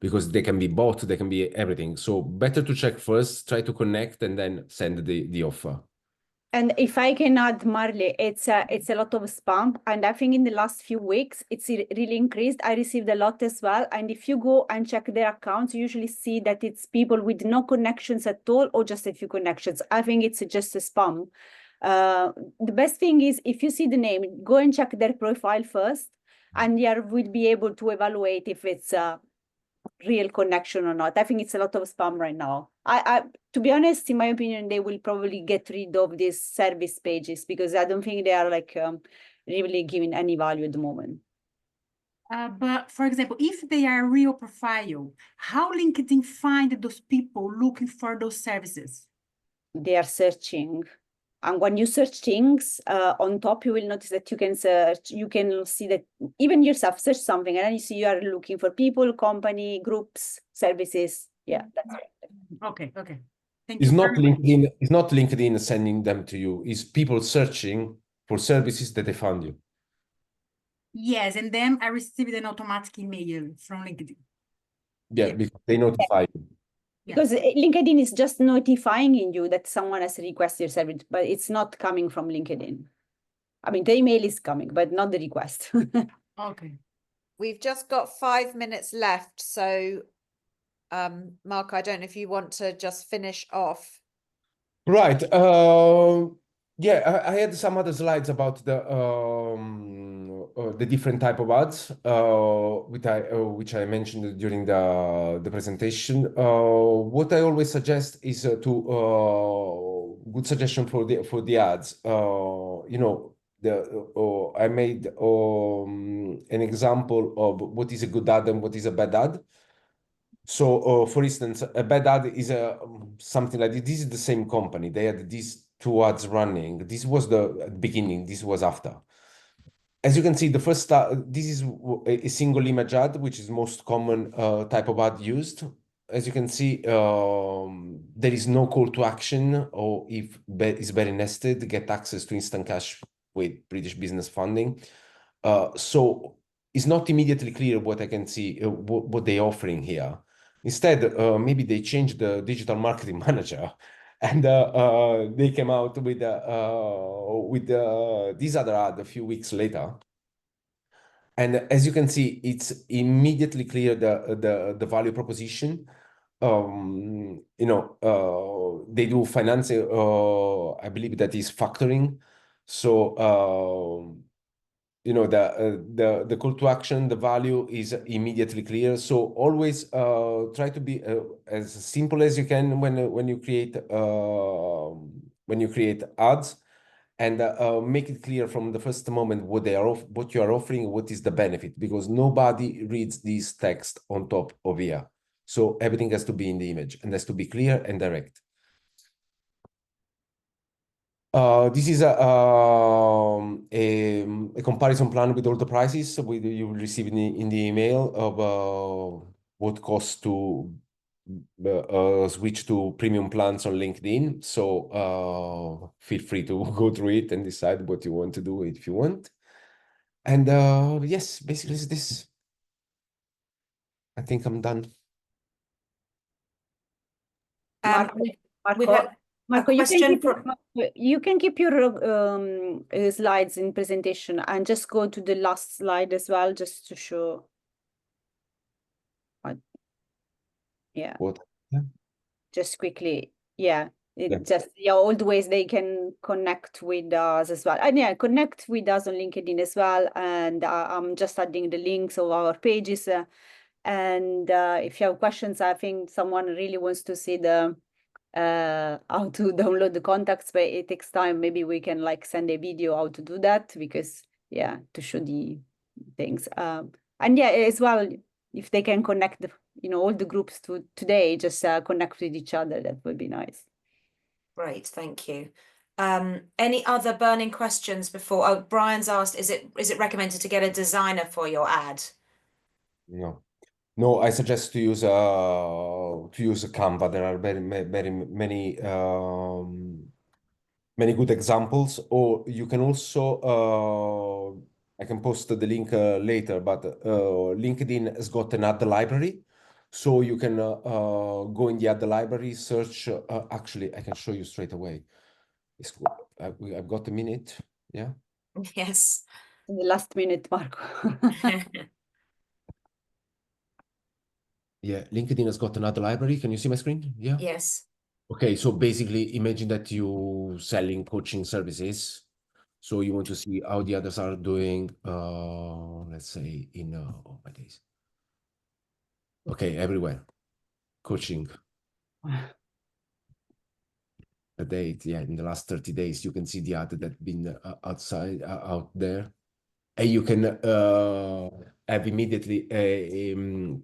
because they can be bot, they can be everything. So better to check first, try to connect, and then send the offer. And if I can add, Marley, it's a lot of spam, and I think in the last few weeks it's really increased. I received a lot as well, and if you go and check their accounts, you usually see that it's people with no connections at all, or just a few connections. I think it's just a spam. The best thing is, if you see the name, go and check their profile first, and you will be able to evaluate if it's a real connection or not. I think it's a lot of spam right now. To be honest, in my opinion, they will probably get rid of these service pages, because I don't think they are really giving any value at the moment. But for example, if they are a real profile, how LinkedIn find those people looking for those services? They are searching. And when you search things on top, you will notice that you can search, you can see that even yourself search something, and then you see you are looking for people, company, groups, services. Yeah, that's right. Okay. Thank It's you not very much. LinkedIn, it's not LinkedIn sending them to you. It's people searching for services that they found you. Yes, and then I received an automatic email from LinkedIn. Yeah, because they notify you. Because LinkedIn is just notifying you that someone has requested your service, but it's not coming from LinkedIn. I mean, the email is coming, but not the request. Okay. We've just got 5 minutes left, so Mark, I don't know if you want to just finish off. Right. Yeah, I had some other slides about the different type of ads, which I mentioned during the presentation. What I always suggest is good suggestion for the ads. I made an example of what is a good ad and what is a bad ad. So, for instance, a bad ad is something like this. This is the same company. They had these two ads running. This was the beginning. This was after. As you can see, the first this is a single image ad, which is most common type of ad used. As you can see, there is no call to action, or if it's very nested, get access to instant cash with British business funding. So it's not immediately clear what I can see, what they're offering here. Instead, maybe they changed the digital marketing manager And they came out with this other ad a few weeks later. And as you can see, it's immediately clear the value proposition. You know, they do financing, I believe that is factoring. So, you know, the call to action, the value is immediately clear. So always try to be as simple as you can when you create ads, and make it clear from the first moment what what you are offering, what is the benefit, because nobody reads this text on top of here. So everything has to be in the image and has to be clear and direct. This is a comparison plan with all the prices you will receive in the email of what costs to switch to premium plans on LinkedIn. So feel free to go through it and decide what you want to do if you want. And yes, basically it's this. I think I'm done. Marco, question you can keep your slides in presentation and just go to the last slide as well, just to show. Yeah. What? Yeah. Just quickly. Yeah. Yeah. Just all the ways they can connect with us as well. And yeah, connect with us on LinkedIn as well. And I'm just adding the links of our pages. And if you have questions, I think someone really wants to see the how to download the contacts, but it takes time. Maybe we can like send a video how to do that, because yeah, to show the things. And yeah, as well, if they can connect all the groups to today, just connect with each other, that would be nice. Great, thank you. Any other burning questions before? Oh, Brian's asked, is it recommended to get a designer for your ad? No, I suggest to use a Canva. There are very many good examples. Or you can also I can post the link later, but LinkedIn has got an ad library, so you can go in the ad library, search. Actually, I can show you straight away. It's cool. I've got a minute. Yeah. Yes. In the last minute, Marco. Yeah, LinkedIn has got another library. Can you see my screen? Yeah. Yes. Okay, so basically imagine that you selling coaching services. So you want to see how the others are doing, let's say in oh my days. Okay, everywhere. Coaching. A date, yeah, in the last 30 days, you can see the ad that been outside out there. And you can have immediately a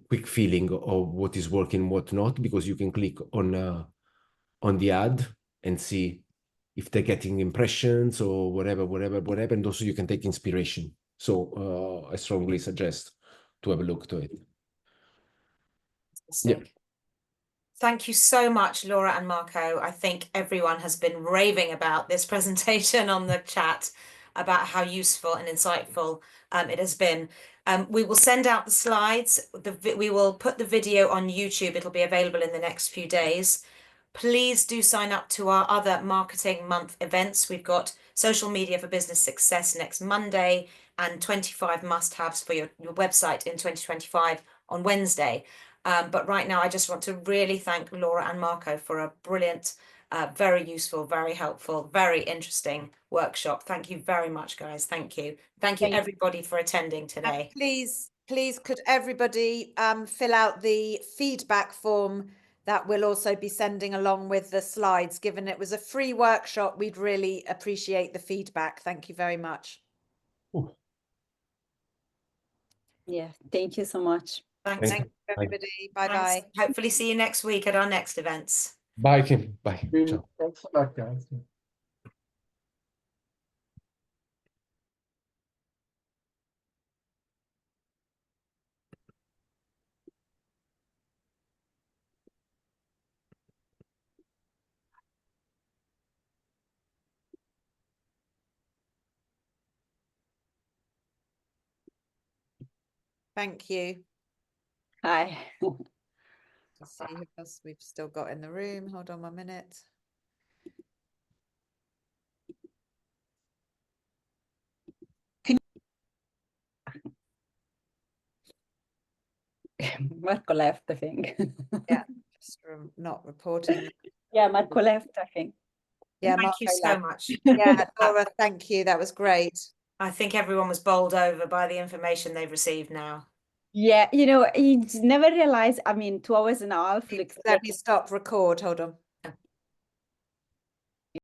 quick feeling of what is working, what not, because you can click on the ad and see if they're getting impressions or whatever, and also you can take inspiration. So I strongly suggest to have a look to it. Yeah. Thank you so much, Laura and Marco. I think everyone has been raving about this presentation on the chat, about how useful and insightful it has been. We will send out the slides. We will put the video on YouTube. It'll be available in the next few days. Please do sign up to our other Marketing Month events. We've got Social Media for Business Success next Monday and 25 must-haves for your website in 2025 on Wednesday. But right now, I just want to really thank Laura and Marco for a brilliant, very useful, very helpful, very interesting workshop. Thank you very much, guys. Thank you. Thank you, everybody, for attending today. Please, could everybody fill out the feedback form that we'll also be sending along with the slides? Given it was a free workshop, we'd really appreciate the feedback. Thank you very much. Yeah, thank you so much. Thanks. Thank you, everybody. Bye-bye. Hopefully see you next week at our next events. Bye, Kim. Bye. Ciao. Thanks a lot, guys. Thank you. Hi. Let's see who else we've still got in the room. Hold on 1 minute. Marco left, I think. Yeah, just not reporting. Yeah, Marco left, I think. Yeah, Thank you Marco so left. much. Yeah, Laura, thank you. That was great. I think everyone was bowled over by the information they've received now. Yeah, you know, you just never realize, I mean, 2 hours and a half. Let me stop record. Hold on.